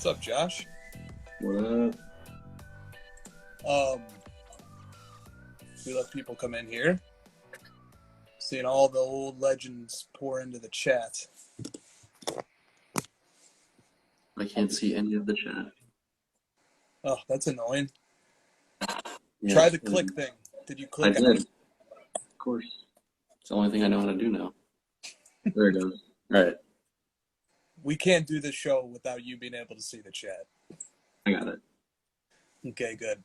up, Josh? What up? We let people come in here. Seeing all the old legends pour into the chat. I can't see any of the chat. Oh, that's annoying. Yeah, Try the click thing. Did you I click did. on it? Of course. It's the only thing I know how to do now. There it goes. All right. We can't do this show without you being able to see the chat. I got it. Okay, good.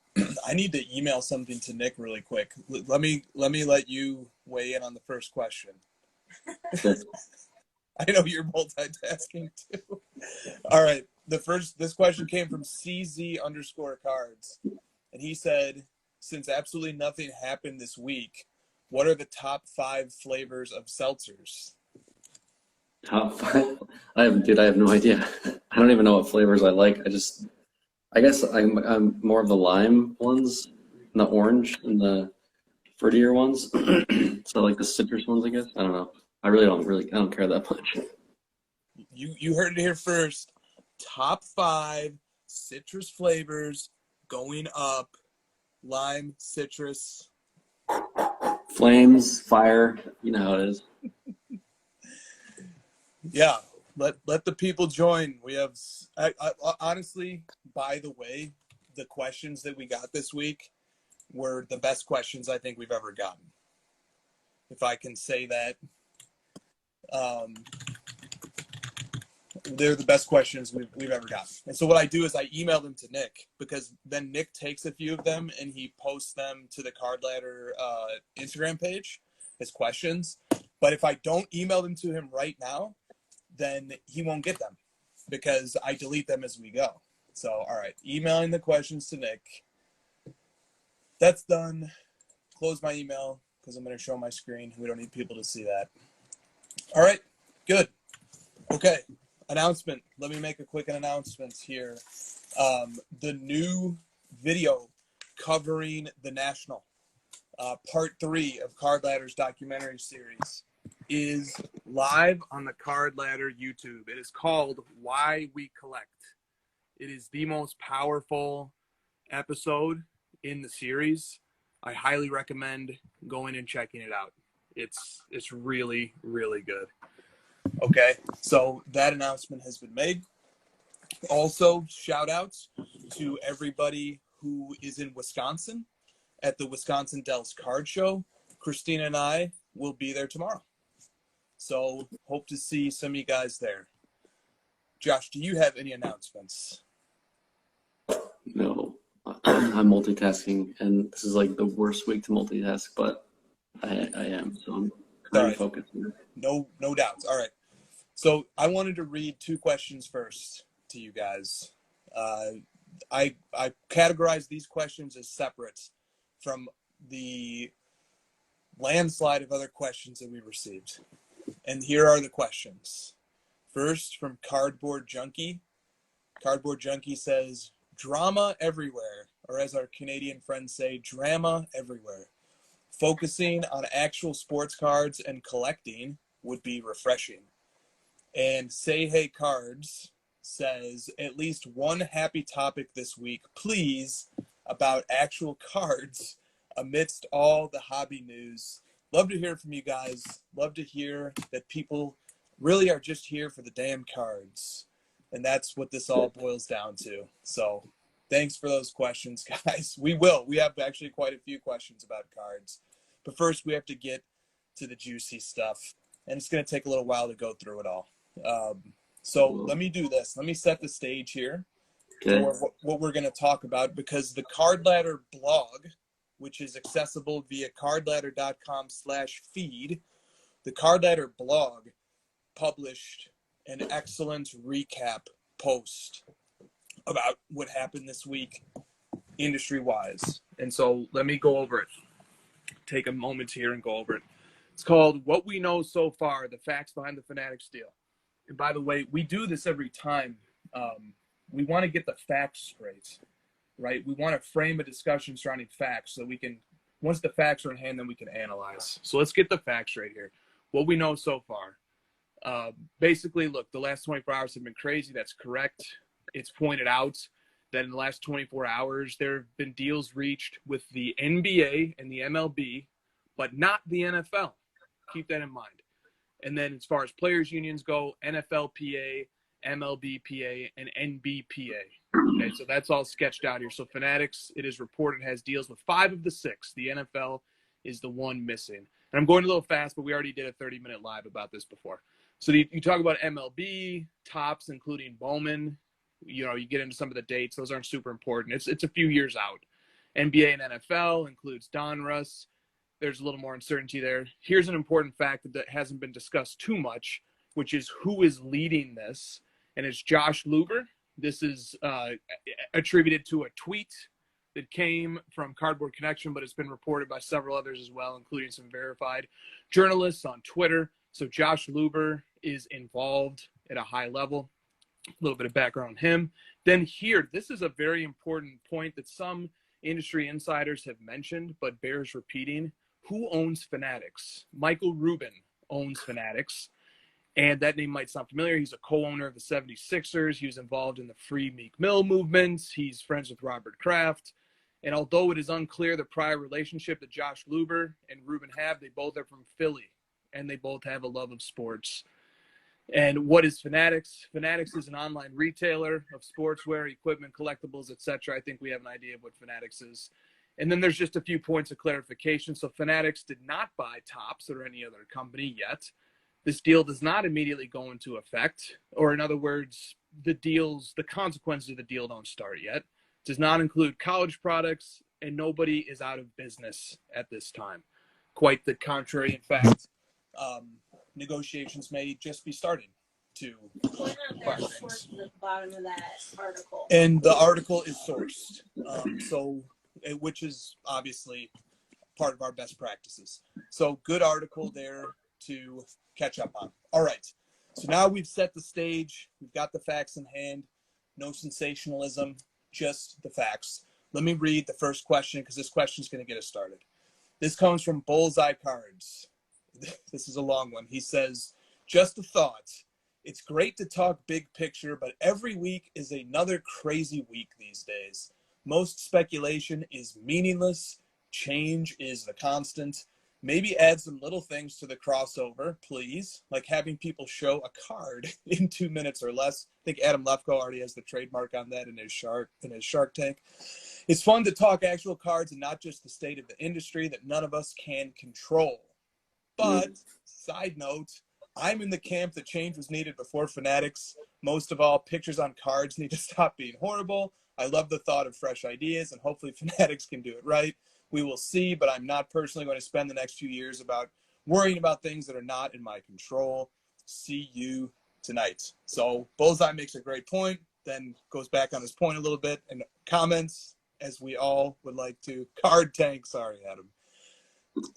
I need to email something to Nick really quick. Let me let you weigh in on the first question. I know you're multitasking too. All right. This question came from CZ_cards. And he said, since absolutely nothing happened this week, what are the top 5 flavors of seltzers? Top 5? I have no idea. I don't even know what flavors I like. I guess I'm more of the lime ones, and the orange, and the fruitier ones. So like the citrus ones, I guess. I don't know. I don't care that much. You heard it here first. Top 5 citrus flavors going up. Lime, citrus. Flames, fire, you know how it is. Yeah, let the people join. We have, I honestly, by the way, the questions that we got this week were the best questions I think we've ever gotten. If I can say that. They're the best questions we've ever gotten. And so what I do is I email them to Nick, because then Nick takes a few of them and he posts them to the Card Ladder Instagram page as questions. But if I don't email them to him right now, then he won't get them because I delete them as we go. So, all right, emailing the questions to Nick. That's done. Close my email because I'm going to show my screen. We don't need people to see that. All right, good. Okay. Announcement. Let me make a quick announcement here. The new video covering the National, part 3 of Card Ladder's documentary series, is live on the Card Ladder YouTube. It is called Why We Collect. It is the most powerful episode in the series. I highly recommend going and checking it out. It's really, really good. Okay, so that announcement has been made. Also, shout outs to everybody who is in Wisconsin at the Wisconsin Dells Card Show. Christina and I will be there tomorrow. So hope to see some of you guys there. Josh, do you have any announcements? No, I'm multitasking, and this is like the worst week to multitask, but I am, so I'm trying to focus here. No doubts. All right. So I wanted to read 2 questions first to you guys. I categorize these questions as separate from the landslide of other questions that we received. And here are the questions. First, from Cardboard Junkie. Cardboard Junkie says, drama everywhere, or as our Canadian friends say, drama everywhere. Focusing on actual sports cards and collecting would be refreshing. And Say Hey Cards says, at least one happy topic this week, please, about actual cards amidst all the hobby news. Love to hear from you guys. Love to hear that people really are just here for the damn cards. And that's what this all boils down to. So thanks for those questions, guys. We have actually quite a few questions about cards. But first, we have to get to the juicy stuff. And it's going to take a little while to go through it all. So let me do this. Let me set the stage here for what we're going to talk about, because the Card Ladder blog, which is accessible via cardladder.com/feed, the Card Ladder blog published an excellent recap post about what happened this week industry-wise. And so let me go over it. Take a moment here and go over it. It's called What We Know So Far, the Facts Behind the Fanatics Deal. And by the way, we do this every time. We want to get the facts straight, right? We want to frame a discussion surrounding facts so we can, once the facts are in hand, then we can analyze. So let's get the facts straight here. What we know so far. Basically, look, the last 24 hours have been crazy. That's correct. it's pointed out that in the last 24 hours, there have been deals reached with the NBA and the MLB, but not the NFL. Keep that in mind. And then as far as players' unions go, NFLPA, MLBPA, and NBPA. Okay, so that's all sketched out here. So Fanatics, it is reported, has deals with 5 of the 6. The NFL is the one missing. And I'm going a little fast, but we already did a 30-minute live about this before. So you talk about MLB, tops, including Bowman. You know, you get into some of the dates. Those aren't super important. It's a few years out. NBA and NFL includes Donruss. There's a little more uncertainty there. Here's an important fact that hasn't been discussed too much, which is who is leading this. And it's Josh Luber. This is attributed to a tweet that came from Cardboard Connection, but it's been reported by several others as well, including some verified journalists on Twitter. So Josh Luber is involved at a high level. A little bit of background on him. Then here, this is a very important point that some industry insiders have mentioned, but bears repeating. Who owns Fanatics? Michael Rubin owns Fanatics. And that name might sound familiar. He's a co-owner of the 76ers. He was involved in the Free Meek Mill movement. He's friends with Robert Kraft. And although it is unclear the prior relationship that Josh Luber and Rubin have, they both are from Philly, and they both have a love of sports. And what is Fanatics? Fanatics is an online retailer of sportswear, equipment, collectibles, etc. I think we have an idea of what Fanatics is. And then there's just a few points of clarification. So Fanatics did not buy Topps or any other company yet. This deal does not immediately go into effect, or in other words, the consequences of the deal don't start yet. It does not include college products, and nobody is out of business at this time. Quite the contrary. In fact, negotiations may just be starting to source at the bottom of that article. And the article is sourced, which is obviously part of our best practices. So good article there to catch up on. All right. So now we've set the stage. We've got the facts in hand. No sensationalism, just the facts. Let me read the first question because this question is going to get us started. This comes from Bullseye Cards. This is a long one. He says, just a thought. It's great to talk big picture, but every week is another crazy week these days. Most speculation is meaningless. Change is the constant. Maybe add some little things to the crossover, please, like having people show a card in 2 minutes or less. I think Adam Lefko already has the trademark on that in his Shark Tank. It's fun to talk actual cards and not just the state of the industry that none of us can control. But, side note, I'm in the camp that change was needed before Fanatics. Most of all, pictures on cards need to stop being horrible. I love the thought of fresh ideas, and hopefully Fanatics can do it right. We will see, but I'm not personally going to spend the next few years worrying about things that are not in my control. See you tonight. So Bullseye makes a great point, then goes back on his point a little bit and comments, as we all would like to. Card Tank, sorry, Adam.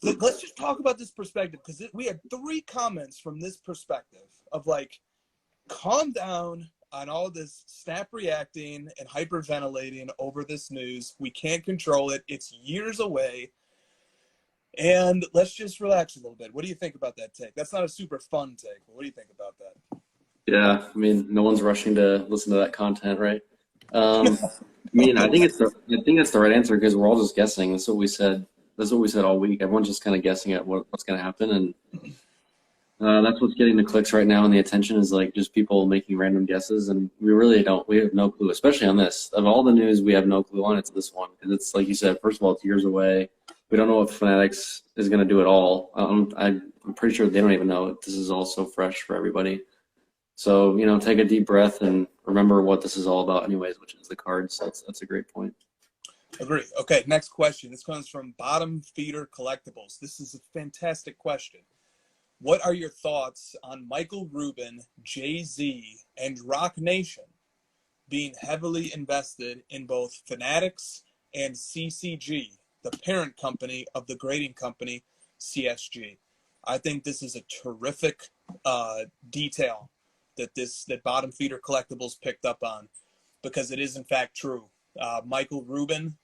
Let's just talk about this perspective, because we had 3 comments from this perspective of like, calm down on all this snap reacting and hyperventilating over this news. We can't control it. It's years away. And let's just relax a little bit. What do you think about that take? That's not a super fun take, but what do you think about that? Yeah, I mean, no one's rushing to listen to that content, right? I mean, I think it's the right answer because we're all just guessing. That's what we said. That's what we said all week. Everyone's just kind of guessing at what's going to happen, and that's what's getting the clicks right now, and the attention is like just people making random guesses, and we have no clue, especially on this. Of all the news, we have no clue on it's this one, because it's like you said, first of all, it's years away. We don't know what Fanatics is going to do at all. I'm pretty sure they don't even know. This is all so fresh for everybody. So, take a deep breath and remember what this is all about anyways, which is the cards. That's a great point. Agree. Okay, next question. This comes from Bottom Feeder Collectibles. This is a fantastic question. What are your thoughts on Michael Rubin, Jay-Z, and Rock Nation being heavily invested in both Fanatics and CCG, the parent company of the grading company CSG? I think this is a terrific detail that Bottom Feeder Collectibles picked up on, because it is in fact true. Michael Rubin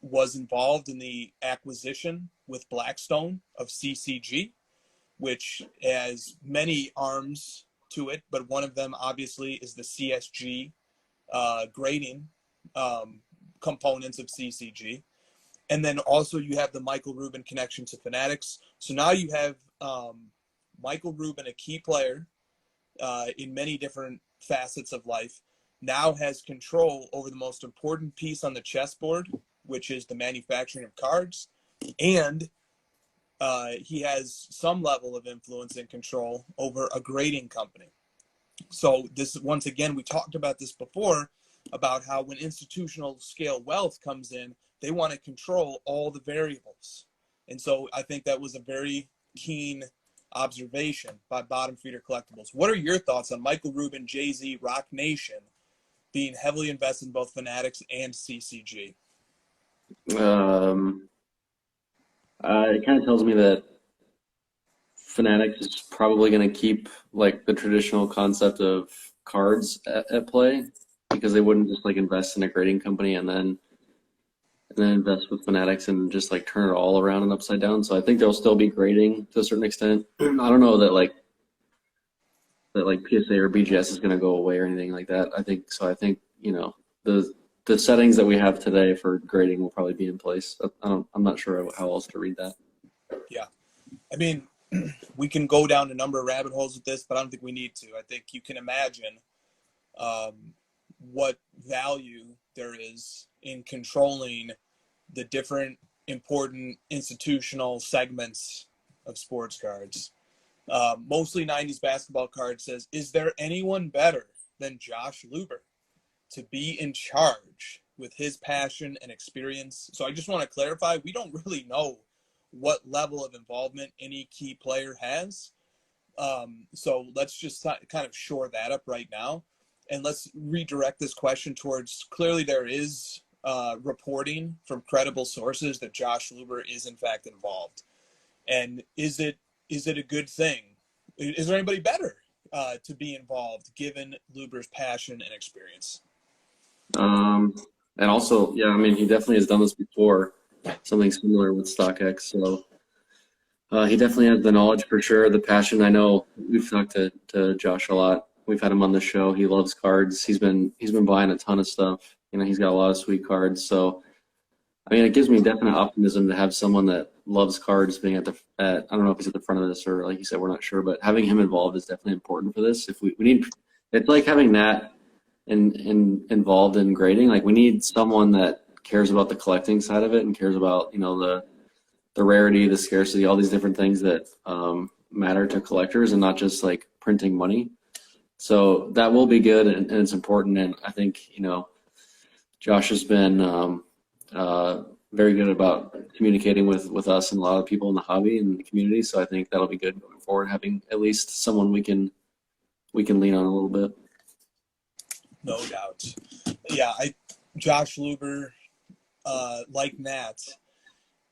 was involved in the acquisition with Blackstone of CCG, which has many arms to it, but one of them obviously is the CSG grading components of CCG. And then also you have the Michael Rubin connection to Fanatics. So now you have Michael Rubin, a key player in many different facets of life, now has control over the most important piece on the chessboard, which is the manufacturing of cards. And he has some level of influence and control over a grading company. So this, once again, we talked about this before, about how when institutional scale wealth comes in, they want to control all the variables. And so I think that was a very keen observation by Bottom Feeder Collectibles. What are your thoughts on Michael Rubin, Jay-Z, Rock Nation being heavily invested in both Fanatics and CCG? It kind of tells me that Fanatics is probably going to keep like the traditional concept of cards at play, because they wouldn't just like invest in a grading company and then invest with Fanatics and just like turn it all around and upside down. So I think there'll still be grading to a certain extent. I don't know that like PSA or BGS is going to go away or anything like that. I think so. I think, you know, the settings that we have today for grading will probably be in place. I'm not sure how else to read that. Yeah. I mean, we can go down a number of rabbit holes with this, but I don't think we need to. I think you can imagine what value there is in controlling the different important institutional segments of sports cards. Mostly 90s basketball card says, is there anyone better than Josh Luber to be in charge with his passion and experience? So I just want to clarify, we don't really know what level of involvement any key player has. So let's just kind of shore that up right now. And let's redirect this question towards, clearly there is reporting from credible sources that Josh Luber is in fact involved. And is it a good thing? Is there anybody better to be involved given Luber's passion and experience? And also, yeah, I mean, he definitely has done this before, something similar with StockX. So he definitely has the knowledge for sure, the passion. I know we've talked to Josh a lot. We've had him on the show. He loves cards. He's been buying a ton of stuff. You know, he's got a lot of sweet cards. So, I mean, it gives me definite optimism to have someone that loves cards being I don't know if he's at the front of this or like you said, we're not sure, but having him involved is definitely important for this. If we need, it's like having Nat involved in grading. Like we need someone that cares about the collecting side of it and cares about, you know, the rarity, the scarcity, all these different things that matter to collectors and not just like printing money. So that will be good and it's important. And I think, you know, Josh has been very good about communicating with us and a lot of people in the hobby and the community. So I think that'll be good going forward, having at least someone we can lean on a little bit. No doubt. Yeah, Josh Luber, like Nat,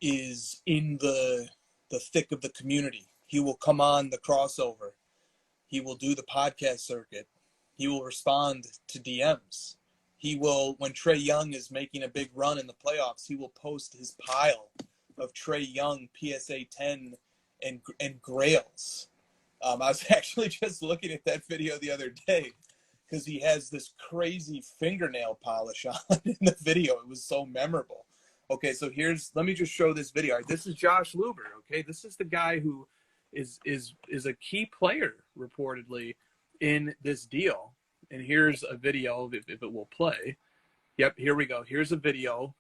is in the thick of the community. He will come on the crossover. He will do the podcast circuit. He will respond to DMs. He will, when Trae Young is making a big run in the playoffs, he will post his pile of Trae Young PSA 10 and grails. I was actually just looking at that video the other day because he has this crazy fingernail polish on in the video. It was so memorable. Okay, so let me just show this video. All right, this is Josh Luber, okay? This is the guy who is a key player, reportedly, in this deal. And here's a video, if it will play. Yep, here we go. Here's a video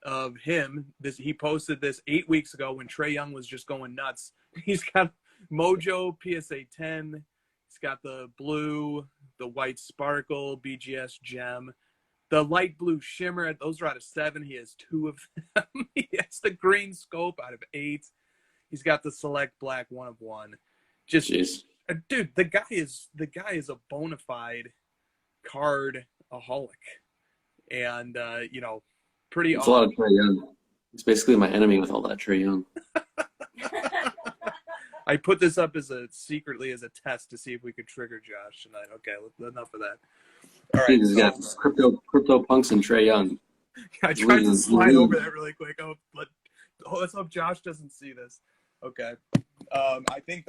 of him. He posted this 8 weeks ago when Trae Young was just going nuts. He's got Mojo PSA 10. He's got the blue, the white sparkle, BGS gem. The light blue shimmer, those are out of 7. He has 2 of them. He has the green scope out of 8. He's got the select black 1 of 1. Just, dude, the guy is a bona fide card-aholic. And, you know, pretty awesome. A lot of Trae Young. It's basically my enemy with all that Trae Young. I put this up secretly as a test to see if we could trigger Josh tonight. Okay, enough of that. All right, he's got crypto punks and Trae Young. I tried to slide over that really quick. Let's hope Josh doesn't see this. Okay. I think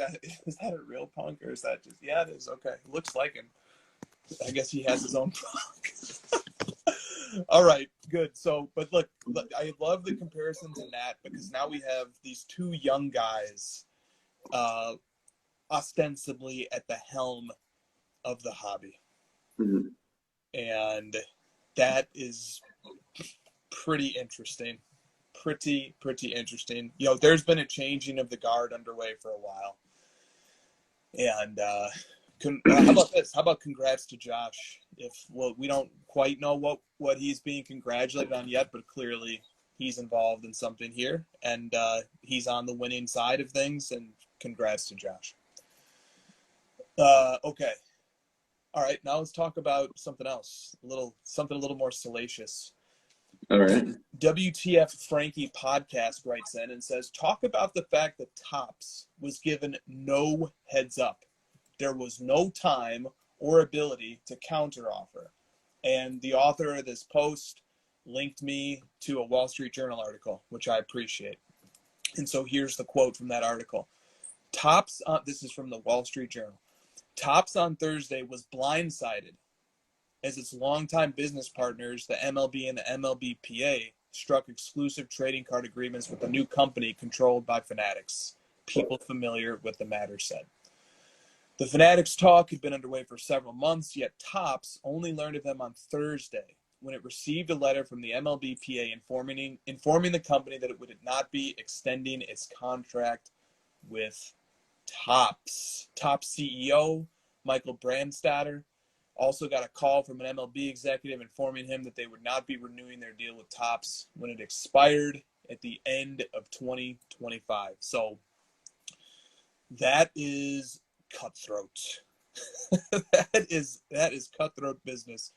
is that a real punk or is that just, yeah, it is. Okay. Looks like him. I guess he has his own punk. All right, good. So, but look, I love the comparison to Nat because now we have these two young guys, ostensibly at the helm of the hobby, Mhm. and that is pretty interesting. Pretty interesting. You know, there's been a changing of the guard underway for a while, and how about this? How about congrats to Josh? We don't quite know what he's being congratulated on yet, but clearly he's involved in something here, and he's on the winning side of things. And congrats to Josh. Okay, all right. Now let's talk about something else. Something a little more salacious. All right. WTF Frankie podcast writes in and says, talk about the fact that Topps was given no heads up. There was no time or ability to counteroffer. And the author of this post linked me to a Wall Street Journal article, which I appreciate. And so here's the quote from that article. This is from the Wall Street Journal. Topps on Thursday was blindsided as its longtime business partners, the MLB and the MLBPA, struck exclusive trading card agreements with a new company controlled by Fanatics. People familiar with the matter said. The Fanatics talk had been underway for several months, yet Topps only learned of them on Thursday when it received a letter from the MLBPA informing the company that it would not be extending its contract with Topps. Topps CEO Michael Brandstatter also got a call from an MLB executive informing him that they would not be renewing their deal with Topps when it expired at the end of 2025. So that is cutthroat. that is cutthroat business.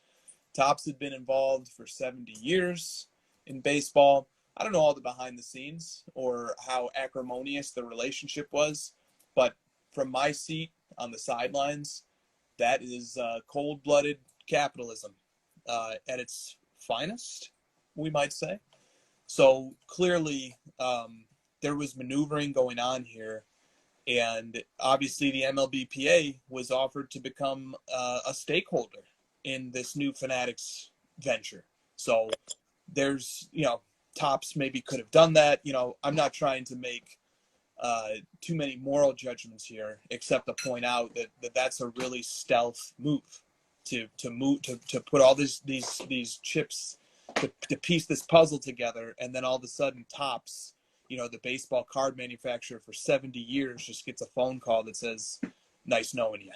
Topps had been involved for 70 years in baseball. I don't know all the behind the scenes or how acrimonious the relationship was, but from my seat on the sidelines, that is cold-blooded capitalism at its finest, we might say. So clearly there was maneuvering going on here, and obviously the MLBPA was offered to become a stakeholder in this new Fanatics venture. So there's, Topps maybe could have done that. I'm not trying to make too many moral judgments here, except to point out that that's a really stealth move to put all these chips to piece this puzzle together, and then all of a sudden Topps, the baseball card manufacturer for 70 years, just gets a phone call that says, "Nice knowing you.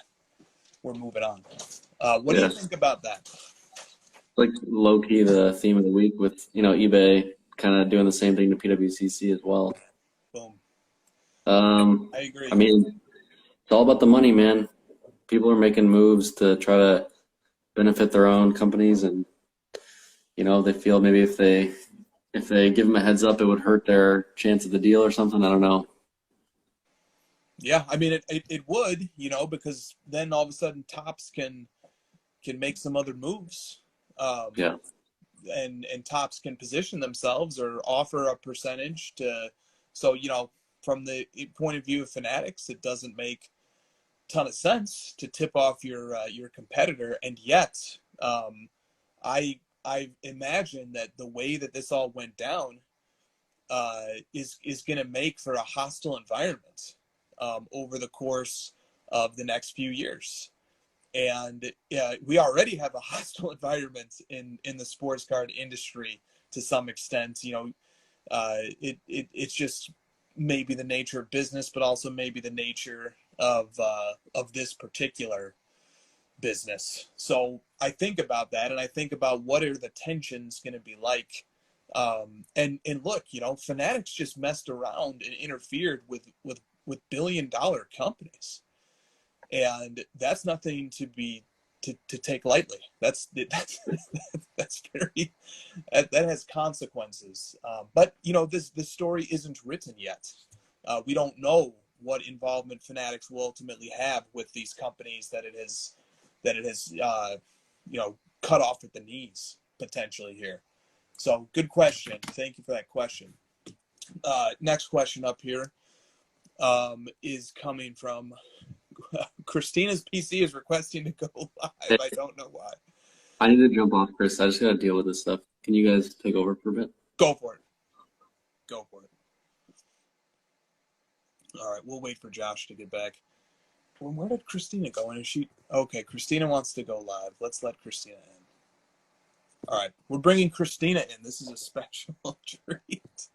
We're moving on." What do you think about that? Like low key, the theme of the week with eBay kind of doing the same thing to PWCC as well. Boom. I agree. I mean, it's all about the money, man. People are making moves to try to benefit their own companies, and they feel maybe if they give them a heads up, it would hurt their chance of the deal or something. I don't know. Yeah, I mean it would, because then all of a sudden Topps can make some other moves. Yeah. And Topps can position themselves or offer a percentage to, so from the point of view of Fanatics, it doesn't make a ton of sense to tip off your competitor, and yet I imagine that the way that this all went down is going to make for a hostile environment over the course of the next few years. And we already have a hostile environment in the sports card industry to some extent. It's just maybe the nature of business, but also maybe the nature of this particular business. So I think about that, and I think about what are the tensions going to be like. And look, Fanatics just messed around and interfered with billion-dollar companies. And that's nothing to take lightly. That's very, that has consequences. But this story isn't written yet. We don't know what involvement Fanatics will ultimately have with these companies that it has cut off at the knees potentially here. So good question. Thank you for that question. Next question up here is coming from Christina's PC is requesting to go live. I don't know why. I need to jump off, Chris. I just gotta deal with this stuff. Can you guys take over for a bit? Go for it. Go for it. All right, we'll wait for Josh to get back. Well, where did Christina go? And is she okay? Christina wants to go live. Let's let Christina in. All right, we're bringing Christina in. This is a special treat.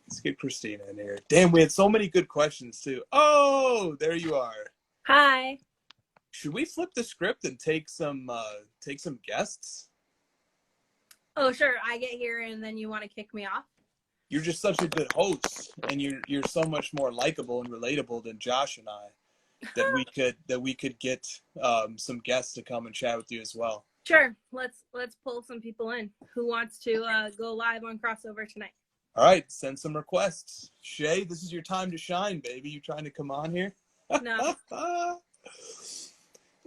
Let's get Christina in here. Damn, we had so many good questions too. Oh, there you are. Hi. Should we flip the script and take some guests? Oh, sure. I get here and then you want to kick me off? You're just such a good host, and you're so much more likable and relatable than Josh and I that we could get some guests to come and chat with you as well. Sure. Let's pull some people in. Who wants to go live on crossover tonight? All right, send some requests. Shay, this is your time to shine, baby. You trying to come on here? No.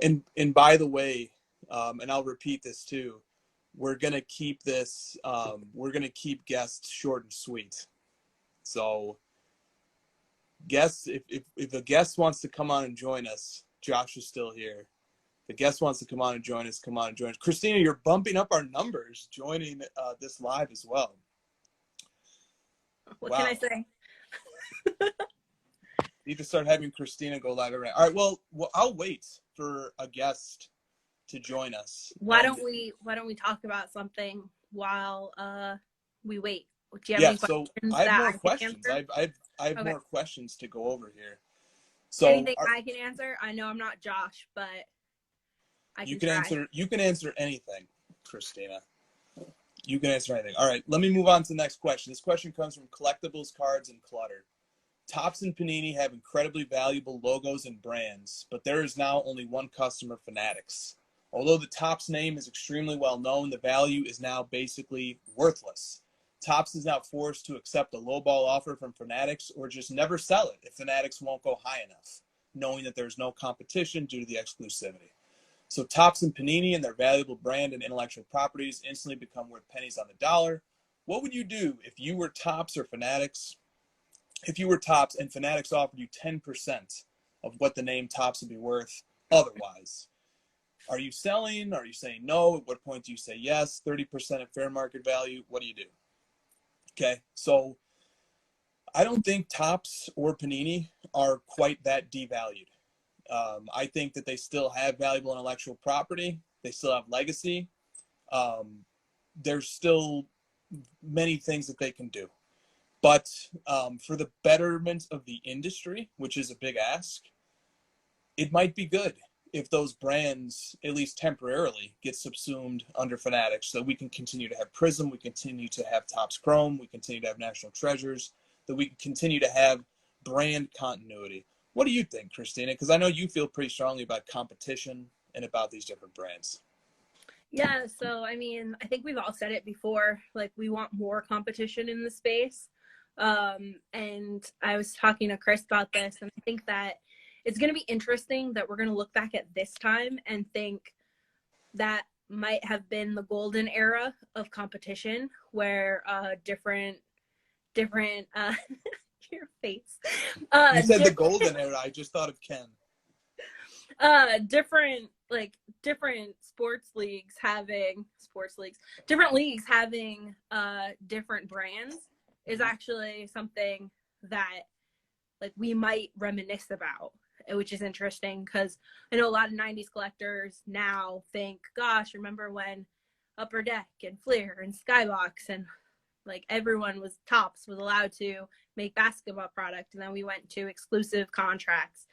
And by the way, and I'll repeat this too, we're gonna keep this. We're gonna keep guests short and sweet. So, guests, if a guest wants to come on and join us, Josh is still here. If the guest wants to come on and join us, come on and join us. Christina, you're bumping up our numbers joining this live as well. What can I say? Need to start having Christina go live every night. All right, well, I'll wait for a guest to join us. Why don't we talk about something while we wait? Do you have any so questions I have that more I can questions. answer? I have Okay. more questions to go over here. So Anything I can answer? I know I'm not Josh, but I can try. answer. You can answer anything, Christina. You can answer anything. All right, let me move on to the next question. This question comes from Collectibles, Cards, and Clutter. Topps and Panini have incredibly valuable logos and brands, but there is now only one customer, Fanatics. Although the Topps name is extremely well known, the value is now basically worthless. Topps is now forced to accept a lowball offer from Fanatics or just never sell it if Fanatics won't go high enough, knowing that there's no competition due to the exclusivity. So Topps and Panini and their valuable brand and intellectual properties instantly become worth pennies on the dollar. What would you do if you were Topps or Fanatics? If you were Topps and Fanatics offered you 10% of what the name Topps would be worth otherwise, are you selling? Are you saying no? At what point do you say yes? 30% of fair market value? What do you do? Okay, so I don't think Topps or Panini are quite that devalued. I think that they still have valuable intellectual property. They still have legacy. There's still many things that they can do. But for the betterment of the industry, which is a big ask, it might be good if those brands, at least temporarily, get subsumed under Fanatics so we can continue to have Prism, we continue to have Topps Chrome, we continue to have National Treasures, that we can continue to have brand continuity. What do you think, Christina? Because I know you feel pretty strongly about competition and about these different brands. Yeah, so I mean, I think we've all said it before, like we want more competition in the space. And I was talking to Chris about this, and I think that it's going to be interesting that we're going to look back at this time and think that might have been the golden era of competition where different your face. You said the golden era. I just thought of Ken. Different different leagues having different brands is actually something that like we might reminisce about, which is interesting because I know a lot of 90s collectors now think, gosh, remember when Upper Deck and Fleer and Skybox and like everyone was Topps was allowed to make basketball product, and then we went to exclusive contracts,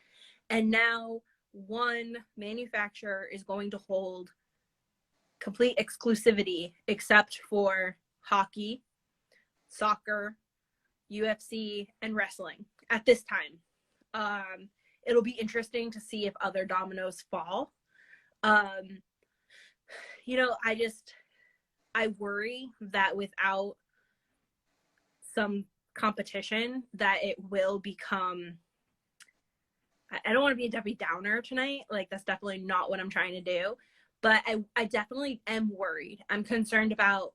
and now one manufacturer is going to hold complete exclusivity except for hockey, soccer, UFC, and wrestling at this time. It'll be interesting to see if other dominoes fall. You know, I worry that without some competition that it will become, I don't want to be a Debbie Downer tonight. Like, that's definitely not what I'm trying to do. But I definitely am worried. I'm concerned about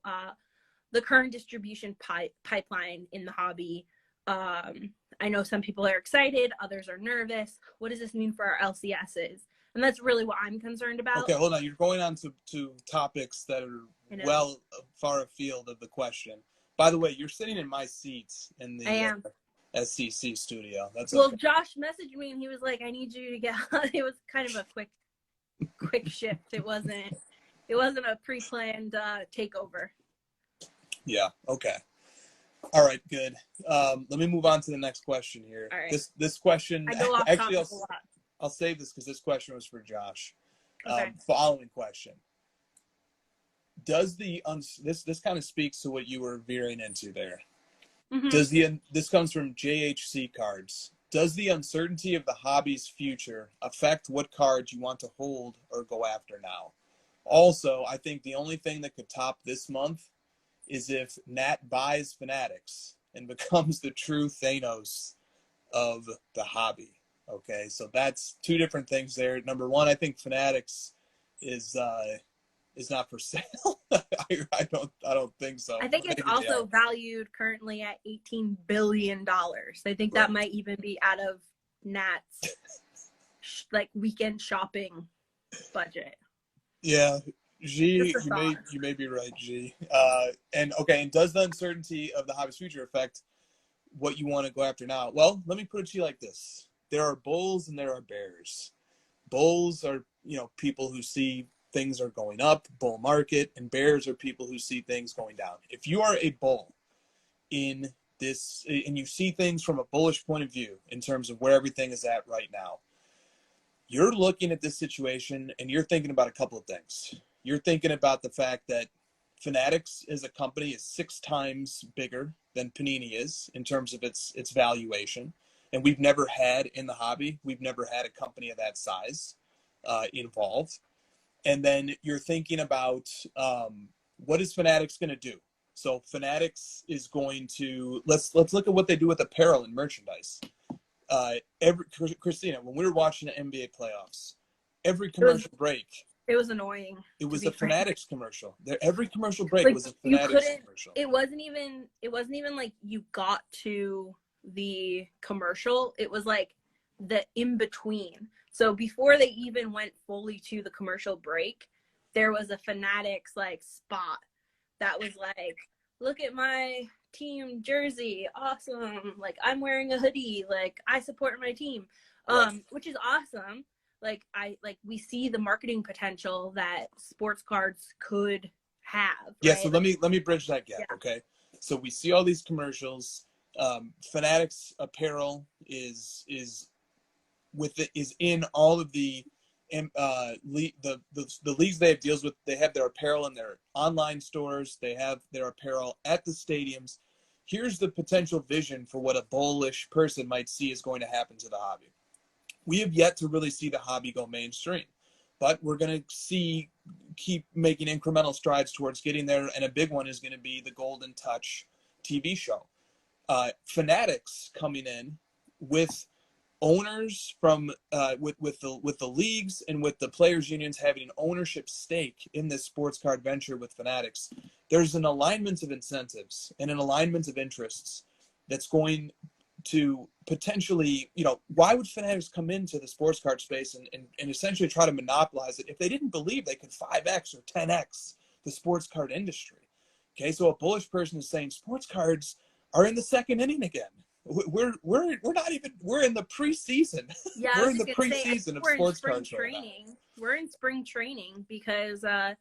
the current distribution pipeline in the hobby. I know some people are excited. Others are nervous. What does this mean for our LCSs? And that's really what I'm concerned about. Okay, hold on. You're going on to topics that are well far afield of the question. By the way, you're sitting in my seats in the SCC studio. That's well, okay. Josh messaged me and he was like, "I need you to get on." It was kind of a quick shift. It wasn't a pre-planned takeover. Yeah. Okay. All right. Good. Let me move on to the next question here. All right. This question. I go off Actually, topic a lot. I'll save this because this question was for Josh. Okay. Following question. Does this kind of speaks to what you were veering into there? Mm-hmm. This comes from JHC Cards. Does the uncertainty of the hobby's future affect what cards you want to hold or go after now? Also, I think the only thing that could top this month is if Nat buys Fanatics and becomes the true Thanos of the hobby. Okay, so that's two different things there. Number one, I think Fanatics is not for sale. I don't think so. I think it's also valued currently at $18 billion. I think that might even be out of Nat's like weekend shopping budget. Yeah, G, you may be right, G. And does the uncertainty of the hobby's future affect what you want to go after now? Well, let me put it to you like this: there are bulls and there are bears. Bulls are people who see things are going up, bull market, and bears are people who see things going down. If you are a bull in this and you see things from a bullish point of view in terms of where everything is at right now, you're looking at this situation and you're thinking about a couple of things. You're thinking about the fact that Fanatics as a company is 6 times bigger than Panini is in terms of its valuation. And we've never had in the hobby, we've never had a company of that size involved. And then you're thinking about what is Fanatics going to do? So Fanatics is going to let's look at what they do with apparel and merchandise. Christina, when we were watching the NBA playoffs, every commercial break, it was annoying. It was a Fanatics commercial. Every commercial break was a Fanatics commercial. It wasn't even like you got to the commercial. It was like the in between. So before they even went fully to the commercial break, there was a Fanatics like spot that was like, look at my team jersey, awesome. Like I'm wearing a hoodie, like I support my team, which is awesome. Like we see the marketing potential that sports cards could have. Yeah. Right? So let me bridge that gap. Yeah. Okay. So we see all these commercials. Fanatics apparel is in all of the leagues they have deals with. They have their apparel in their online stores. They have their apparel at the stadiums. Here's the potential vision for what a bullish person might see is going to happen to the hobby. We have yet to really see the hobby go mainstream, but we're going to keep making incremental strides towards getting there. And a big one is going to be the Golden Touch TV show. Fanatics coming in with owners from with the leagues and with the players unions having an ownership stake in this sports card venture with Fanatics. There's an alignment of incentives and an alignment of interests that's going to potentially, why would Fanatics come into the sports card space and essentially try to monopolize it if they didn't believe they could 5x or 10x the sports card industry? Okay, so a bullish person is saying sports cards are in the second inning again. We're in the preseason. Yeah, we're in the preseason of sports cards right now. We're in spring training because the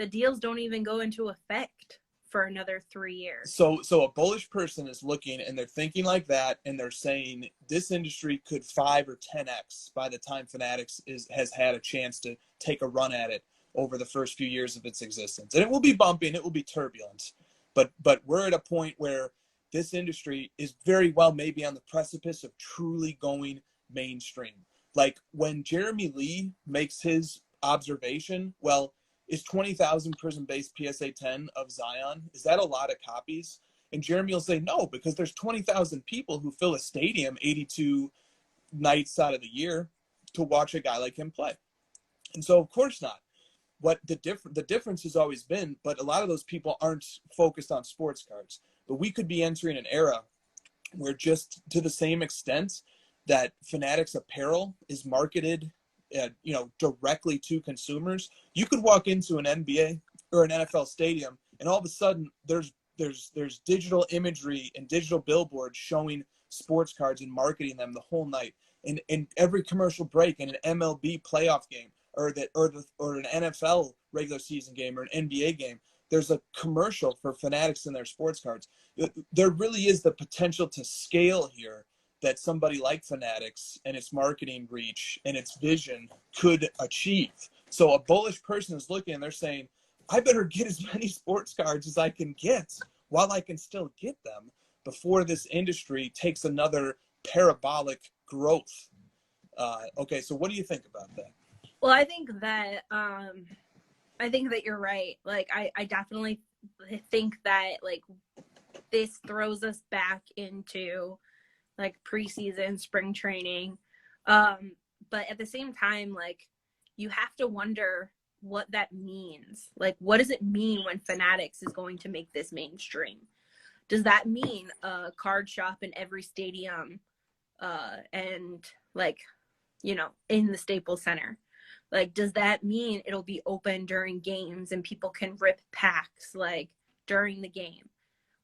deals don't even go into effect for another 3 years. So a bullish person is looking and they're thinking like that, and they're saying this industry could 5 or 10x by the time Fanatics has had a chance to take a run at it over the first few years of its existence. And it will be bumpy and it will be turbulent, but we're at a point where this industry is very well maybe on the precipice of truly going mainstream. Like when Jeremy Lee makes his observation, well, is 20,000 prison-based PSA 10 of Zion, is that a lot of copies? And Jeremy will say no, because there's 20,000 people who fill a stadium 82 nights out of the year to watch a guy like him play. And so of course not. What the difference has always been, but a lot of those people aren't focused on sports cards. But we could be entering an era where just to the same extent that Fanatics apparel is marketed directly to consumers. You could walk into an NBA or an NFL stadium, and all of a sudden there's digital imagery and digital billboards showing sports cards and marketing them the whole night. In every commercial break in an MLB playoff game or an NFL regular season game or an NBA game, there's a commercial for Fanatics and their sports cards. There really is the potential to scale here that somebody like Fanatics and its marketing reach and its vision could achieve. So a bullish person is looking and they're saying, I better get as many sports cards as I can get while I can still get them before this industry takes another parabolic growth. Okay, so what do you think about that? Well, I think that you're right. Like, I definitely think that, like, this throws us back into, like, preseason, spring training. But at the same time, like, you have to wonder what that means. Like, what does it mean when Fanatics is going to make this mainstream? Does that mean a card shop in every stadium and, like, in the Staples Center? Like, does that mean it'll be open during games and people can rip packs, like, during the game?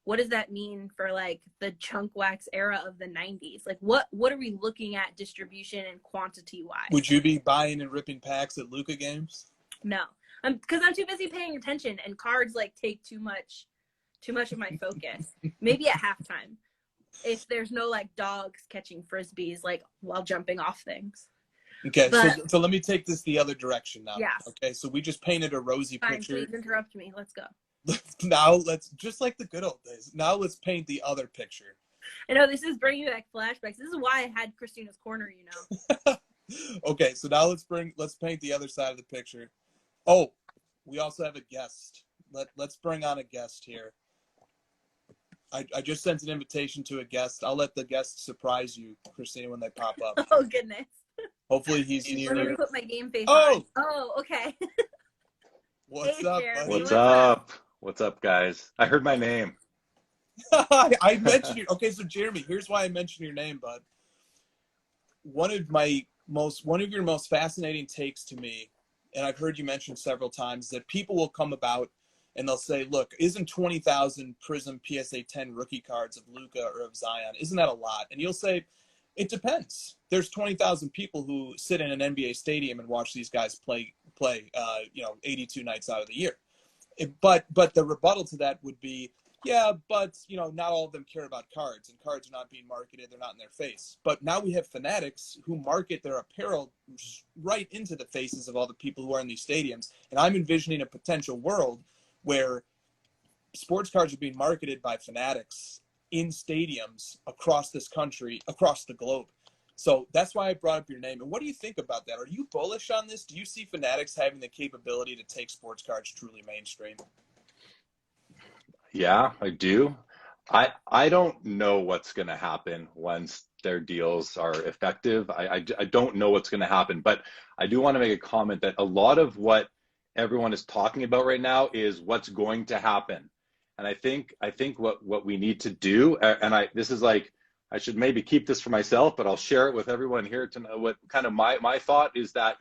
What does that mean for, like, the chunk wax era of the 90s? Like, what are we looking at distribution and quantity-wise? Would you be buying and ripping packs at Luka games? No. Because I'm too busy paying attention, and cards, like, take too much of my focus. Maybe at halftime, if there's no, like, dogs catching frisbees, like, while jumping off things. Okay, so let me take this the other direction now. Yeah. Okay, so we just painted a rosy picture. Please interrupt me. Let's go. Now let's, just like the good old days, now let's paint the other picture. I know this is bringing back flashbacks. This is why I had Christina's Corner, Okay, so now let's paint the other side of the picture. Oh, we also have a guest. Let's bring on a guest here. I just sent an invitation to a guest. I'll let the guest surprise you, Christina, when they pop up. Oh, goodness. Hopefully he's near. Let me put my game face on. Oh, okay. What's up, buddy? What's up? What's up, guys? I heard my name. I mentioned you. Okay, so Jeremy, here's why I mentioned your name, bud. One of your most fascinating takes to me, and I've heard you mention several times, that people will come about and they'll say, look, isn't 20,000 Prism PSA 10 rookie cards of Luka or of Zion, isn't that a lot? And you'll say, it depends. There's 20,000 people who sit in an NBA stadium and watch these guys play 82 nights out of the year. But the rebuttal to that would be, yeah, but, not all of them care about cards, and cards are not being marketed. They're not in their face. But now we have Fanatics who market their apparel right into the faces of all the people who are in these stadiums. And I'm envisioning a potential world where sports cards are being marketed by Fanatics in stadiums across this country, across the globe. So that's why I brought up your name. And what do you think about that? Are you bullish on this? Do you see Fanatics having the capability to take sports cards truly mainstream? Yeah, I do. I don't know what's going to happen once their deals are effective. I don't know what's going to happen, but I do want to make a comment that a lot of what everyone is talking about right now is what's going to happen. And I think what we need to do, and this is like, I should maybe keep this for myself, but I'll share it with everyone here to know what kind of my thought is that,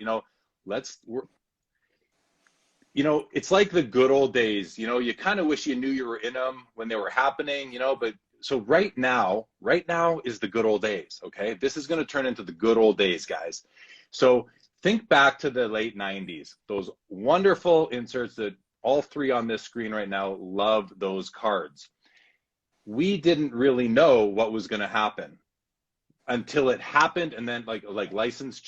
it's like the good old days, you kind of wish you knew you were in them when they were happening, but so right now is the good old days. Okay. This is going to turn into the good old days, guys. So think back to the late 90s, those wonderful inserts that all three on this screen right now love those cards. We didn't really know what was going to happen until it happened. And then like licensing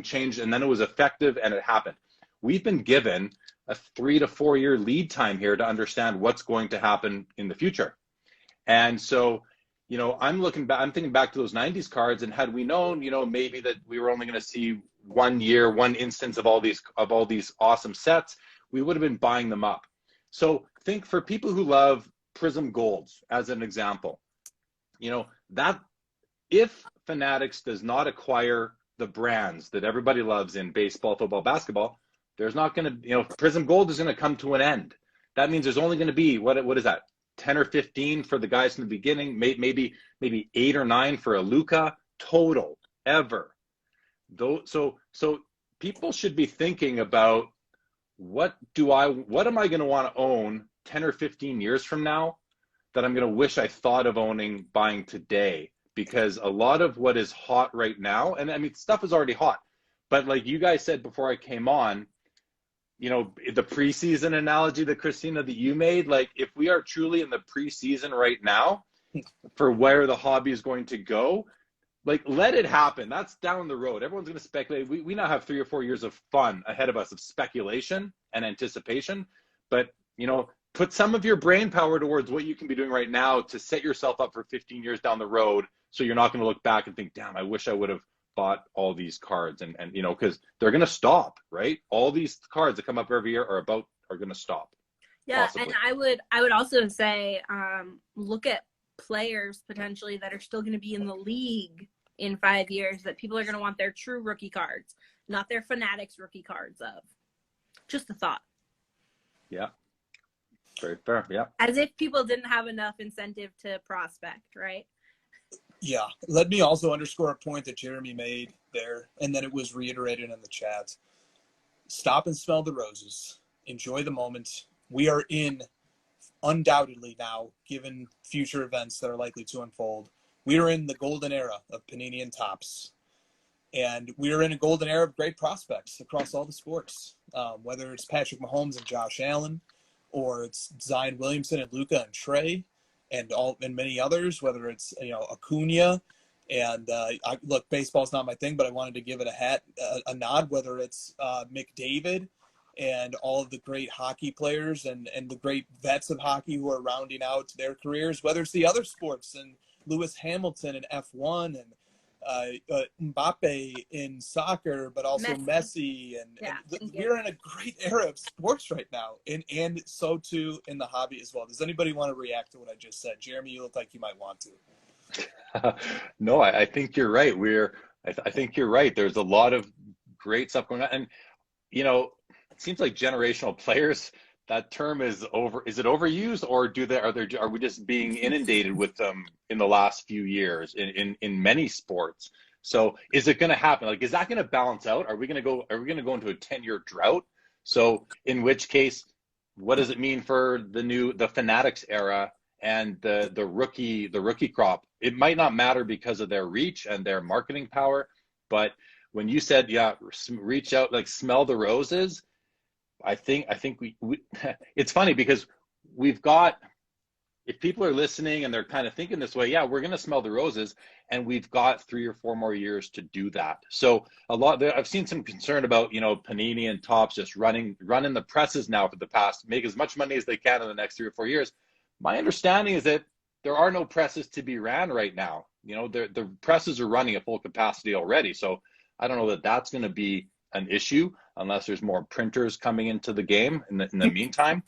changed, and then it was effective and it happened. We've been given a 3 to 4 year lead time here to understand what's going to happen in the future. And so, I'm thinking back to those 90s cards, and had we known, maybe that we were only going to see 1 year, one instance of all these awesome sets, we would have been buying them up. So think for people who love Prism Golds as an example, that if Fanatics does not acquire the brands that everybody loves in baseball, football, basketball, there's not going to, Prism Gold is going to come to an end. That means there's only going to be, what is that, 10 or 15 for the guys in the beginning, maybe 8 or 9 for a Luka total ever. So people should be thinking about what am I going to want to own 10 or 15 years from now that I'm going to wish I thought of buying today, because a lot of what is hot right now, and I mean, stuff is already hot, but like you guys said before I came on, you know, the preseason analogy that Christina, that you made, like if we are truly in the preseason right now for where the hobby is going to go, like let it happen. That's down the road. Everyone's going to speculate. We now have 3 or 4 years of fun ahead of us, of speculation and anticipation. But, you know, put some of your brain power towards what you can be doing right now to set yourself up for 15 years down the road, so you're not going to look back and think, damn, I wish I would have bought all these cards. And you know, because they're going to stop, right? All these cards that come up every year are going to stop. Yeah, possibly. and I would also say look at players potentially that are still going to be in the league in 5 years that people are going to want their true rookie cards, not their Fanatics rookie cards of. Just a thought. Yeah. Very fair. Yeah. As if people didn't have enough incentive to prospect, right? Yeah. Let me also underscore a point that Jeremy made there, and then it was reiterated in the chat. Stop and smell the roses. Enjoy the moment. We are in, undoubtedly now, given future events that are likely to unfold, we are in the golden era of Panini and Topps. And we are in a golden era of great prospects across all the sports, whether it's Patrick Mahomes and Josh Allen, or it's Zion Williamson and Luka and Trey, and many others, whether it's, you know, Acuna. And look, baseball's not my thing, but I wanted to give it a nod, whether it's McDavid and all of the great hockey players and the great vets of hockey who are rounding out their careers, whether it's the other sports and Lewis Hamilton in F1 and Mbappe in soccer, but also Messi. We're in a great era of sports right now, and so too in the hobby as well. Does anybody want to react to what I just said? Jeremy, you look like you might want to. No, I think you're right. I think you're right. There's a lot of great stuff going on, and you know, it seems like generational players, that term is it overused, or are we just being inundated with them in the last few years in many sports? So is it going to happen? Like, is that going to balance out? Are we going to go into a 10-year drought? So in which case, what does it mean for the Fanatics era and the rookie crop? It might not matter because of their reach and their marketing power, but when you said, yeah, reach out, like smell the roses, I think we it's funny because we've got, if people are listening and they're kind of thinking this way, yeah, we're going to smell the roses, and we've got 3 or 4 more years to do that. So I've seen some concern about, you know, Panini and Topps just running the presses now for the past, make as much money as they can in the next 3 or 4 years. My understanding is that there are no presses to be ran right now. You know, the presses are running at full capacity already. So I don't know that that's going to be an issue unless there's more printers coming into the game in the meantime.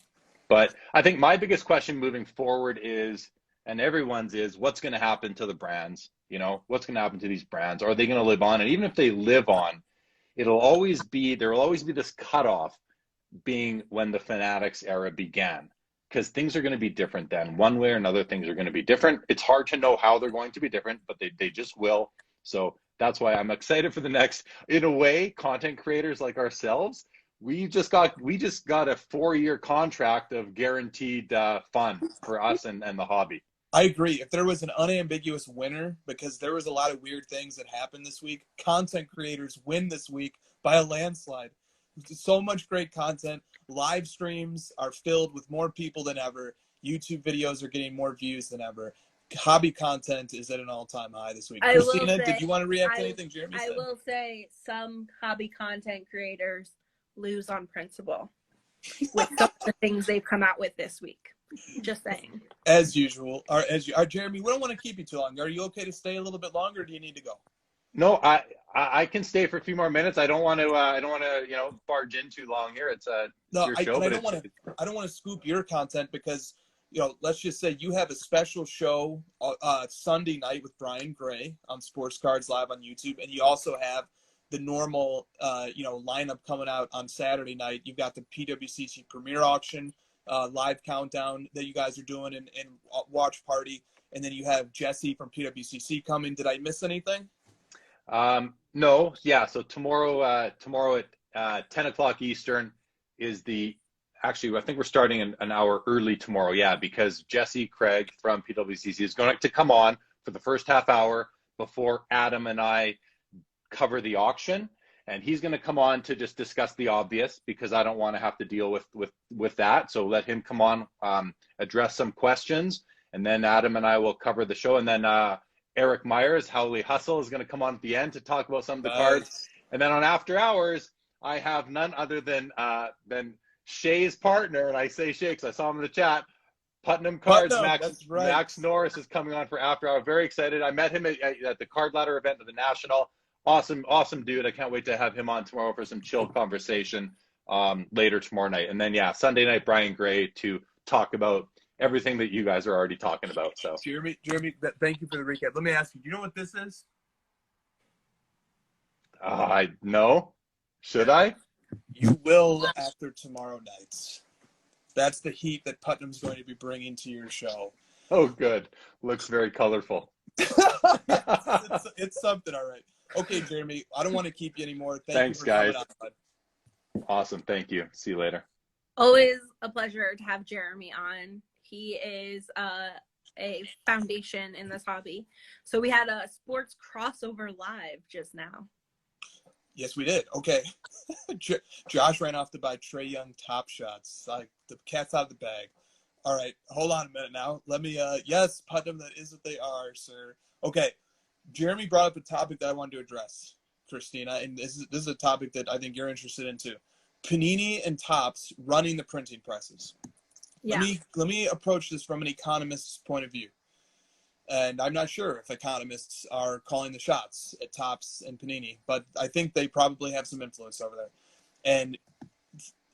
But I think my biggest question moving forward is, and everyone's is, what's going to happen to the brands? You know, what's going to happen to these brands? Are they going to live on? And even if they live on, there will always be this cutoff being when the Fanatics era began, because things are going to be different then. One way or another, things are going to be different. It's hard to know how they're going to be different, but they just will. So that's why I'm excited for the next, in a way, content creators like ourselves. We just got a 4-year contract of guaranteed fun for us and the hobby. I agree. If there was an unambiguous winner, because there was a lot of weird things that happened this week, content creators win this week by a landslide. So much great content. Live streams are filled with more people than ever. YouTube videos are getting more views than ever. Hobby content is at an all-time high this week. Christina, did you want to react to anything Jeremy said? I will say some hobby content creators lose on principle with some of the things they've come out with this week. Just saying. As usual. Jeremy, we don't want to keep you too long. Are you okay to stay a little bit longer, or do you need to go? No, I can stay for a few more minutes. I don't want to barge in too long here. It's your show. I don't want to scoop your content because, you know, let's just say you have a special show Sunday night with Brian Gray on Sports Cards Live on YouTube, and you also have the normal lineup coming out on Saturday night. You've got the PWCC Premier Auction live countdown that you guys are doing and watch party, and then you have Jesse from PWCC coming. Did I miss anything? No, yeah. So tomorrow at 10 o'clock Eastern is actually, I think we're starting an hour early tomorrow. Yeah, because Jesse Craig from PWCC is going to come on for the first half hour before Adam and I cover the auction. And he's going to come on to just discuss the obvious, because I don't want to have to deal with that. So let him come on, address some questions, and then Adam and I will cover the show. And then Eric Myers, Howley Hustle, is going to come on at the end to talk about some of the cards. And then on After Hours, I have none other than Shay's partner, and I say Shay because I saw him in the chat. Putnam Cards, Max Norris is coming on for After Hour. Very excited. I met him at the Card Ladder event of the National. Awesome dude. I can't wait to have him on tomorrow for some chill conversation later tomorrow night. And then, yeah, Sunday night, Brian Gray to talk about everything that you guys are already talking about. So, Jeremy, thank you for the recap. Let me ask you, do you know what this is? I know. Should I? You will after tomorrow night. That's the heat that Putnam's going to be bringing to your show. Oh, good. Looks very colorful. It's something, all right. Okay, Jeremy, I don't want to keep you anymore. Thanks, you for guys. coming on. Awesome. Thank you. See you later. Always a pleasure to have Jeremy on. He is a foundation in this hobby. So we had a sports crossover live just now. Yes, we did. Okay. Josh ran off to buy Trey Young Top Shots. Like, the cat's out of the bag. All right, hold on a minute now. Let me, yes, Putnam, that is what they are, sir. Okay, Jeremy brought up a topic that I wanted to address, Christina, and this is a topic that I think you're interested in too. Panini and Topps running the printing presses. Yeah. Let me approach this from an economist's point of view. And I'm not sure if economists are calling the shots at Topps and Panini, but I think they probably have some influence over there. And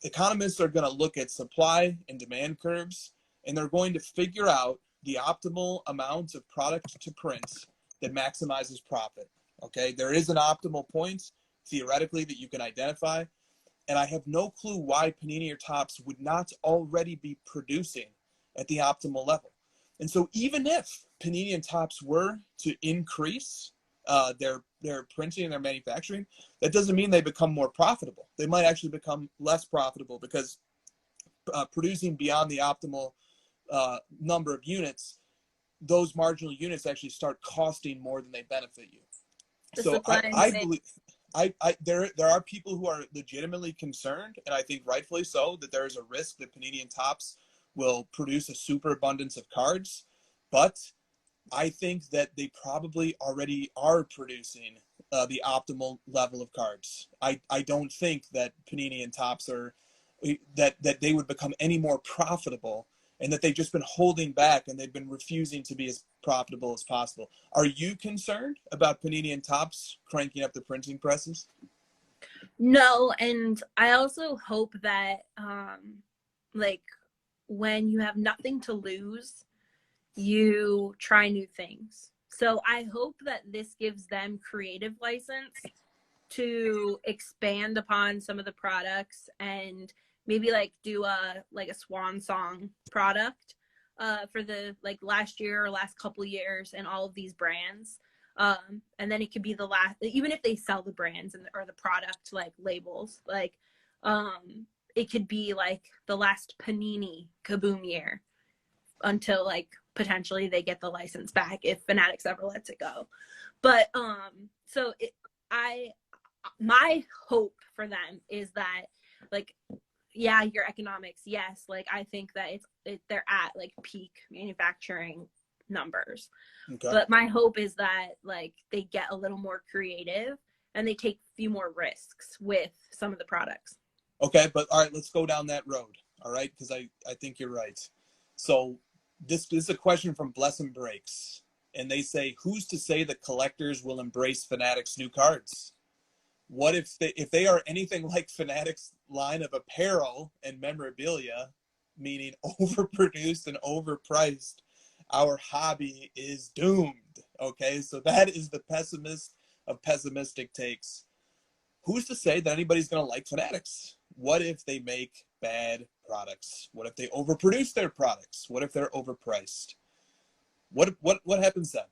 economists are going to look at supply and demand curves, and they're going to figure out the optimal amount of product to print that maximizes profit. Okay, there is an optimal point, theoretically, that you can identify, and I have no clue why Panini or Topps would not already be producing at the optimal level. And so even if Panini and Topps were to increase their printing and their manufacturing, that doesn't mean they become more profitable. They might actually become less profitable because producing beyond the optimal number of units, those marginal units actually start costing more than they benefit you. So I believe there are people who are legitimately concerned, and I think rightfully so, that there is a risk that Panini and Topps will produce a superabundance of cards, but I think that they probably already are producing the optimal level of cards. I don't think that Panini and Topps are that they would become any more profitable, and that they've just been holding back and they've been refusing to be as profitable as possible. Are you concerned about Panini and Topps cranking up the printing presses? No, and I also hope that when you have nothing to lose, you try new things. So I hope that this gives them creative license to expand upon some of the products and maybe do a swan song product for the last year or last couple years and all of these brands. And then it could be the last, even if they sell the brands or the product labels, it could be the last Panini Kaboom year until potentially they get the license back if Fanatics ever lets it go. But my hope for them is that your economics, yes, I think that they're at peak manufacturing numbers. Okay. But my hope is that they get a little more creative and they take a few more risks with some of the products. Okay, but all right, let's go down that road. All right, because I think you're right. So this is a question from Bless and Breaks, and they say, who's to say that collectors will embrace Fanatics' new cards? What if they are anything like Fanatics' line of apparel and memorabilia, meaning overproduced and overpriced? Our hobby is doomed. Okay, so that is the pessimist of pessimistic takes. Who's to say that anybody's going to like Fanatics? What if they make bad products? What if they overproduce their products? What if they're overpriced? What happens then?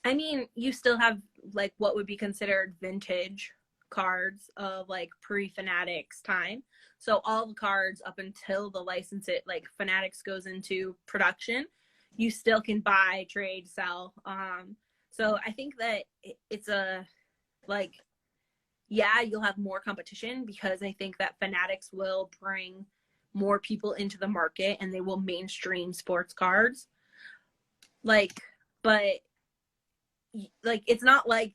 I mean, you still have like what would be considered vintage cards of like pre-Fanatics time. So all the cards up until the license it like Fanatics goes into production, you still can buy, trade, sell. So I think that it's a like, yeah, you'll have more competition because I think that Fanatics will bring more people into the market and they will mainstream sports cards. Like, but like it's not like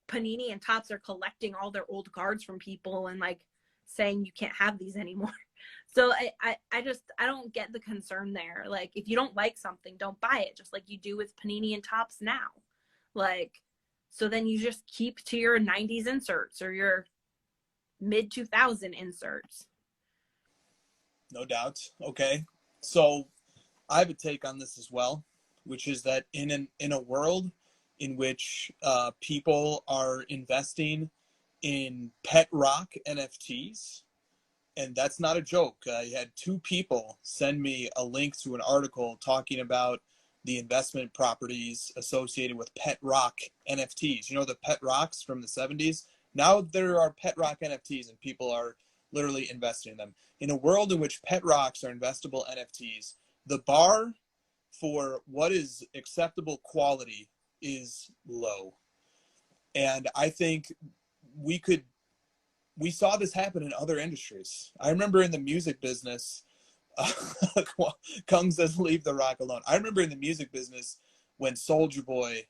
Panini and Topps are collecting all their old cards from people and like saying you can't have these anymore. So I don't get the concern there. Like if you don't like something, don't buy it, just like you do with Panini and Topps now. Like, so then you just keep to your 90s inserts or your mid 2000 inserts. No doubt. Okay. So I have a take on this as well, which is that in a world in which people are investing in pet rock NFTs, and that's not a joke. I had 2 people send me a link to an article talking about the investment properties associated with pet rock NFTs. You know, the pet rocks from the 70s? Now there are pet rock NFTs and people are literally investing in them. In a world in which pet rocks are investable NFTs, the bar for what is acceptable quality is low. And I think we saw this happen in other industries. I remember in the music business, Kung says leave the rock alone. I remember in the music business when Soulja Boy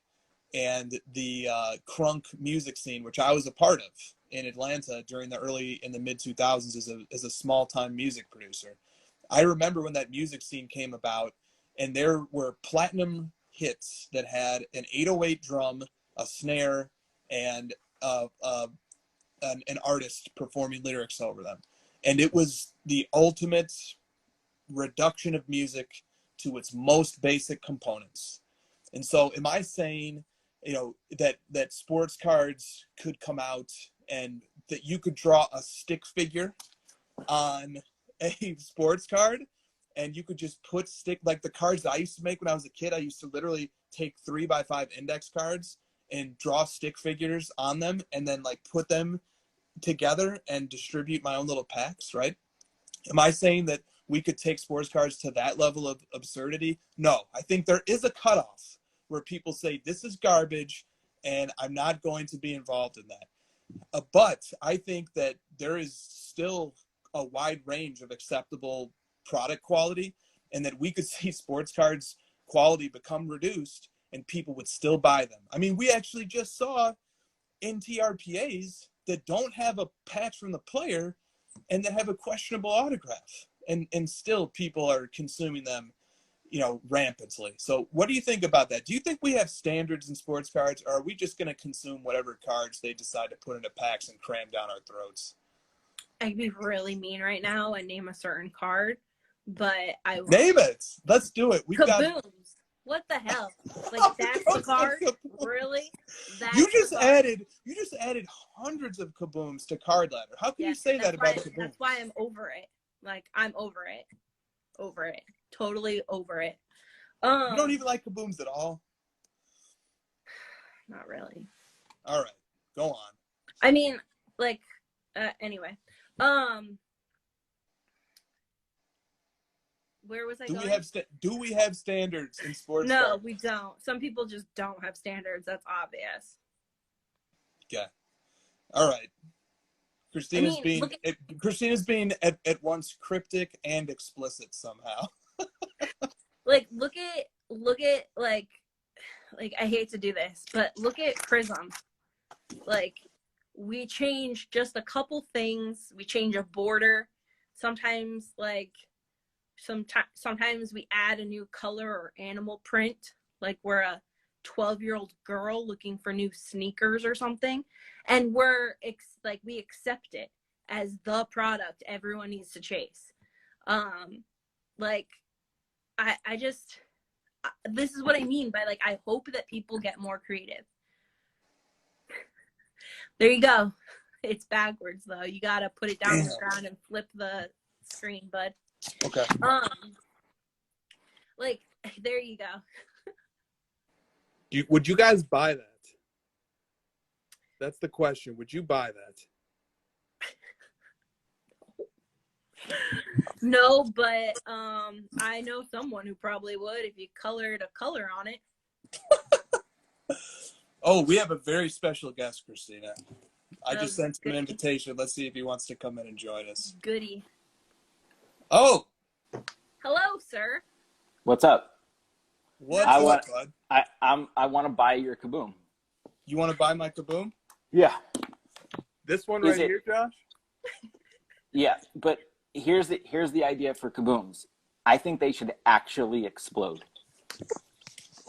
and the crunk music scene, which I was a part of in Atlanta during in the mid 2000s as a small time music producer. I remember when that music scene came about and there were platinum hits that had an 808 drum, a snare, and an artist performing lyrics over them. And it was the ultimate reduction of music to its most basic components. And so am I saying, you know, that sports cards could come out and that you could draw a stick figure on a sports card and you could just put like the cards that I used to make when I was a kid? I used to literally take 3x5 index cards and draw stick figures on them and then like put them together and distribute my own little packs, right? Am I saying that we could take sports cards to that level of absurdity? No, I think there is a cutoff where people say this is garbage and I'm not going to be involved in that. But I think that there is still a wide range of acceptable product quality and that we could see sports cards quality become reduced and people would still buy them. I mean, we actually just saw NTRPAs that don't have a patch from the player and that have a questionable autograph and still people are consuming them, you know, rampantly. So what do you think about that? Do you think we have standards in sports cards, or are we just going to consume whatever cards they decide to put into packs and cram down our throats? I'd be really mean right now and name a certain card, but I won't. Name it. Let's do it. Kabooms. What the hell? Like that's the card? Really? That's you just added hundreds of kabooms to Card Ladder. How can you say that about kabooms? That's why I'm over it. Like I'm over it. Over it. Totally over it. You don't even like kabooms at all? Not really. All right. Go on. I mean, like anyway. Where was I going? Do we have standards in sports? No, cards? we don't. Some people just don't have standards. That's obvious. Okay. All right. Christina's being at once cryptic and explicit somehow. Like look at like I hate to do this, but look at Prism. Like we change just a couple things. We change a border. Sometimes like sometimes we add a new color or animal print, like we're a 12-year-old girl looking for new sneakers or something, and we accept it as the product everyone needs to chase. Like I just this is what I mean by like I hope that people get more creative. There you go. It's backwards though. You gotta put it down on the ground and flip the screen, bud. Okay. Like there you go. Would you guys buy that? That's the question. Would you buy that? No, but I know someone who probably would if you colored a color on it. Oh, we have a very special guest, Christina. I just sent him an goody. invitation. Let's see if he wants to come in and join us. Goody. Oh, Hello, sir. What's up? what's I up, want- bud? I want to buy your Kaboom. You want to buy my Kaboom? Yeah. This one Is right it- here, Josh? Yeah, but here's the idea for Kabooms. I think they should actually explode.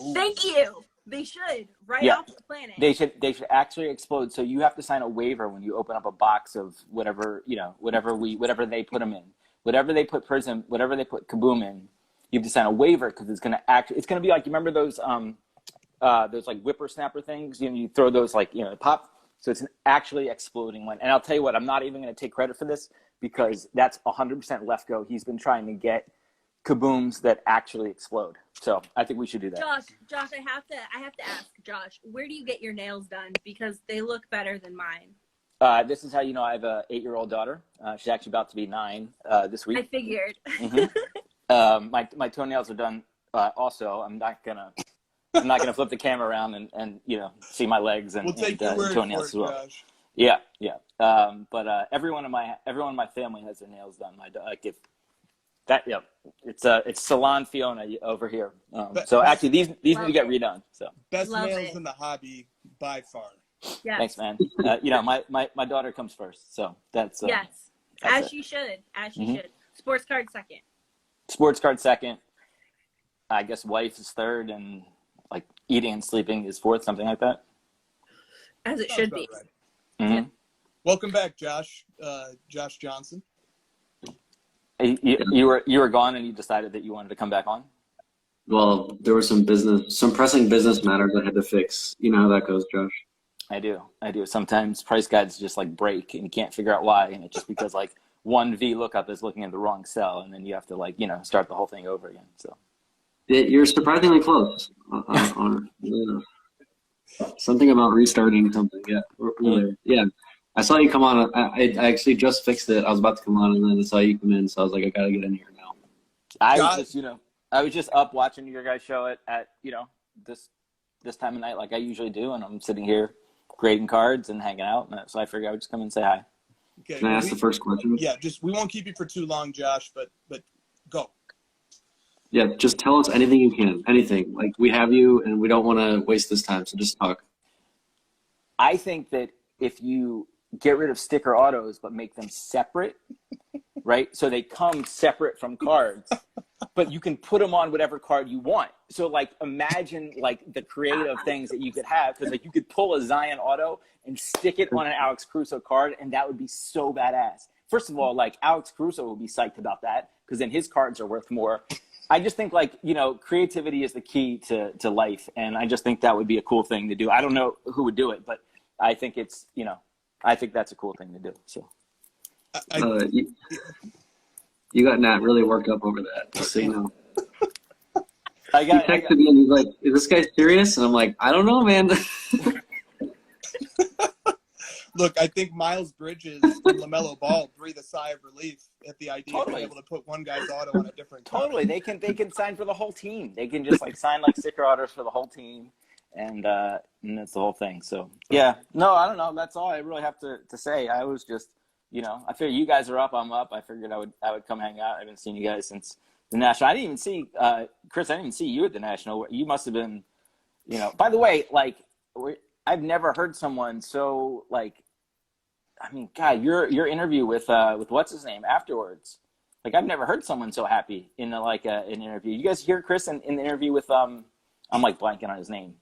Ooh. Thank you. They should right Yeah. off the planet. They should actually explode. So you have to sign a waiver when you open up a box of whatever, whatever they put them in. Whatever they put Prism, whatever they put Kaboom in, you have to sign a waiver because it's going to be like, you remember those like whippersnapper things? You throw those like, pop. So it's an actually exploding one. And I'll tell you what, I'm not even going to take credit for this because that's 100% Lefko. He's been trying to get Kabooms that actually explode. So I think we should do that. Josh, I have to ask, Josh, where do you get your nails done? Because they look better than mine. This is how you know I have a 8-year-old daughter. She's actually about to be 9 this week. I figured. Mm-hmm. My toenails are done. Also, I'm not gonna flip the camera around and see my legs and, We'll take your word toenails as for it, well. Josh. Yeah. But everyone in my family has their nails done. It's Salon Fiona over here. So actually, these need to get redone. So Best Love nails it. in the hobby by far. Yes. thanks, man. My daughter comes first. So that's Yes. that's As she should. As she Mhm. should. Sports card second. sports card second. I guess wife is third, and like eating and sleeping is fourth, something like that. As it Sounds should about be. right. Mm-hmm. Welcome back, Josh. Josh Johnson. You were gone, and you decided that you wanted to come back on. Well, there was some pressing business matters I had to fix. You know how that goes, Josh. I do. Sometimes price guides just like break, and you can't figure out why, and it's just because like one VLOOKUP is looking at the wrong cell, and then you have to start the whole thing over again. So You're surprisingly close. Something about restarting something. Yeah. Really. Yeah. I saw you come on. I actually just fixed it. I was about to come on, and then I saw you come in, so I was like, I gotta get in here now. I was just up watching your guys' show at this time of night, like I usually do, and I'm sitting here grading cards and hanging out, and so I figured I would just come and say hi. Okay. Can I ask the first question? Yeah, we won't keep you for too long, Josh, but go. Yeah, just tell us anything you can. Anything. Like, we have you, and we don't want to waste this time, so just talk. I think that if you get rid of sticker autos but make them separate, right? So they come separate from cards, but you can put them on whatever card you want. So like imagine like the creative things that you could have, because like you could pull a Zion auto and stick it on an Alex Caruso card, and that would be so badass. First of all, like Alex Caruso will be psyched about that because then his cards are worth more. I just think like, creativity is the key to life, and I just think that would be a cool thing to do. I don't know who would do it, but I think it's, I think that's a cool thing to do. So You got Nat really worked up over that, just so you know. I He texted me and he's like, is this guy serious? And I'm like, I don't know, man. Look, I think Miles Bridges and LaMelo Ball breathe a sigh of relief at the idea of being able to put one guy's auto on a different card. Totally. They can sign for the whole team. They can just like sign like sticker autos for the whole team. And that's the whole thing. So yeah, no, I don't know. That's all I really have to say. I was just, I figured you guys are up, I'm up. I figured I would come hang out. I haven't seen you guys since the National. I didn't even see, Chris, I didn't even see you at the National. You must have been, by the way, like I've never heard someone so like, I mean, God, your interview with what's his name afterwards. Like I've never heard someone so happy in an interview. You guys hear Chris in the interview with, I'm like blanking on his name.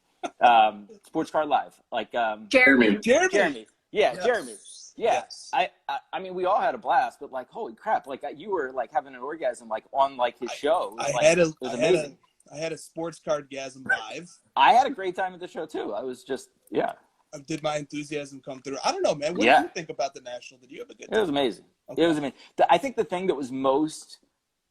Sports Card Live, like Jeremy. Yeah, Yes. Jeremy. Yeah, Yes. I mean, we all had a blast, but like, holy crap! Like you were like having an orgasm like on like his show. It was amazing. I had a sports card gasm live. I had a great time at the show too. I was just Did my enthusiasm come through? I don't know, man. What Yeah. did you think about the National? Did you have a good It time? was amazing. Okay. It was amazing. I think the thing that was most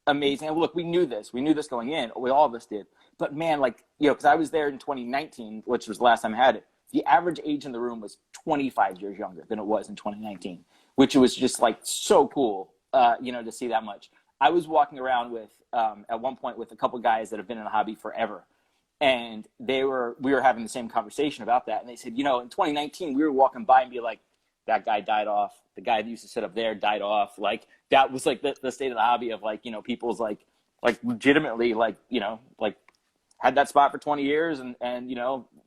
amazing, and look, we knew this going in. All of us did. But man, like, because I was there in 2019, which was the last time I had it. the average age in the room was 25 years younger than it was in 2019, which was just like so cool, to see that much. I was walking around with, at one point with a couple guys that have been in the hobby forever. And we were having the same conversation about that. And they said, in 2019, we were walking by and be like, that guy died off. The guy that used to sit up there died off. Like, that was like the state of the hobby of like, people's like legitimately like, had that spot for 20 years and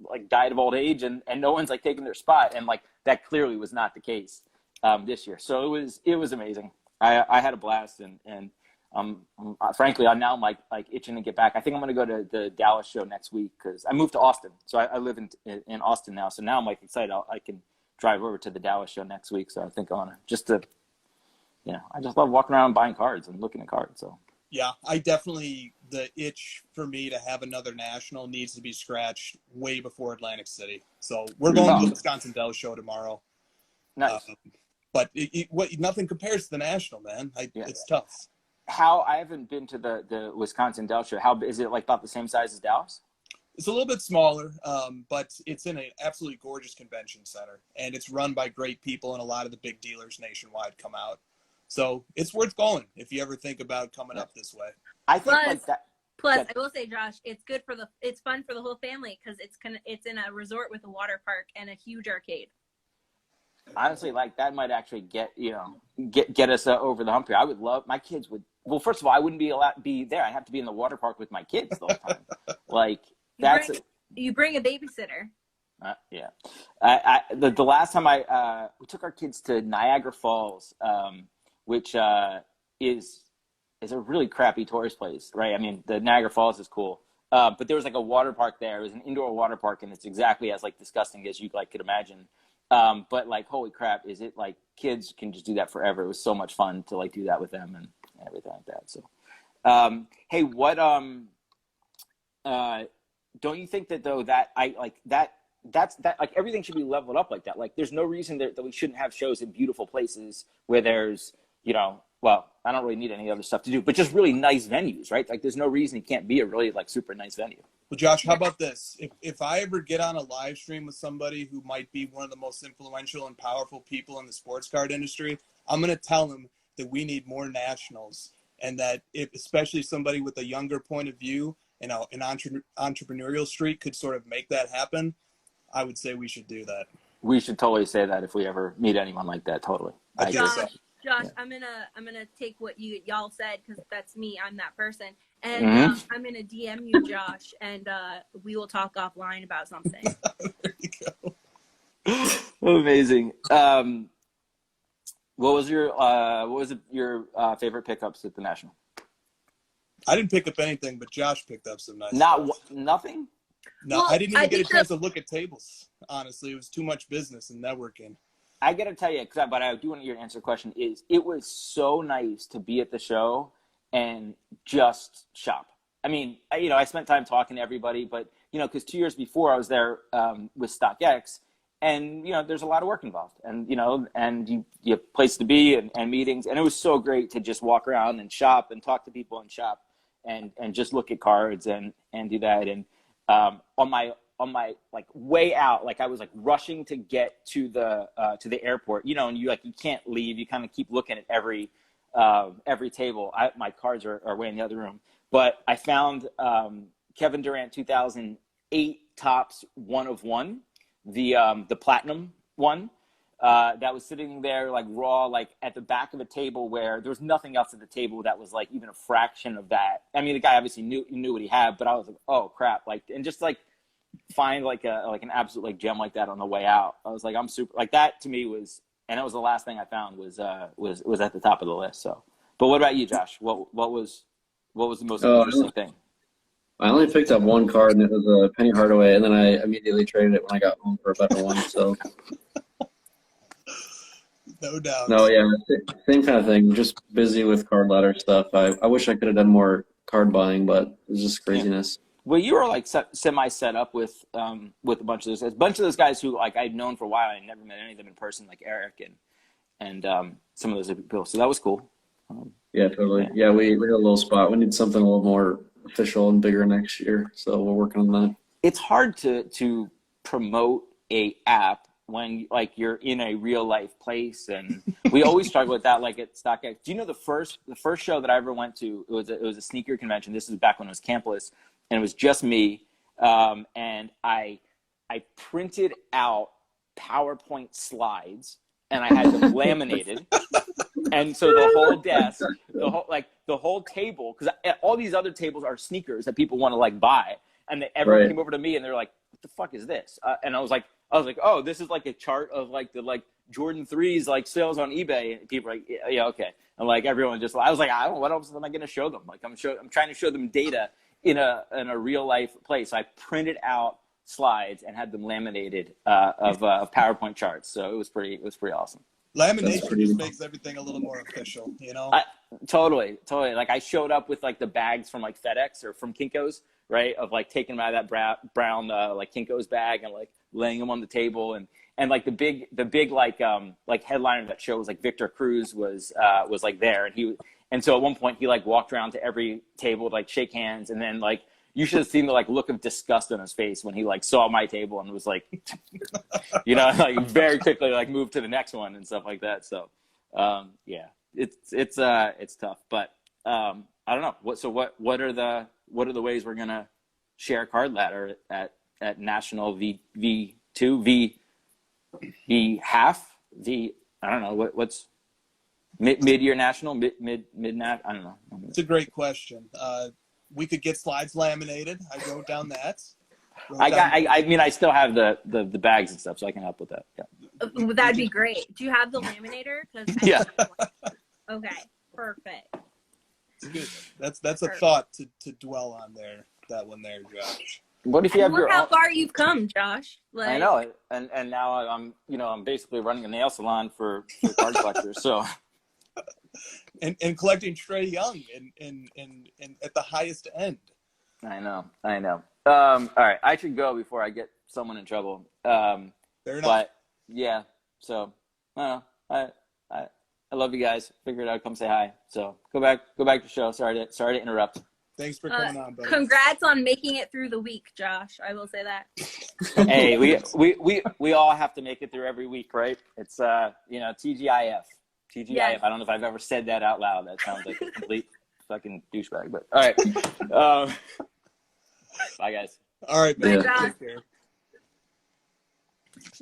like died of old age and no one's like taking their spot. And like, that clearly was not the case this year. So it was amazing. I had a blast and frankly, I'm like itching to get back. I think I'm going to go to the Dallas show next week because I moved to Austin. So I live in Austin now. So now I'm like excited. I can drive over to the Dallas show next week. So I think I want to I just love walking around buying cards and looking at cards. So yeah, the itch for me to have another national needs to be scratched way before Atlantic City. So we're going to the Wisconsin Dells show tomorrow. Nice. But nothing compares to the national, man. It's tough. I haven't been to the Wisconsin Dells show. How is it, like about the same size as Dallas? It's a little bit smaller, but it's in an absolutely gorgeous convention center, and it's run by great people, and a lot of the big dealers nationwide come out. So it's worth going if you ever think about coming up this way. I think Plus, I will say, Josh, it's fun for the whole family because it's in a resort with a water park and a huge arcade. Honestly, like that might actually get us over the hump here. I would love my kids would. Well, first of all, I wouldn't be allowed to be there. I'd have to be in the water park with my kids the whole time. Like you bring a babysitter. Yeah. The last time we took our kids to Niagara Falls, which is a really crappy tourist place, right? I mean, the Niagara Falls is cool, but there was like a water park there. It was an indoor water park, and it's exactly as like disgusting as you like could imagine. But like, holy crap, is it like kids can just do that forever. It was so much fun to like do that with them and everything like that. So, hey, what, don't you think that though, that that's like everything should be leveled up like that? Like there's no reason that we shouldn't have shows in beautiful places where there's, well, I don't really need any other stuff to do, but just really nice venues, right? Like there's no reason it can't be a really like super nice venue. Well, Josh, how about this? If I ever get on a live stream with somebody who might be one of the most influential and powerful people in the sports card industry, I'm going to tell them that we need more nationals, and that if especially somebody with a younger point of view and an entrepreneurial streak could sort of make that happen, I would say we should do that. We should totally say that if we ever meet anyone like that. Totally. I think so. Josh, yeah. I'm gonna take what y'all said because that's me. I'm that person, and I'm gonna DM you, Josh, and we will talk offline about something. There you go. Amazing. What was your favorite pickups at the National? I didn't pick up anything, but Josh picked up some nice. Nothing. No, well, I didn't even get a chance to look at tables. Honestly, it was too much business and networking. I got to tell you, but I do want you to answer the question, it was so nice to be at the show and just shop. I mean, I spent time talking to everybody, but, because 2 years before I was there with StockX, and, there's a lot of work involved. And, and you have a place to be and meetings. And it was so great to just walk around and shop and talk to people and shop and just look at cards and do that. And on my like way out, like I was like rushing to get to the airport, and you can't leave. You kind of keep looking at every table. My cards are way in the other room, but I found Kevin Durant 2008 Topps 1 of 1, the platinum one that was sitting there like raw, like at the back of a table where there was nothing else at the table that was like even a fraction of that. I mean, the guy obviously knew what he had, but I was like, oh crap, like, and just like find like an absolute like gem like that on the way out. I was like, I'm super like that to me was, and that was the last thing I found was at the top of the list. So, but what about you, Josh? What was the most interesting thing? I only picked up one card, and it was a Penny Hardaway, and then I immediately traded it when I got home for a better one. So, no doubt. No, yeah, same kind of thing. Just busy with card ladder stuff. I wish I could have done more card buying, but it was just craziness. Yeah. Well, you were like semi set up with a bunch of those guys. A bunch of those guys who like I'd known for a while. I never met any of them in person, like Eric and some of those people. So that was cool. Yeah, totally. Yeah, we had a little spot. We need something a little more official and bigger next year. So we're working on that. It's hard to promote a app when like you're in a real life place. And we always struggle with that, like at StockX. Do you know the first show that I ever went to? It was a sneaker convention. This was back when it was campless, and it was just me. And I printed out PowerPoint slides and I had them laminated. And so the whole desk, the whole table, because all these other tables are sneakers that people want to like buy, and everyone came over to me and they're like, "What the fuck is this?" And I was like, "Oh, this is like a chart of like the Jordan 3s like sales on eBay." And people are like, "Yeah, okay." And like everyone just, I was like, "I don't know, what else am I going to show them?" Like I'm trying to show them data in a real life place. So I printed out slides and had them laminated of PowerPoint charts. So it was pretty awesome. Lamination just makes everything a little more official, you know? Totally. Like I showed up with like the bags from like FedEx or from Kinko's, right? Of like taking them out of that brown like Kinko's bag and like laying them on the table, and like the big like headliner of that show was like Victor Cruz was like there, and so at one point he like walked around to every table to like shake hands, and then like you should have seen the like look of disgust on his face when he like saw my table and was like, you know, like very quickly like moved to the next one and stuff like that. So, yeah, it's tough, but I don't know what are the ways we're gonna share Card Ladder at National V2 V half V, I don't know what's mid-year national mid I don't know. It's a great question. We could get slides laminated. I wrote down that. I mean, I still have the bags and stuff, so I can help with that. Yeah. That'd be great. Do you have the laminator? Yeah. Okay, perfect. It's good. That's a thought to dwell on there. That one there, Josh. What if you have Look your how own... far you've come, Josh. Like... I know, and now I'm basically running a nail salon for card collectors. So. And collecting Trae Young in at the highest end. I know. All right, I should go before I get someone in trouble. Fair enough. But yeah, so I don't know. I love you guys. Figured I'd come say hi. So go back to the show. Sorry to interrupt. Thanks for coming on, buddy. Congrats on making it through the week, Josh. I will say that. Hey, we all have to make it through every week, right? It's TGIF. Yes. I don't know if I've ever said that out loud. That sounds like a complete fucking douchebag. But all right. Bye, guys. All right, man. Bye, Take care.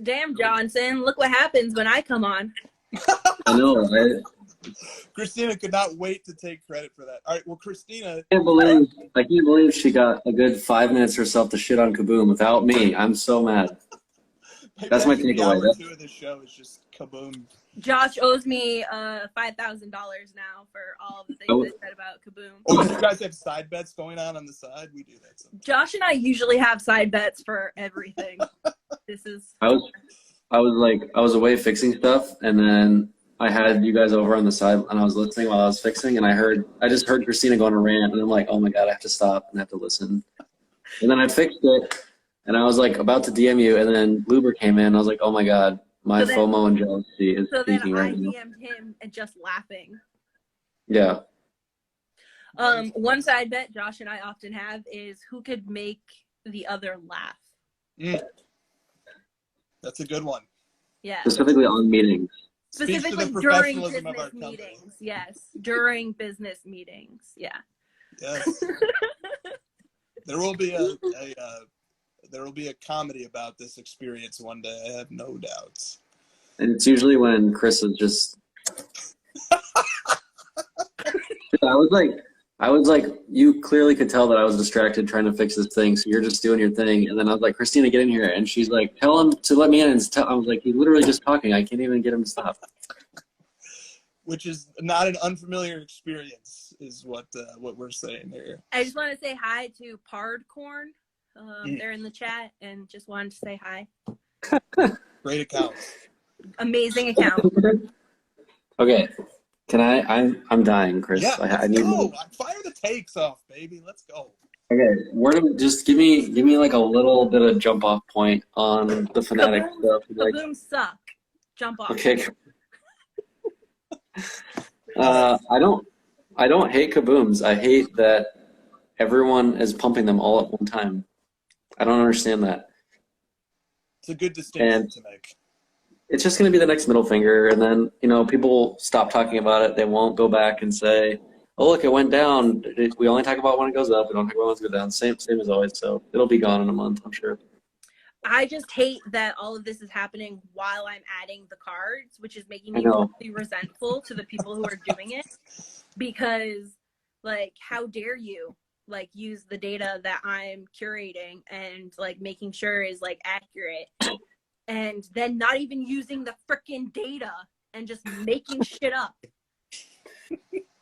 Damn, Johnson. Look what happens when I come on. I know, right? Christina could not wait to take credit for that. All right, well, Christina. I can't believe she got a good 5 minutes herself to shit on Kaboom without me. I'm so mad. That's my takeaway. Hour two of this show is just Kaboom. Josh owes me $5,000 now for all of the things I said about Kaboom. Oh, you guys have side bets going on the side? We do that sometimes. Josh and I usually have side bets for everything. This is. I was away fixing stuff, and then I had you guys over on the side, and I was listening while I was fixing, and I just heard Christina go on a rant, and I'm like, oh my god, I have to stop and I have to listen. And then I fixed it, and I was like about to DM you, and then Luber came in. I was like, oh my god. My FOMO and jealousy is speaking right now. So then I DM'd him and just laughing. Yeah. One side bet Josh and I often have is who could make the other laugh. That's a good one. Yeah. Specifically on meetings. Specifically during business meetings. Yes. During business meetings. Yeah. Yes. There will be a comedy about this experience one day. I have no doubts. And it's usually when Chris is just. I was like, you clearly could tell that I was distracted trying to fix this thing, so you're just doing your thing. And then I was like, Christina, get in here. And she's like, tell him to let me in. And I was like, he's literally just talking. I can't even get him to stop. Which is not an unfamiliar experience, is what we're saying here. I just want to say hi to Pardcorn. They're in the chat and just wanted to say hi. Great account. Amazing account. Okay. Can I'm dying, Chris. Yeah, I need go. Fire the takes off, baby. Let's go. Okay. Just give me like a little bit of jump off point on the Fanatics stuff. Kaboom suck. Jump off. Okay. I don't hate Kabooms. I hate that everyone is pumping them all at one time. I don't understand that. It's a good distinction And to make. it's just going to be the next middle finger. And then, people will stop talking about it. They won't go back and say, oh, look, it went down. We only talk about when it goes up. We don't talk about when it goes down. Same as always. So it'll be gone in a month, I'm sure. I just hate that all of this is happening while I'm adding the cards, which is making me know. really resentful to the people who are doing it, because like, how dare you like use the data that I'm curating and like making sure is like accurate, and then not even using the freaking data and just making shit up.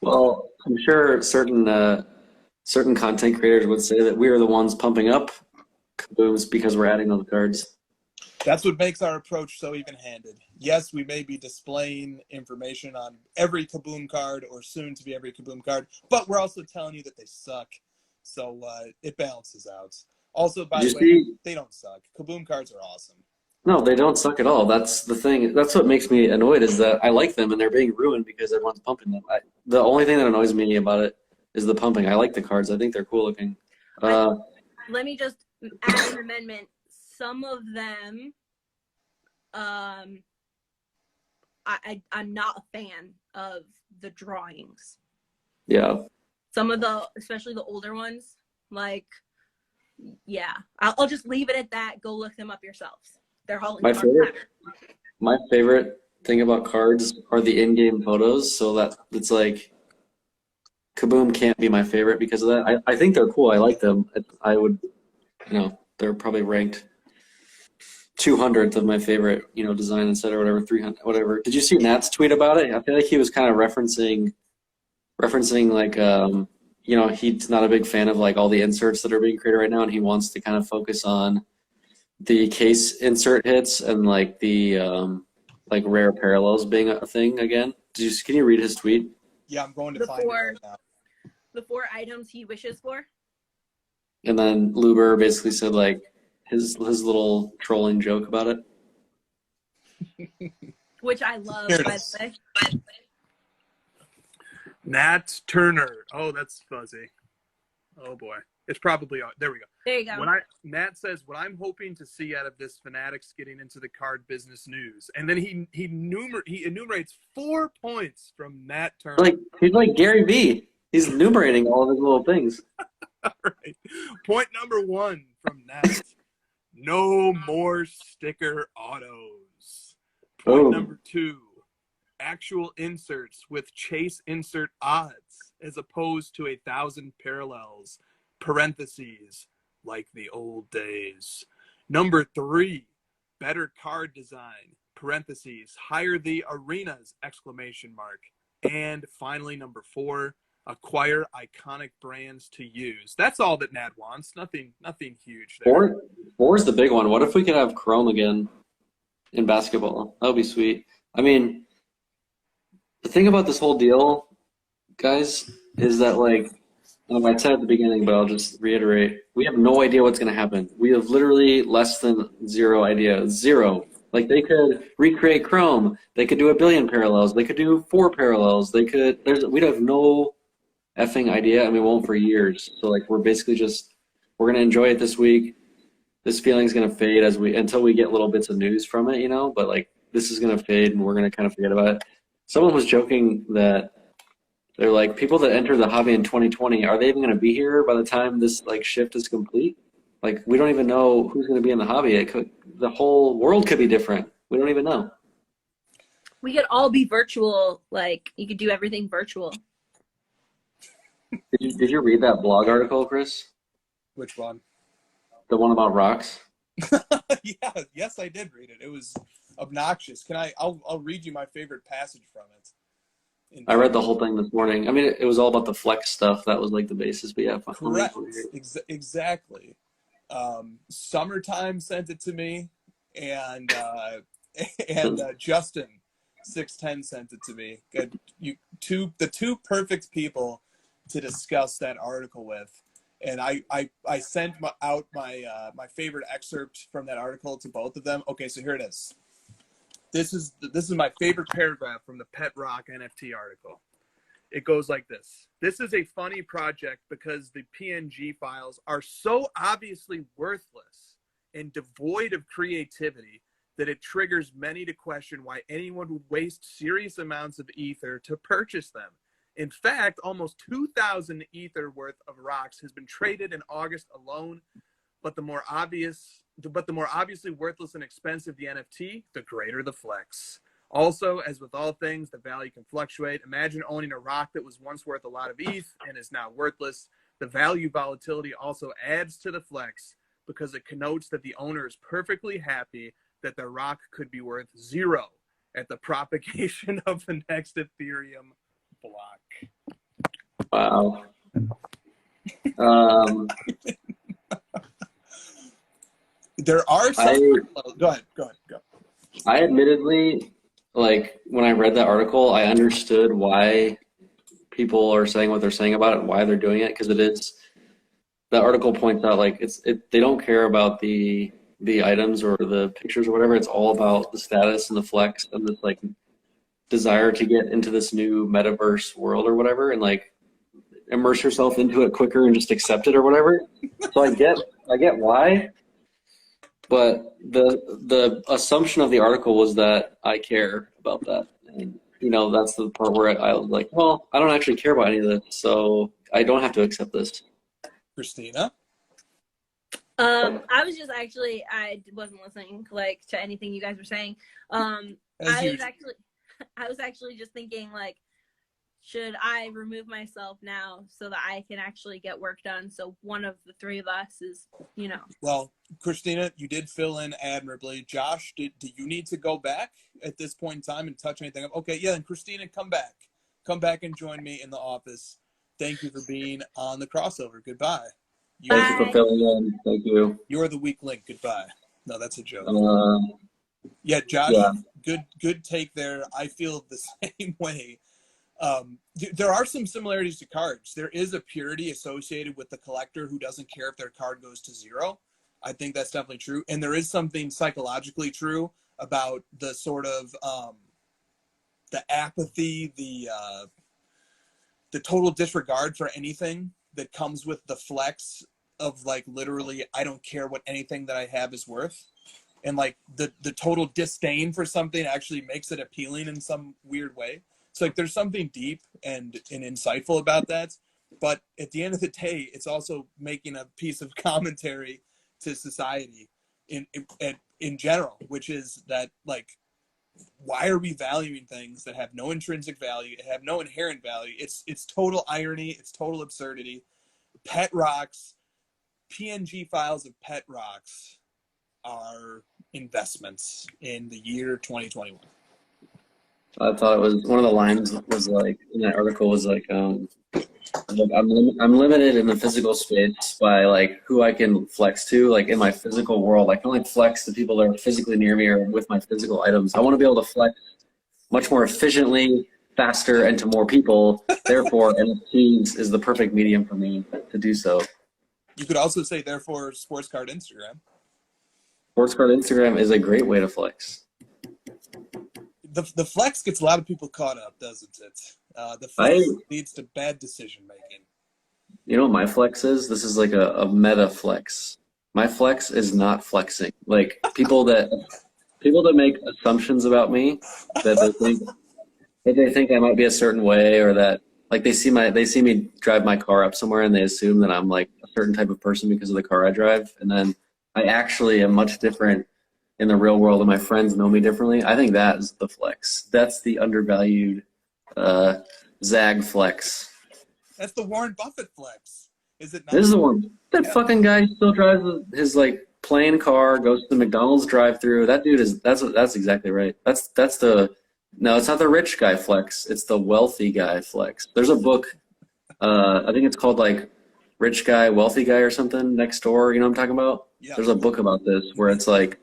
Well, I'm sure certain content creators would say that we are the ones pumping up kabooms because we're adding those cards. That's what makes our approach so even-handed. Yes, we may be displaying information on every Kaboom card or soon to be every Kaboom card, but we're also telling you that they suck. So it balances out. Also, by the way, they don't suck. Kaboom cards are awesome. No, they don't suck at all. That's the thing. That's what makes me annoyed is that I like them and they're being ruined because everyone's pumping them. The only thing that annoys me about it is the pumping. I like the cards. I think they're cool looking. Let me just add an amendment. Some of them, I'm not a fan of the drawings. Yeah. Some of especially the older ones, like, yeah. I'll just leave it at that. Go look them up yourselves. They're all my favorite thing about cards are the in-game photos. So that it's like Kaboom can't be my favorite because of that. I think they're cool. I like them. I would, they're probably ranked 200th of my favorite, design set or whatever, 300, whatever. Did you see Nat's tweet about it? I feel like he was kind of referencing like, he's not a big fan of like all the inserts that are being created right now, and he wants to kind of focus on the case insert hits and like the like rare parallels being a thing again. Can you read his tweet? Yeah, I'm going to find it right now. The 4 items he wishes for. And then Luber basically said like his little trolling joke about it. Which I love, by the way. Nat Turner. Oh, that's fuzzy. Oh boy. It's probably there we go. There you go. Nat says what I'm hoping to see out of this Fanatics getting into the card business news, and then he enumerates 4 points from Nat Turner. He's like Gary Vee. He's enumerating all of his little things. All right. Point number 1 from Nat: no more sticker autos. Point number 2: actual inserts with chase insert odds as opposed to 1,000 parallels. Parentheses, like the old days. Number 3, better card design. Parentheses, hire the arenas! ! And finally, number 4, acquire iconic brands to use. That's all that Nat wants. Nothing huge there. 4 is the big one. What if we could have Chrome again in basketball? That would be sweet. I mean, the thing about this whole deal, guys, is that like, I said at the beginning, but I'll just reiterate. We have no idea what's going to happen. We have literally less than 0 idea. 0. Like, they could recreate Chrome. They could do 1 billion parallels. They could do 4 parallels. We have no effing idea, and we won't for years. So, like, we're basically we're going to enjoy it this week. This feeling's going to fade until we get little bits of news from it, But, like, this is going to fade, and we're going to kind of forget about it. Someone was joking that they're like, people that enter the hobby in 2020, are they even going to be here by the time this like shift is complete? Like, we don't even know who's going to be in the hobby. The whole world could be different. We don't even know. We could all be virtual. Like, you could do everything virtual. Did you read that blog article, Chris? Which one? The one about rocks? Yeah, yes, I did read it. It was obnoxious. I'll read you my favorite passage from it. I read the whole thing this morning. I mean, it was all about the flex stuff. That was like the basis, but yeah. Correct. Exactly. Summertime sent it to me, and Justin 610 sent it to me. The two perfect people to discuss that article with, and I sent out my favorite excerpt from that article to both of them. Okay, so here it is. This is my favorite paragraph from the Pet Rock NFT article. It goes like this. This is a funny project because the PNG files are so obviously worthless and devoid of creativity that it triggers many to question why anyone would waste serious amounts of ether to purchase them. In fact, almost 2,000 ether worth of rocks has been traded in August alone, but the more obviously worthless and expensive the NFT, the greater the flex. Also, as with all things, the value can fluctuate. Imagine owning a rock that was once worth a lot of ETH and is now worthless. The value volatility also adds to the flex because it connotes that the owner is perfectly happy that the rock could be worth 0 at the propagation of the next Ethereum block. Wow. There are some. Go ahead. I admittedly, like, when I read that article, I understood why people are saying what they're saying about it, why they're doing it, because it is. The article points out, like, they don't care about the items or the pictures or whatever. It's all about the status and the flex and this, like, desire to get into this new metaverse world or whatever, and, like, immerse yourself into it quicker and just accept it or whatever. So I get why. But the assumption of the article was that I care about that. And, you know, that's the part where I was like, well, I don't actually care about any of this, so I don't have to accept this. Christina? I was just actually, I wasn't listening, like, to anything you guys were saying. I was actually just thinking, like, should I remove myself now so that I can actually get work done? So one of the three of us is, you know. Well, Christina, you did fill in admirably. Josh, do you need to go back at this point in time and touch anything up? Okay, yeah, and Christina, come back. Come back and join me in the office. Thank you for being on the crossover. Goodbye. Thank you for filling in. Thank you. You're the weak link. Goodbye. No, that's a joke. Yeah, Josh, yeah. Good take there. I feel the same way. There are some similarities to cards. There is a purity associated with the collector who doesn't care if their card goes to 0. I think that's definitely true. And there is something psychologically true about the sort of the apathy, the total disregard for anything that comes with the flex of, like, literally, I don't care what anything that I have is worth. And, like, the total disdain for something actually makes it appealing in some weird way. So, like, there's something deep and insightful about that. But at the end of the day, it's also making a piece of commentary to society in general, which is that, like, why are we valuing things that have no intrinsic value, have no inherent value? It's total irony. It's total absurdity. Pet rocks, PNG files of pet rocks are investments in the year 2021. I thought it was, one of the lines was like, in that article was like, I'm limited in the physical space by, like, who I can flex to. Like, in my physical world, I can only flex to people that are physically near me or with my physical items. I want to be able to flex much more efficiently, faster, and to more people. Therefore, NFTs is the perfect medium for me to do so. You could also say, therefore, sports card Instagram. Sports card Instagram is a great way to flex. The flex gets a lot of people caught up, doesn't it? The flex leads to bad decision making. You know what my flex is? This is like a meta flex. My flex is not flexing. Like, people that make assumptions about me that they think I might be a certain way, or that, like, they see me drive my car up somewhere and they assume that I'm, like, a certain type of person because of the car I drive, and then I actually am much different in the real world and my friends know me differently. I think that is the flex. That's the undervalued Zag flex. That's the Warren Buffett flex. Is it not? This is the one. That fucking guy still drives his, like, plain car, goes to the McDonald's drive-through. That dude is, that's exactly right. No, it's not the rich guy flex. It's the wealthy guy flex. There's a book, I think it's called, like, Rich Guy, Wealthy Guy or something, Next Door. You know what I'm talking about? Yeah. There's a book about this where it's like,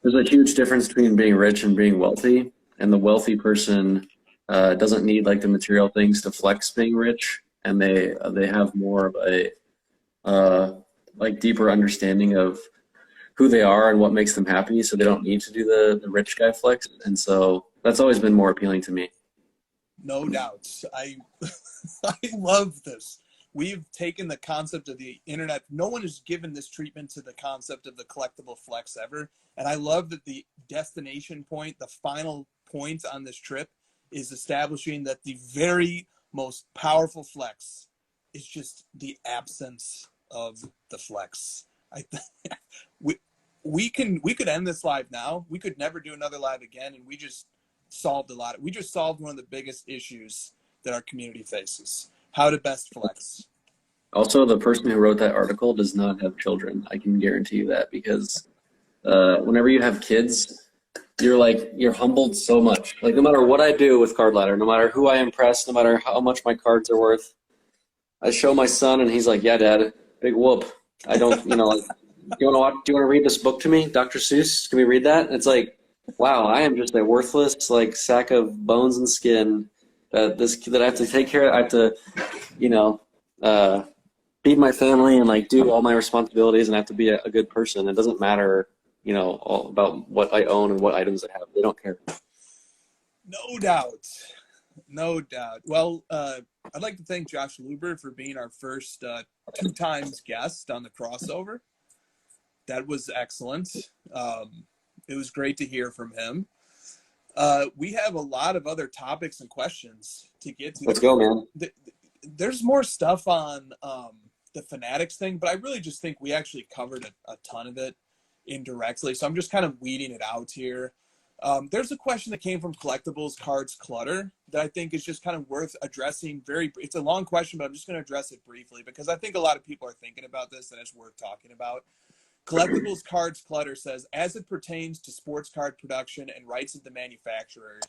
there's a huge difference between being rich and being wealthy, and the wealthy person doesn't need, like, the material things to flex being rich, and they have more of a like, deeper understanding of who they are and what makes them happy, so they don't need to do the rich guy flex. And so that's always been more appealing to me. No doubt. I love this. we've taken the concept of the internet. No one has given this treatment to the concept of the collectible flex ever. And I love that the destination point, the final point on this trip, is establishing that the very most powerful flex is just the absence of the flex. We could end this live now. We could never do another live again, and we just solved a lot. We just solved one of the biggest issues that our community faces: how to best flex. Also, the person who wrote that article does not have children. I can guarantee you that, because whenever you have kids, you're humbled so much. Like, no matter what I do with Card Ladder, no matter who I impress, no matter how much my cards are worth, I show my son and he's like, "Yeah, Dad, big whoop." I don't, like, do you want to read this book to me, Dr. Seuss? Can we read that? And it's like, wow, I am just a worthless sack of bones and skin that I have to take care of. I have to, feed my family and do all my responsibilities, and I have to be a good person. It doesn't matter, all about what I own and what items I have. They don't care. No doubt. No doubt. Well, I'd like to thank Josh Luber for being our first 2 times guest on the crossover. That was excellent. It was great to hear from him. We have a lot of other topics and questions to get to. Let's go, man. There's more stuff on the Fanatics thing, but I really just think we actually covered a ton of it indirectly. So I'm just kind of weeding it out here. There's a question that came from Collectibles Cards Clutter that I think is just kind of worth addressing. It's a long question, but I'm just going to address it briefly because I think a lot of people are thinking about this and it's worth talking about. Collectibles Cards Clutter says, as it pertains to sports card production and rights of the manufacturers,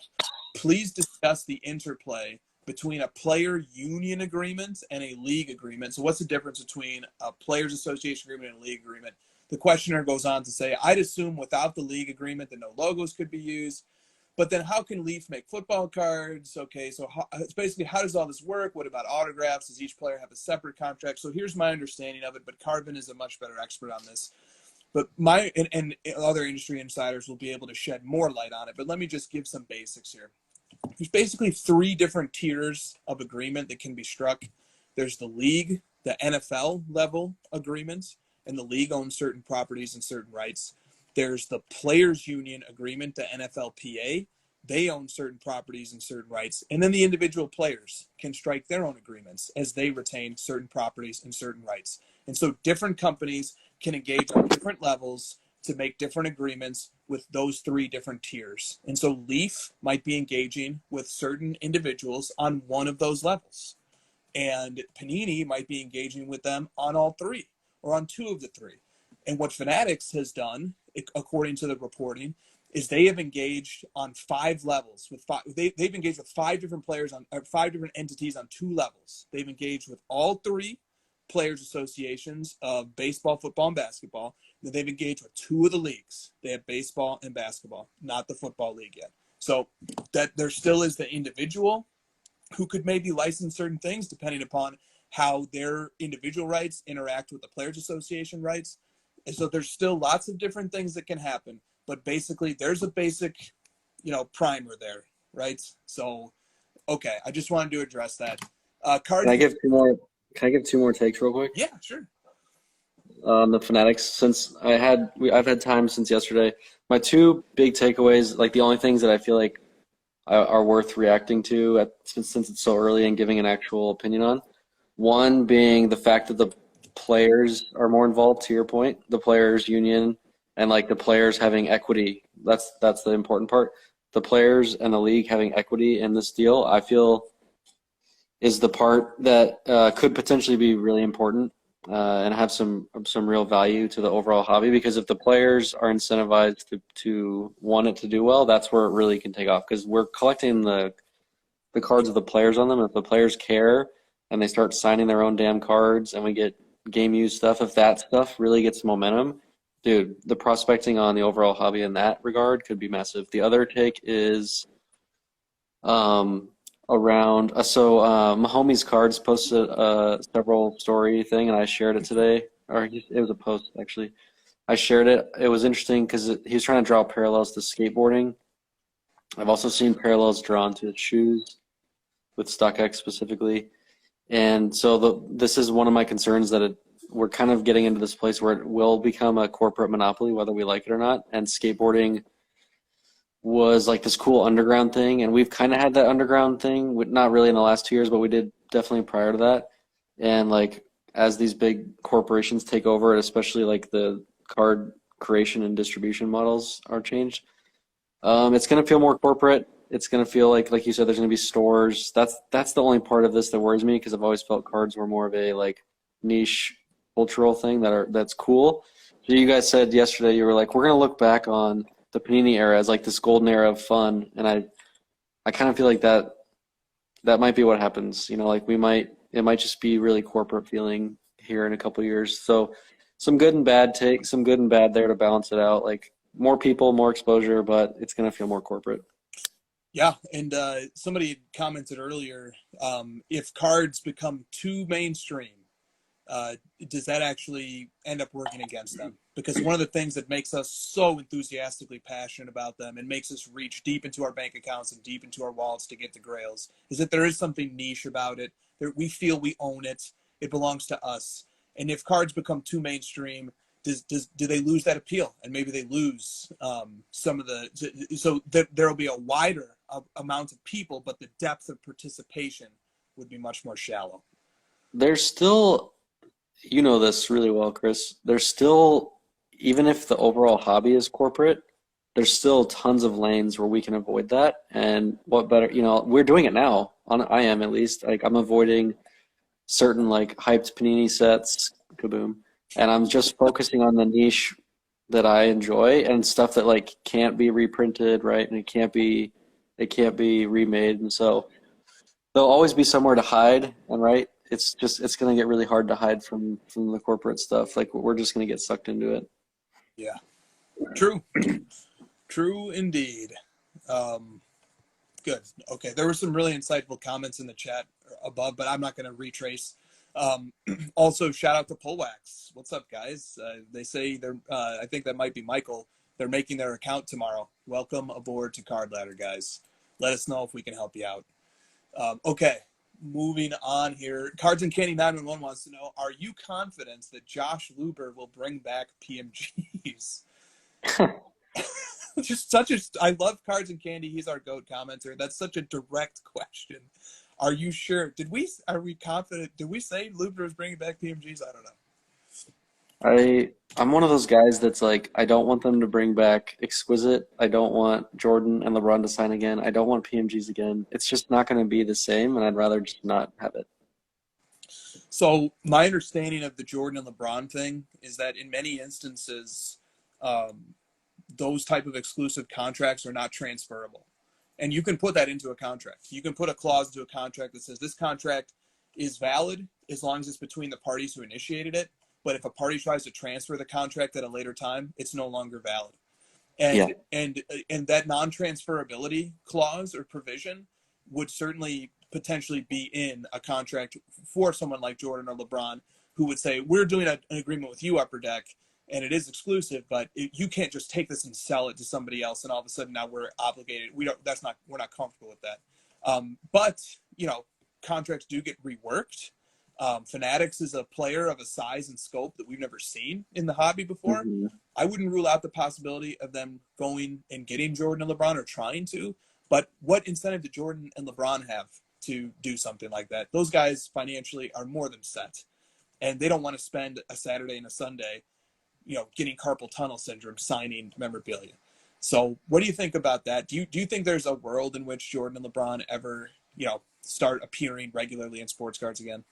please discuss the interplay between a player union agreement and a league agreement. So what's the difference between a players association agreement and a league agreement? The questioner goes on to say, I'd assume without the league agreement that no logos could be used. But then how can Leaf make football cards? Okay, so it's basically, how does all this work? What about autographs? Does each player have a separate contract? So here's my understanding of it, but Carvin is a much better expert on this. But and other industry insiders will be able to shed more light on it. But let me just give some basics here. There's basically 3 different tiers of agreement that can be struck. There's the league, the NFL level agreements, and the league owns certain properties and certain rights. There's the players union agreement, the NFLPA. They own certain properties and certain rights. And then the individual players can strike their own agreements as they retain certain properties and certain rights. And so different companies can engage on different levels to make different agreements with those 3 different tiers. And so Leaf might be engaging with certain individuals on one of those levels. And Panini might be engaging with them on all 3 or on 2 of the 3. And what Fanatics has done, according to the reporting, is they have engaged on 5 levels. They've engaged with 5 different players on 5 different entities on 2 levels. They've engaged with all 3 players associations of baseball, football, and basketball. Then they've engaged with 2 of the leagues. They have baseball and basketball, not the football league yet. So that there still is the individual who could maybe license certain things depending upon how their individual rights interact with the players association rights. And so there's still lots of different things that can happen, but basically there's a basic, primer there, right? So, okay, I just wanted to address that. Can I give 2 more? Can I give 2 more takes real quick? Yeah, sure. The Fanatics, since I've had time since yesterday. My 2 big takeaways, the only things that I feel like are worth reacting to since it's so early and giving an actual opinion on. One being the fact that the players are more involved, to your point, the players union and the players having equity. That's the important part. The players and the league having equity in this deal, I feel, is the part that could potentially be really important and have some real value to the overall hobby, because if the players are incentivized to want it to do well, that's where it really can take off, because we're collecting the cards of the players on them. If the players care and they start signing their own damn cards and we get game use stuff, if that stuff really gets momentum, dude, the prospecting on the overall hobby in that regard could be massive. The other take is around Mahomie's Cards posted a several story thing, and I shared it today, or it was a post actually. I shared it. It was interesting because he was trying to draw parallels to skateboarding. I've also seen parallels drawn to shoes with StockX specifically. And so this is one of my concerns, that we're kind of getting into this place where it will become a corporate monopoly, whether we like it or not. And skateboarding was like this cool underground thing, and we've kind of had that underground thing, not really in the last 2 years, but we did definitely prior to that. And like as these big corporations take over, especially like the card creation and distribution models are changed, it's going to feel more corporate. It's going to feel like you said, there's going to be stores. That's the only part of this that worries me, because I've always felt cards were more of a like niche cultural thing that's cool. So you guys said yesterday, you were like, we're going to look back on the Panini era as like this golden era of fun, and I kind of feel like that might be what happens. You know, like it might just be really corporate feeling here in a couple of years. So some good and bad there to balance it out. Like more people, more exposure, but it's going to feel more corporate. Yeah, and somebody commented earlier, if cards become too mainstream, does that actually end up working against them? Because one of the things that makes us so enthusiastically passionate about them and makes us reach deep into our bank accounts and deep into our wallets to get the grails is that there is something niche about it. We feel we own it. It belongs to us. And if cards become too mainstream, do they lose that appeal? And maybe they lose some of there'll be a wider amount of people, but the depth of participation would be much more shallow. There's still, you know this really well, Chris, there's still, even if the overall hobby is corporate, there's still tons of lanes where we can avoid that. And what better, we're doing it now. I am, at least. Like, I'm avoiding certain like hyped Panini sets, kaboom, and I'm just focusing on the niche that I enjoy and stuff that like can't be reprinted, right? And it can't be remade. And so there'll always be somewhere to hide, and right, it's going to get really hard to hide from the corporate stuff. Like, we're just going to get sucked into it. Yeah, true indeed. Good. Okay, there were some really insightful comments in the chat above, but I'm not going to retrace. Also, shout out to Polwax. What's up, guys? They say I think that might be Michael. They're making their account tomorrow. Welcome aboard to Card Ladder, guys. Let us know if we can help you out. Okay, moving on here. Cards and Candy 911 wants to know, are you confident that Josh Luber will bring back PMGs? Just I love Cards and Candy. He's our GOAT commenter. That's such a direct question. Are you sure? Are we confident? Did we say Luber is bringing back PMGs? I don't know. I'm one of those guys that's like, I don't want them to bring back Exquisite. I don't want Jordan and LeBron to sign again. I don't want PMGs again. It's just not going to be the same, and I'd rather just not have it. So my understanding of the Jordan and LeBron thing is that in many instances, those type of exclusive contracts are not transferable. And you can put that into a contract. You can put a clause into a contract that says this contract is valid as long as it's between the parties who initiated it. But if a party tries to transfer the contract at a later time, it's no longer valid. And and that non-transferability clause or provision would certainly potentially be in a contract for someone like Jordan or LeBron, who would say, we're doing an agreement with you, Upper Deck, and it is exclusive, but you can't just take this and sell it to somebody else, and all of a sudden now we're obligated. We're not comfortable with that. But contracts do get reworked. Fanatics is a player of a size and scope that we've never seen in the hobby before. Mm-hmm. I wouldn't rule out the possibility of them going and getting Jordan and LeBron, or trying to, but what incentive do Jordan and LeBron have to do something like that? Those guys financially are more than set, and they don't want to spend a Saturday and a Sunday, getting carpal tunnel syndrome signing memorabilia. So what do you think about that? Do you think there's a world in which Jordan and LeBron ever, start appearing regularly in sports cards again?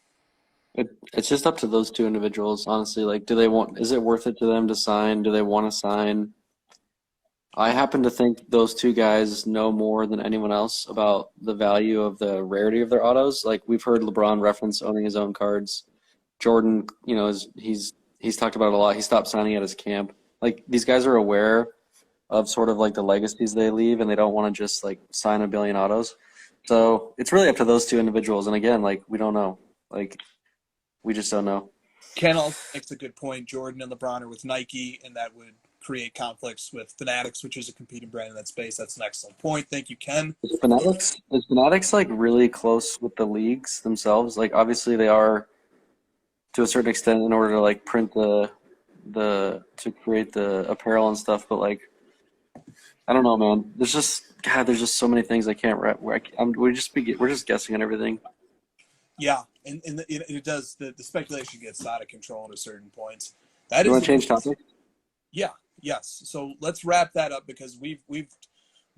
It's just up to those two individuals, honestly. Like, is it worth it to them to sign? Do they want to sign? I happen to think those two guys know more than anyone else about the value of the rarity of their autos. Like, we've heard LeBron reference owning his own cards. Jordan, he's talked about it a lot. He stopped signing at his camp. Like, these guys are aware of sort of like the legacies they leave, and they don't want to just like sign a billion autos. So it's really up to those two individuals. And again, like, we don't know. Like, we just don't know. Ken also makes a good point. Jordan and LeBron are with Nike, and that would create conflicts with Fanatics, which is a competing brand in that space. That's an excellent point. Thank you, Ken. Is Fanatics like really close with the leagues themselves? Like obviously they are to a certain extent in order to like print to create the apparel and stuff, but like I don't know, man. There's just so many things I can't wrap. We're just guessing on everything. Yeah, and it does. The speculation gets out of control at a certain point. That You is want to change topic? Yeah. Yes. So let's wrap that up because we've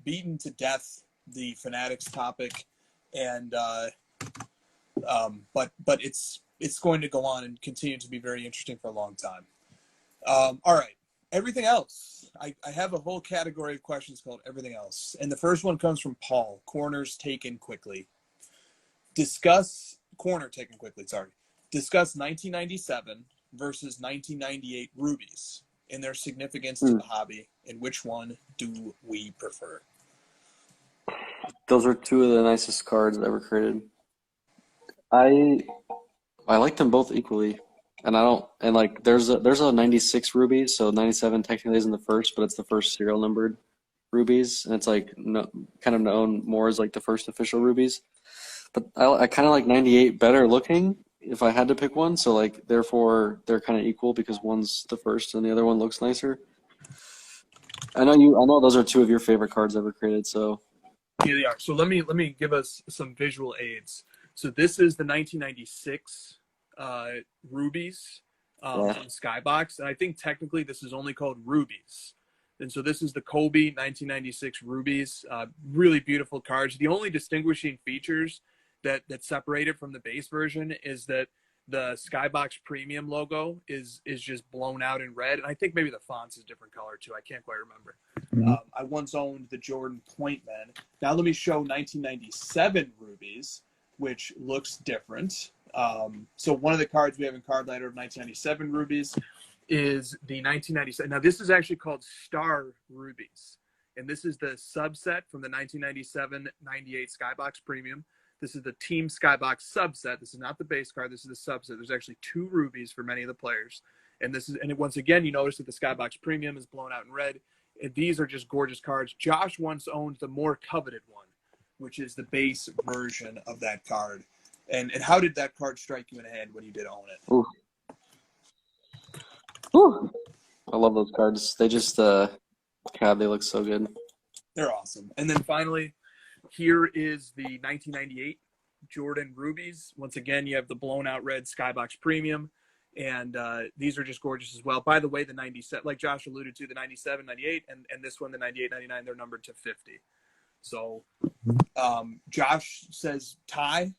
beaten to death the Fanatics topic, and but it's going to go on and continue to be very interesting for a long time. All right. Everything else. I have a whole category of questions called everything else. And the first one comes from Paul. Corners taken quickly. Discuss 1997 versus 1998 Rubies and their significance to the hobby, and which one do we prefer? Those are two of the nicest cards ever created. I like them both equally. And like there's a 96 Rubies, so 97 technically isn't the first, but it's the first serial numbered Rubies, and it's like kind of known more as like the first official Rubies. But I kind of like 98 better looking if I had to pick one, so like therefore they're kind of equal because one's the first and the other one looks nicer. I know those are two of your favorite cards ever created, so Here they are. So let me give us some visual aids. So this is the 1996 Rubies from Skybox, and I think technically this is only called Rubies. And so this is the Kobe 1996 Rubies. Really beautiful cards. The only distinguishing features that separate it from the base version is that the Skybox Premium logo is just blown out in red, and I think maybe the font's a different color too. I can't quite remember. I once owned the Jordan Point Men. Now let me show 1997 Rubies, which looks different. So one of the cards we have in Card Ladder of 1997 Rubies is the 1997. Now this is actually called Star Rubies, and this is the subset from the 1997-98 Skybox Premium. This is the Team Skybox subset. This is not the base card. This is the subset. There's actually two Rubies for many of the players, and once again you notice that the Skybox Premium is blown out in red. And these are just gorgeous cards. Josh once owned the more coveted one, which is the base version of that card. And how did that card strike you in the hand when you did own it? Ooh. Ooh. I love those cards. They just God, they look so good. They're awesome. And then finally, here is the 1998 Jordan Rubies. Once again, you have the blown out red Skybox Premium. And these are just gorgeous as well. By the way, the 97, like Josh alluded to, the 97, 98, and this one, the 98, 99, they're numbered to 50. So Josh says tie,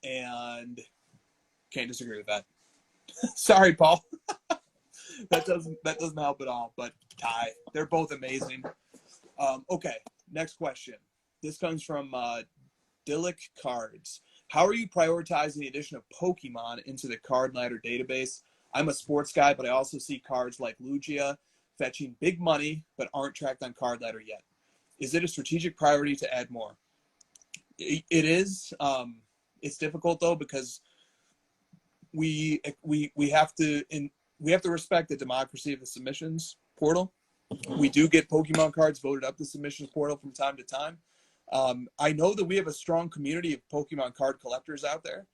and can't disagree with that. Sorry, Paul. that doesn't help at all, but tie. They're both amazing. Okay, next question. This comes from Dillick Cards. How are you prioritizing the addition of Pokemon into the Card Ladder database? I'm a sports guy, but I also see cards like Lugia fetching big money but aren't tracked on Card Ladder yet. Is it a strategic priority to add more? It is. It's difficult though because we have to respect the democracy of the submissions portal. We do get Pokemon cards voted up the submissions portal from time to time. I know that we have a strong community of Pokemon card collectors out there.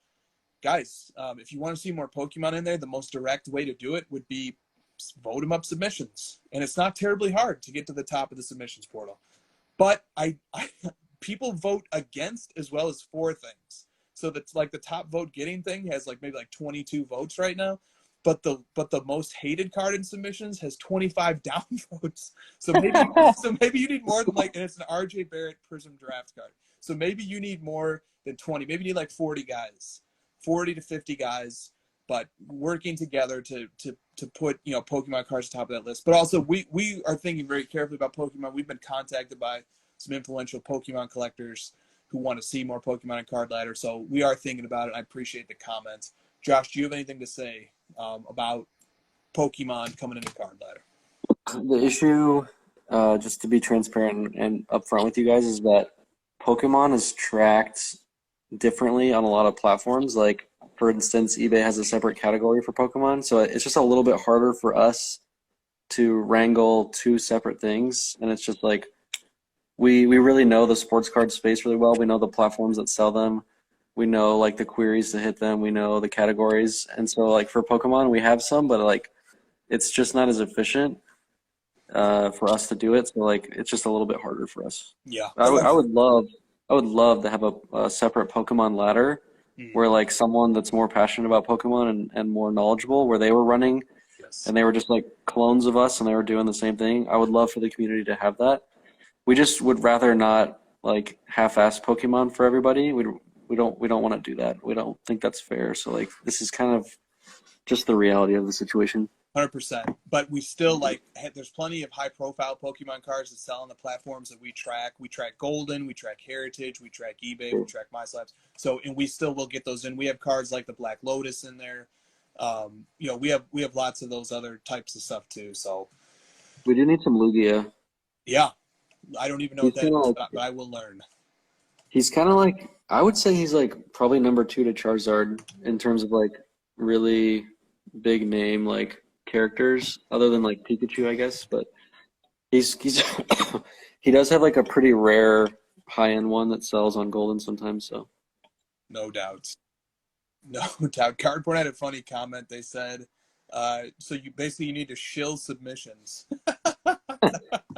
Guys, if you want to see more Pokemon in there, the most direct way to do it would be vote them up submissions. And it's not terribly hard to get to the top of the submissions portal. But people vote against as well as for things. So that's like the top vote getting thing has maybe 22 votes right now. But the most hated card in submissions has 25 down votes. So maybe you need more than and it's an RJ Barrett Prism draft card. So maybe you need more than 20. Maybe you need 40 guys, 40 to 50 guys, but working together to put Pokemon cards top of that list. But also we are thinking very carefully about Pokemon. We've been contacted by some influential Pokemon collectors who want to see more Pokemon in Card Ladder. So we are thinking about it. I appreciate the comments. Josh, do you have anything to say about Pokemon coming into Card Ladder? The issue, just to be transparent and upfront with you guys, is that Pokemon is tracked differently on a lot of platforms. Like, for instance, eBay has a separate category for Pokemon, so it's just a little bit harder for us to wrangle two separate things, and it's just like we really know the sports card space really well. We know the platforms that sell them. We know like the queries to hit them. We know the categories, and so like for Pokemon, we have some, but like it's just not as efficient for us to do it. So like it's just a little bit harder for us. Yeah. I would love to have a separate Pokemon ladder where like someone that's more passionate about Pokemon and more knowledgeable, where they were running Yes. and they were just like clones of us and they were doing the same thing. I would love for the community to have that. We just would rather not like half-ass Pokemon for everybody. We don't want to do that. We don't think that's fair. So like this is kind of just the reality of the situation. 100%. But we still like, there's plenty of high profile Pokemon cards that sell on the platforms that we track. We track Golden, we track Heritage, we track eBay, we track MySlabs. So, and we still will get those in. We have cards like the Black Lotus in there. You know, we have lots of those other types of stuff too. So we do need some Lugia. Yeah. I don't even know what that is, but I will learn. He's kind of like, I would say he's like probably number 2 to Charizard in terms of like really big name like characters, other than like Pikachu, I guess. But he's he does have like a pretty rare high-end one that sells on Golden sometimes. So no doubt. Cardboard had a funny comment. They said, so you need to shill submissions.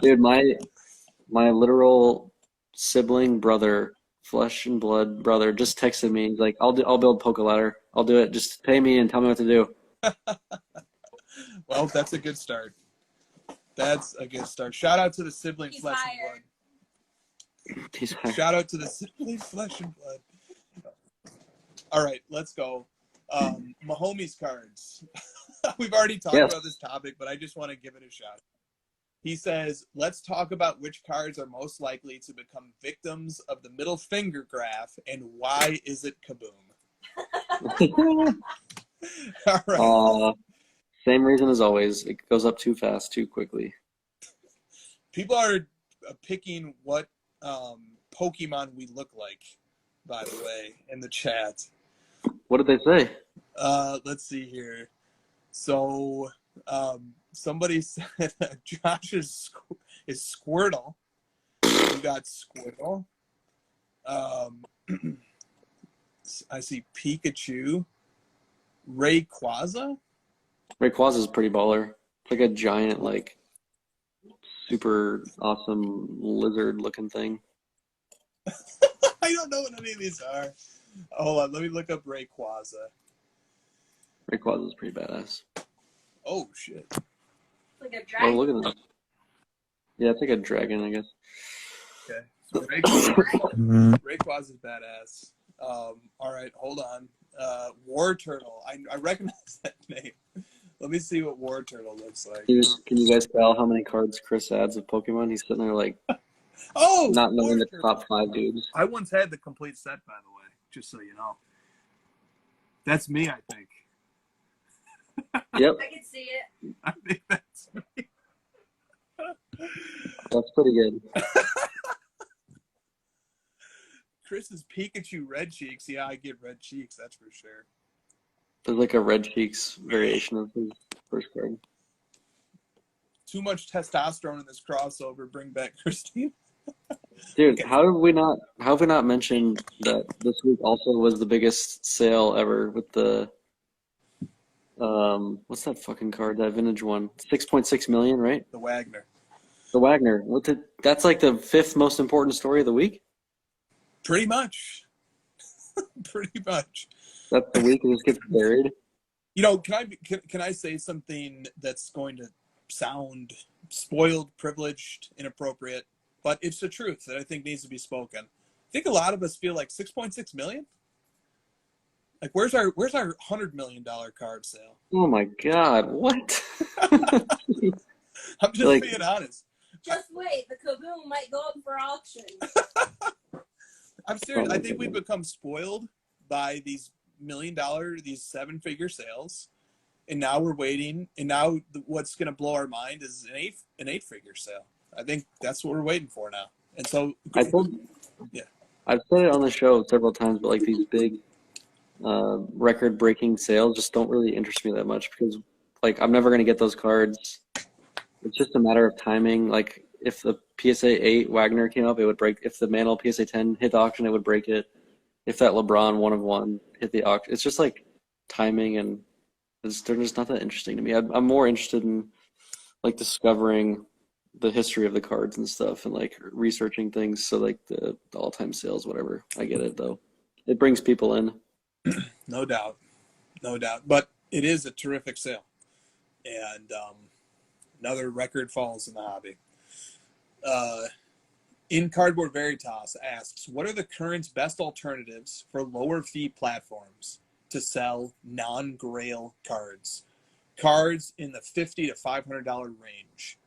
Dude, my literal sibling brother, flesh and blood brother, just texted me. He's like, I'll build Pokeladder. I'll do it. Just pay me and tell me what to do. Well, that's a good start. That's a good start. Shout out to the sibling flesh and blood. Shout out to the sibling flesh and blood. All right, let's go. Mahomes cards. We've already talked about this topic, but I just want to give it a shot. He says, let's talk about which cards are most likely to become victims of the middle finger graph and why is it kaboom? All right. Same reason as always. It goes up too fast, too quickly. People are picking what Pokemon we look like, by the way, in the chat. What did they say? Let's see here. So somebody said Josh is Squirtle. We got Squirtle. I see Pikachu. Rayquaza? Rayquaza is pretty baller. It's like a giant, like, super awesome lizard-looking thing. I don't know what any of these are. Hold on, let me look up Rayquaza. Rayquaza is pretty badass. Oh, shit. Like a dragon. Oh, look at that. Yeah, it's like a dragon, I guess. Okay. So Rayquaza is badass. All right, hold on. War Turtle. I recognize that name. Let me see what War Turtle looks like. Can you guys tell how many cards Chris adds of Pokemon? He's sitting there like, not knowing the top 5 dudes. I once had the complete set, by the way, just so you know. That's me, I think. Yep. I can see it. I think that's me. That's pretty good. Chris's Pikachu Red Cheeks. Yeah, I get Red Cheeks, that's for sure. There's like a Red Cheeks variation of his first card. Too much testosterone in this crossover. Bring back Christine. Dude, how have we not mentioned that this week also was the biggest sale ever with the what's that fucking card, that vintage one? 6.6 million, right? The Wagner. The Wagner. That's like the 5th most important story of the week? Pretty much. Pretty much. That's the week it just gets buried. You know, can I say something that's going to sound spoiled, privileged, inappropriate, but it's the truth that I think needs to be spoken. I think a lot of us feel like 6.6 million. Like, where's our $100 million card sale? Oh my God! What? I'm just being honest. Just wait, the kaboom might go up for auction. I'm serious. I think we've become spoiled by these $1 million, these 7-figure sales, and now we're waiting. And now what's going to blow our mind is an 8-figure sale. I think that's what we're waiting for now. And so, I've said it on the show several times, but like these big record-breaking sales just don't really interest me that much because like I'm never going to get those cards. It's just a matter of timing. Like if the PSA 8 Wagner came up, it would break. If the Mantle PSA 10 hit the auction, it would break it. If that LeBron 1 of 1 hit the auction, it's just like timing, and they're just not that interesting to me. I'm more interested in like discovering the history of the cards and stuff, and like researching things. So like the all-time sales, whatever. I get it though. It brings people in. No doubt. But it is a terrific sale, and another record falls in the hobby. In Cardboard Veritas asks, what are the current best alternatives for lower fee platforms to sell non-Grail cards? Cards in the $50 to $500 range.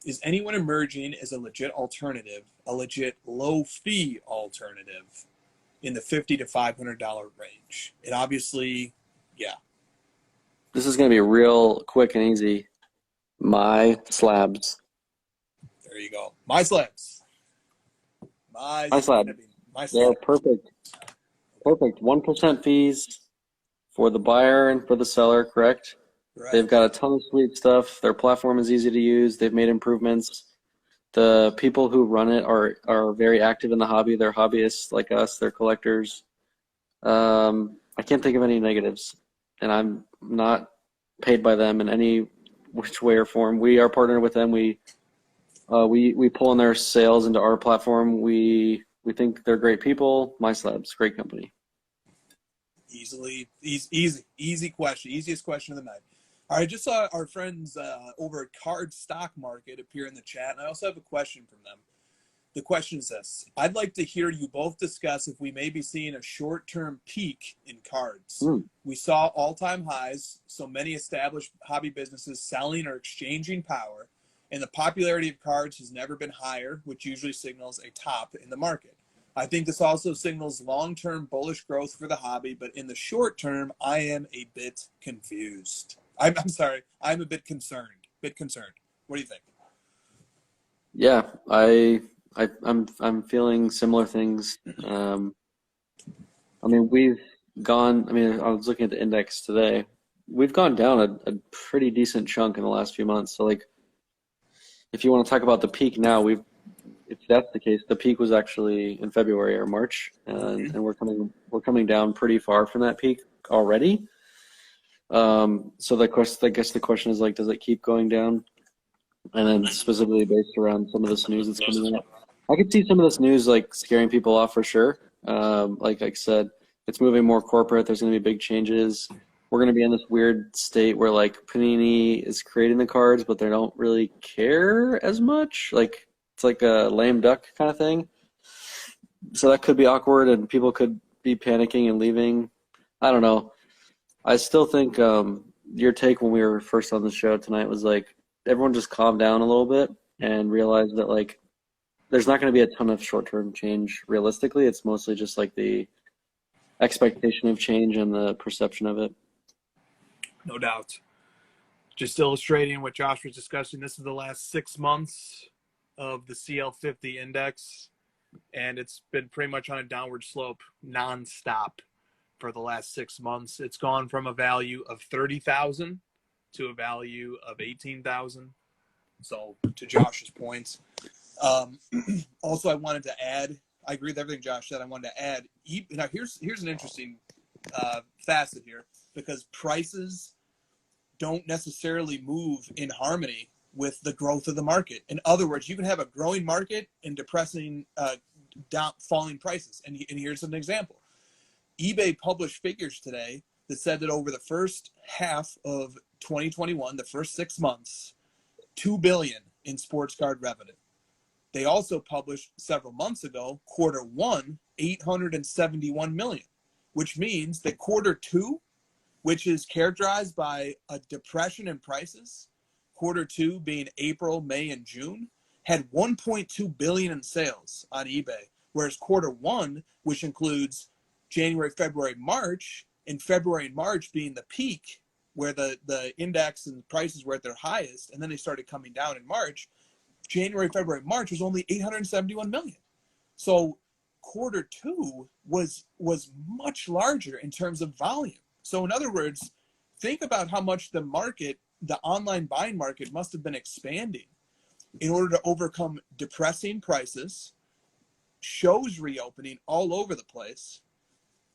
Is anyone emerging as a legit alternative, a legit low fee alternative in the $50 to $500 range? And obviously, yeah. This is going to be real quick and easy. My slabs. There you go. My slabs. My slab. My They're slab. perfect. Perfect. 1% fees for the buyer and for the seller, correct? Right. They've got a ton of sweet stuff. Their platform is easy to use. They've made improvements. The people who run it are very active in the hobby. They're hobbyists like us. They're collectors. I can't think of any negatives, and I'm not paid by them in any which way or form. We are partnered with them. We pull in their sales into our platform. We think they're great people. My Slabs, great company. Easy question. Easiest question of the night. All right, just saw our friends over at Card Stock Market appear in the chat, and I also have a question from them. The question is this. I'd like to hear you both discuss if we may be seeing a short-term peak in cards. We saw all-time highs, so many established hobby businesses selling or exchanging power, and the popularity of cards has never been higher, which usually signals a top in the market. I think this also signals long-term bullish growth for the hobby, but in the short term, I am a bit confused. I'm sorry, I'm a bit concerned. What do you think? Yeah, I'm feeling similar things. I mean, we've gone. I mean, I was looking at the index today. We've gone down a pretty decent chunk in the last few months. So, like, if you want to talk about the peak now, if that's the case, the peak was actually in February or March, and we're coming down pretty far from that peak already. So I guess the question is, like, does it keep going down? And then specifically based around some of this news that's coming out, I could see some of this news like scaring people off for sure. Like I said, it's moving more corporate. There's going to be big changes. We're going to be in this weird state where like Panini is creating the cards, but they don't really care as much. Like it's like a lame duck kind of thing. So that could be awkward, and people could be panicking and leaving. I don't know. I still think your take when we were first on the show tonight was like everyone just calm down a little bit and realize that like there's not going to be a ton of short-term change realistically. It's mostly just like the expectation of change and the perception of it. No doubt. Just illustrating what Josh was discussing, this is the last 6 months of the CL50 index, and it's been pretty much on a downward slope nonstop for the last 6 months. It's gone from a value of 30,000 to a value of 18,000. So to Josh's points. Also, I wanted to add, I agree with everything Josh said. I wanted to add, now here's an interesting facet here, because prices don't necessarily move in harmony with the growth of the market. In other words, you can have a growing market and depressing, falling prices. And here's an example. eBay published figures today that said that over the first half of 2021, the first 6 months, $2 billion in sports card revenue. They also published several months ago, quarter one, $871 million, which means that quarter two, which is characterized by a depression in prices, quarter two being April, May, and June, had $1.2 billion in sales on eBay, whereas quarter one, which includes January, February, March, and February and March being the peak where the index and prices were at their highest, and then they started coming down in March, January, February, March was only $871 million. So quarter two was much larger in terms of volume. So in other words, think about how much the market the online buying market must have been expanding in order to overcome depressing prices, shows reopening all over the place,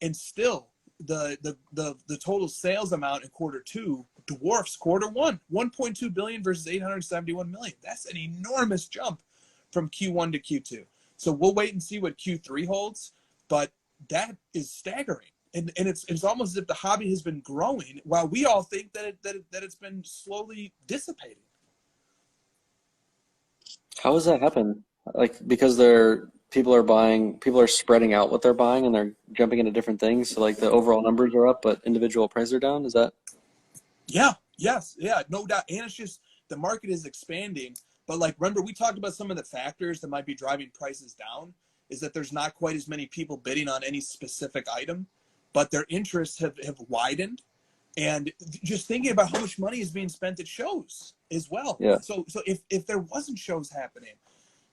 and still the total sales amount in Q2 dwarfs Q1, 1.2 billion versus 871 million. That's an enormous jump from Q1 to Q2. So we'll wait and see what Q3 holds, but that is staggering. And it's almost as if the hobby has been growing while we all think that it's been slowly dissipating. How does that happen? Like, because people are spreading out what they're buying and they're jumping into different things. So like the overall numbers are up, but individual prices are down. Is that? Yeah, yes, yeah, no doubt. And it's just the market is expanding. But like, remember, we talked about some of the factors that might be driving prices down is that there's not quite as many people bidding on any specific item, but their interests have widened. And just thinking about how much money is being spent at shows as well. Yeah. So if there wasn't shows happening.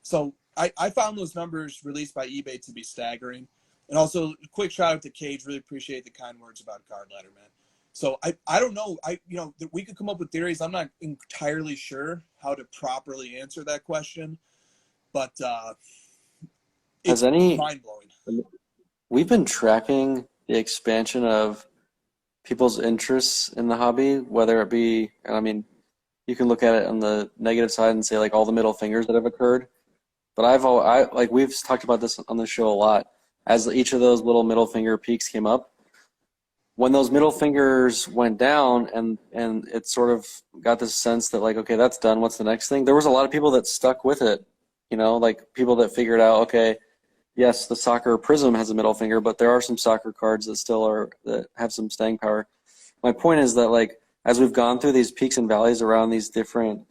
So I found those numbers released by eBay to be staggering. And also, quick shout out to Cage. Really appreciate the kind words about Card Ladder, man. So I don't know. We could come up with theories. I'm not entirely sure how to properly answer that question, but it's mind blowing. We've been tracking the expansion of people's interests in the hobby, whether it be, and I mean, you can look at it on the negative side and say like all the middle fingers that have occurred. But we've talked about this on the show a lot. As each of those little middle finger peaks came up, when those middle fingers went down and it sort of got this sense that like, okay, that's done. What's the next thing? There was a lot of people that stuck with it, like people that figured out, okay, yes, the soccer prism has a middle finger, but there are some soccer cards that have some staying power. My point is that like, as we've gone through these peaks and valleys around these different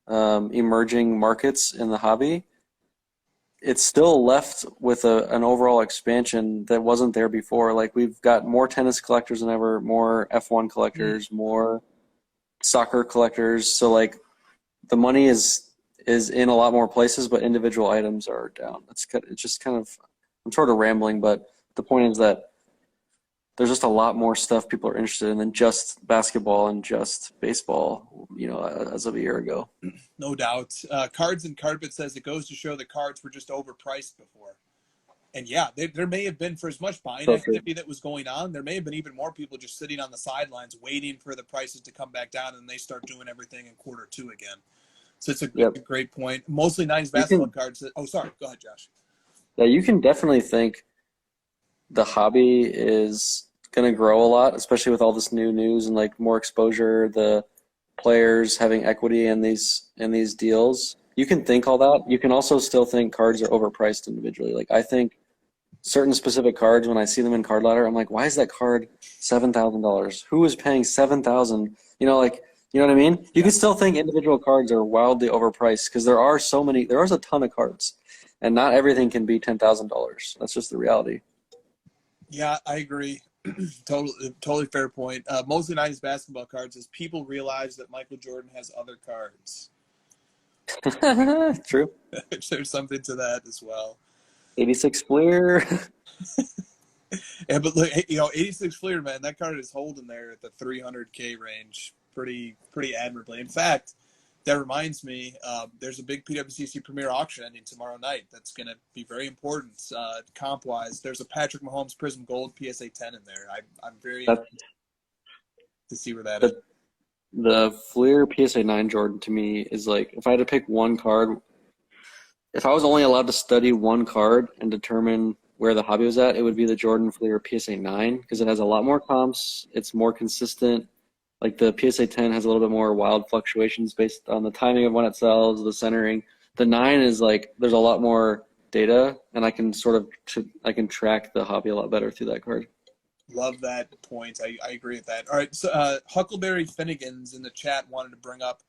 emerging markets in the hobby, it's still left with an overall expansion that wasn't there before. Like we've got more tennis collectors than ever, more F1 collectors, more soccer collectors. So like the money is in a lot more places, but individual items are down. It's just kind of, I'm sort of rambling, but the point is that there's just a lot more stuff people are interested in than just basketball and just baseball, as of a year ago. No doubt. Cards and Carpet says it goes to show that cards were just overpriced before. And yeah, there may have been, for as much buying activity that was going on, there may have been even more people just sitting on the sidelines waiting for the prices to come back down, and they start doing everything in Q2 again. So it's a great point. Mostly 90s basketball cards. Oh, sorry. Go ahead, Josh. Yeah, you can definitely think the hobby is going to grow a lot, especially with all this new news and like more exposure, the players having equity in these deals. You can think all that. You can also still think cards are overpriced individually. Like I think certain specific cards, when I see them in Card Ladder, I'm like, why is that card $7,000? Who is paying $7,000? You know what I mean? You can still think individual cards are wildly overpriced because there are a ton of cards, and not everything can be $10,000. That's just the reality. Yeah, I agree. Totally fair point. Mostly 90s basketball cards is people realize that Michael Jordan has other cards. True. There's something to that as well. 86 Fleer. Yeah, but look, 86 Fleer, man, that card is holding there at the 300K range pretty admirably. In fact, that reminds me, there's a big PWCC Premier auction ending tomorrow night. That's going to be very important comp-wise. There's a Patrick Mahomes Prism Gold PSA 10 in there. I'm very interested to see where that is. The Fleer PSA 9 Jordan to me is like, if I had to pick one card, if I was only allowed to study one card and determine where the hobby was at, it would be the Jordan Fleer PSA 9 because it has a lot more comps. It's more consistent. Like the PSA 10 has a little bit more wild fluctuations based on the timing of when it sells, the centering. The 9 is like, there's a lot more data, and I can track the hobby a lot better through that card. Love that point. I agree with that. All right, so Huckleberry Finnegans in the chat wanted to bring up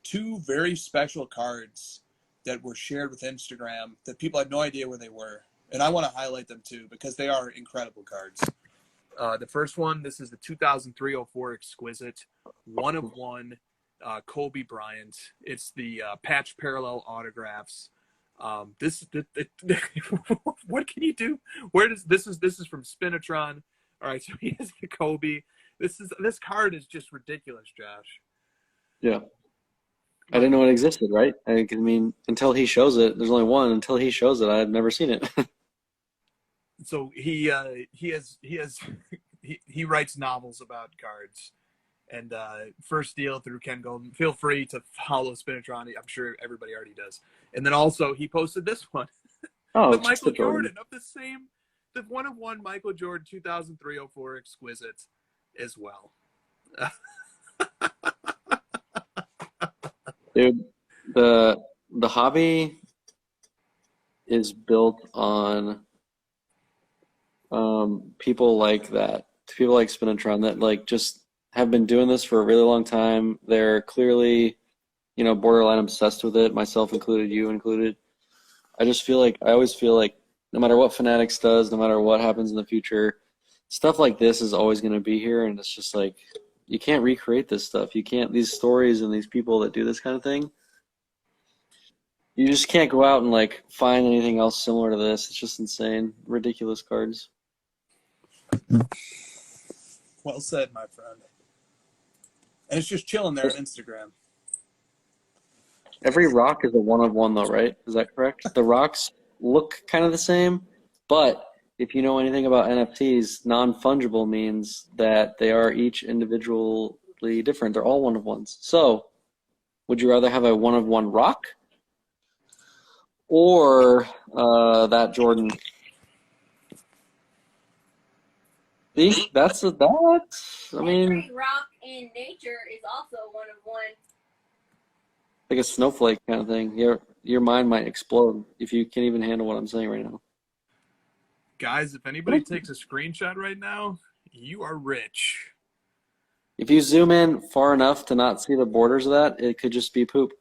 two very special cards that were shared with Instagram that people had no idea where they were. And I want to highlight them too because they are incredible cards. The first one, this is the 2003-04 Exquisite, 1 of 1, Kobe Bryant. It's the patch parallel autographs. What can you do? This is from Spinatron. All right, so he has the Kobe. This card is just ridiculous, Josh. Yeah. I didn't know it existed, right? I mean, until he shows it, there's only one. Until he shows it, I had never seen it. So he he writes novels about cards. And first deal through Ken Golden. Feel free to follow Spinatron. I'm sure everybody already does. And then also he posted this one, Oh, the just Michael the Jordan. Jordan of the 1/1 Michael Jordan 2003-04 exquisite as well. Dude, the hobby is built on people like that. People like Spinatron that like just have been doing this for a really long time. They're clearly, borderline obsessed with it, myself included, you included. I always feel like no matter what Fanatics does, no matter what happens in the future, stuff like this is always going to be here, and it's just like you can't recreate this stuff. You can't, these stories and these people that do this kind of thing, you just can't go out and like find anything else similar to this. It's just insane. Ridiculous cards. Well said, my friend. And it's just chilling there on Instagram. Every rock is a one-of-one though, right? Is that correct? The rocks look kind of the same, but if you know anything about NFTs, non-fungible means that they are each individually different. They're all one-of-ones. So, would you rather have a one-of-one rock or that Jordan? See, I mean, Every rock in nature is also one of one. like a snowflake kind of thing. Your mind might explode if you can't even handle what I'm saying right now. Guys, if anybody takes a screenshot right now, you are rich. If you zoom in far enough to not see the borders of that, it could just be poop.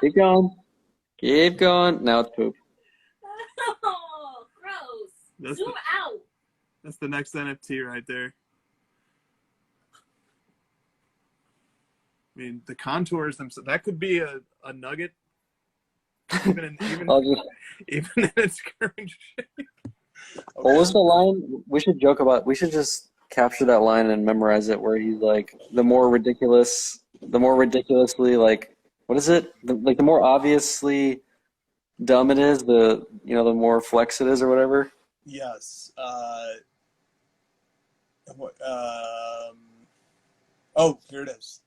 Keep going. Keep going. Now it's poop. Oh, gross. Zoom out. That's the next NFT right there. I mean, the contours themselves, that could be a nugget. Even in its current shape. Okay. What was the line? We should just capture that line and memorize it where he's like, the more ridiculously, like, what is it? The more obviously dumb it is, the more flex it is or whatever. Yes. Here it is.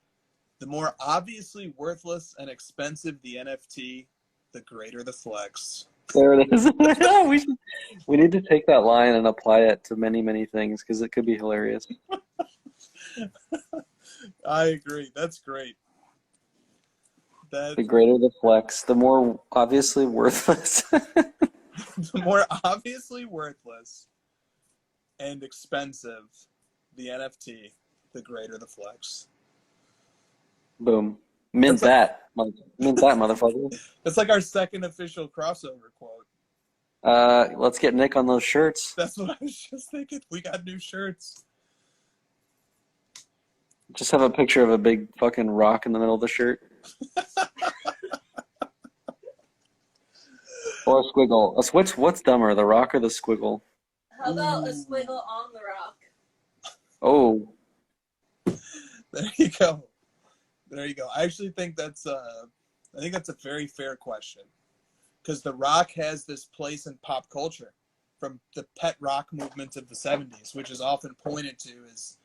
The more obviously worthless and expensive the NFT, the greater the flex. There it is. we need to take that line and apply it to many, many things because it could be hilarious. I agree. That's great. The greater the flex, the more obviously worthless. The more obviously worthless and expensive the NFT, the greater the flex. Boom. Mint that, motherfucker. That's like our second official crossover quote. Let's get Nick on those shirts. That's what I was just thinking. We got new shirts. Just have a picture of a big fucking rock in the middle of the shirt. Or a squiggle. What's dumber, the rock or the squiggle? How about a squiggle on the rock? Oh. There you go. There you go. I actually think that's a very fair question, because the rock has this place in pop culture from the pet rock movement of the 70s, which is often pointed to as,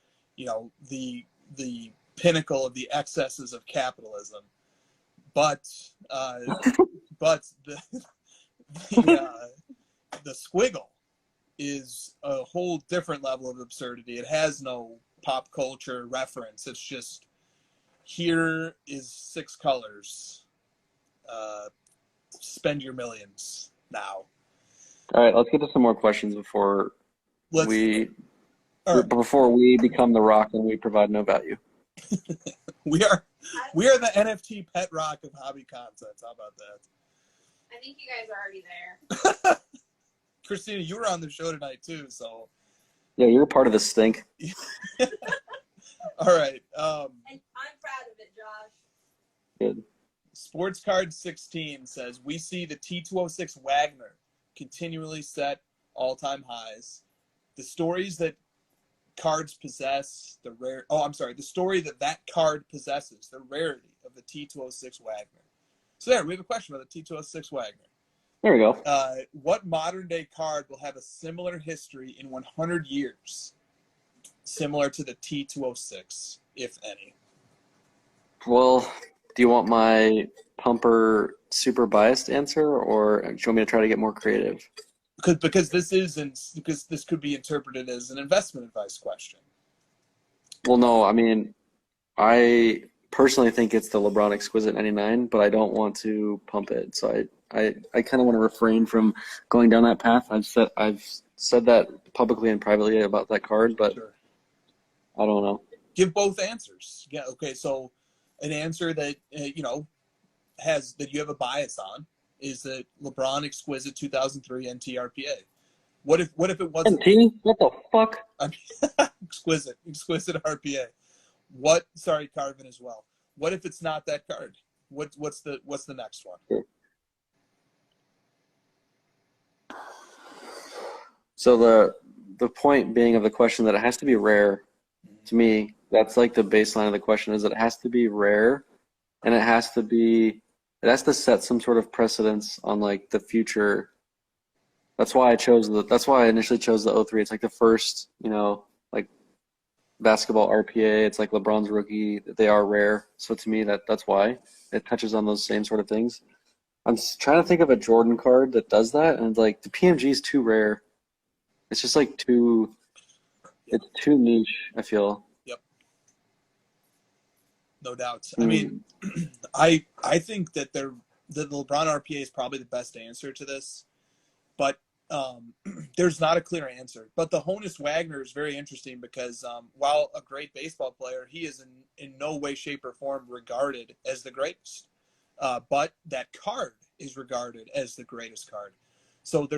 the pinnacle of the excesses of capitalism. But the squiggle is a whole different level of absurdity. It has no pop culture reference. It's just, here is 6 colors. Spend your millions now. All right, let's get to some more questions before we become the rock and we provide no value. We are the NFT pet rock of hobby concepts. How about that? I think you guys are already there. Christina, you were on the show tonight too, so. Yeah, you're a part of the stink. All right. And I'm proud of it, Josh. Good. Sports Card 16 says, we see the T206 Wagner continually set all-time highs. The stories that cards possess the rare. Oh, I'm sorry. The story that card possesses, the rarity of the T206 Wagner. So there, we have a question about the T206 Wagner. There we go. What modern day card will have a similar history in 100 years, similar to the T206, if any? Well, do you want my pumper super biased answer, or do you want me to try to get more creative? Because this could be interpreted as an investment advice question. Well, no, I mean, I personally think it's the LeBron Exquisite 99, but I don't want to pump it. So I kind of want to refrain from going down that path. I've said that publicly and privately about that card, but Sure. I don't know. Give both answers. Yeah. Okay. So an answer that has that you have a bias on is the LeBron Exquisite 2003 NTRPA. What if it wasn't What the fuck? exquisite RPA? Sorry, Carvin as well. What if it's not that card? What's the next one? Sure. So the point being of the question that it has to be rare, to me, that's like the baseline of the question, is that it has to be rare, and it has to set some sort of precedence on like the future. That's why I initially chose the 03. It's like the first, like basketball RPA. It's like LeBron's rookie. They are rare. So to me, that's why it touches on those same sort of things. I'm trying to think of a Jordan card that does that, and like the PMG is too rare. It's just like it's too niche, I feel. Yep. No doubt. I mean, I think that the LeBron RPA is probably the best answer to this, but there's not a clear answer. But the Honus Wagner is very interesting because while a great baseball player, he is in no way, shape, or form regarded as the greatest. But that card is regarded as the greatest card. So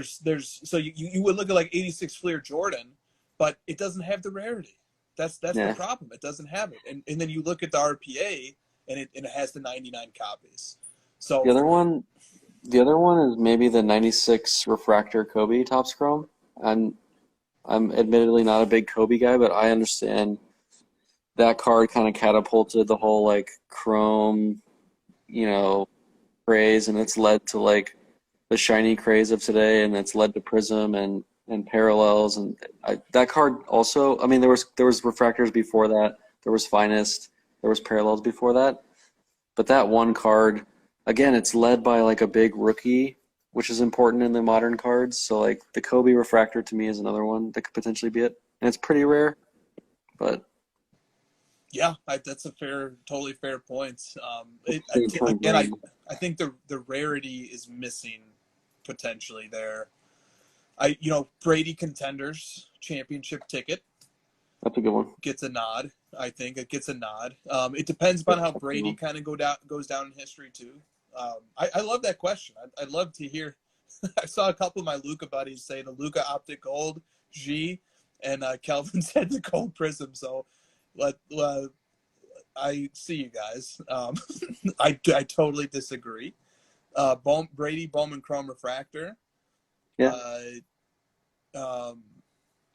so you would look at like 86 Fleer Jordan, but it doesn't have the rarity. That's the problem. It doesn't have it. And then you look at the RPA and it has the 99 copies. So the other one is maybe the 96 Refractor Kobe Topps Chrome. I'm admittedly not a big Kobe guy, but I understand that card kind of catapulted the whole like Chrome, craze, and it's led to like the shiny craze of today, and it's led to Prism and Parallels, and that card also. I mean, there was Refractors before that. There was Finest. There was Parallels before that. But that one card, again, it's led by like a big rookie, which is important in the modern cards. So like the Kobe Refractor to me is another one that could potentially be it, and it's pretty rare, but. Yeah, that's a totally fair point. I think the rarity is missing potentially there. Brady Contenders championship ticket. That's a good one. Gets a nod. I think it gets a nod. It depends upon how Brady kind of goes down in history too. I love that question. I'd love to hear. I saw a couple of my Luca buddies say the Luca Optic Gold G, and Kelvin said the Gold Prism. So I see you guys. I totally disagree. Brady Bowman Chrome Refractor. Yeah. I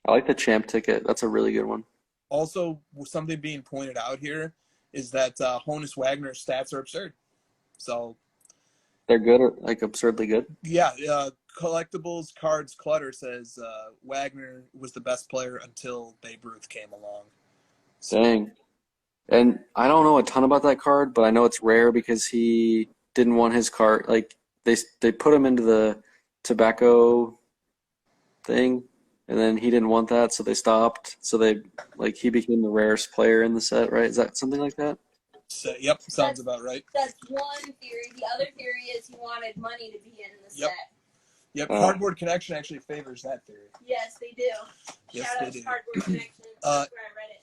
like the champ ticket. That's a really good one. Also, something being pointed out here is that Honus Wagner's stats are absurd. So they're good, or like absurdly good. Yeah. Collectibles Cards Clutter says Wagner was the best player until Babe Ruth came along. So, dang. And I don't know a ton about that card, but I know it's rare because he didn't want his card. Like they put him into the tobacco thing, and then he didn't want that, so they stopped. So he became the rarest player in the set, right? Is that something like that? So, yep, sounds about right. That's one theory. The other theory is he wanted money to be in the set. Yep, Cardboard Connection actually favors that theory. Yes, they do. Yes, Shout they out do. to Cardboard Connection. That's where I read it.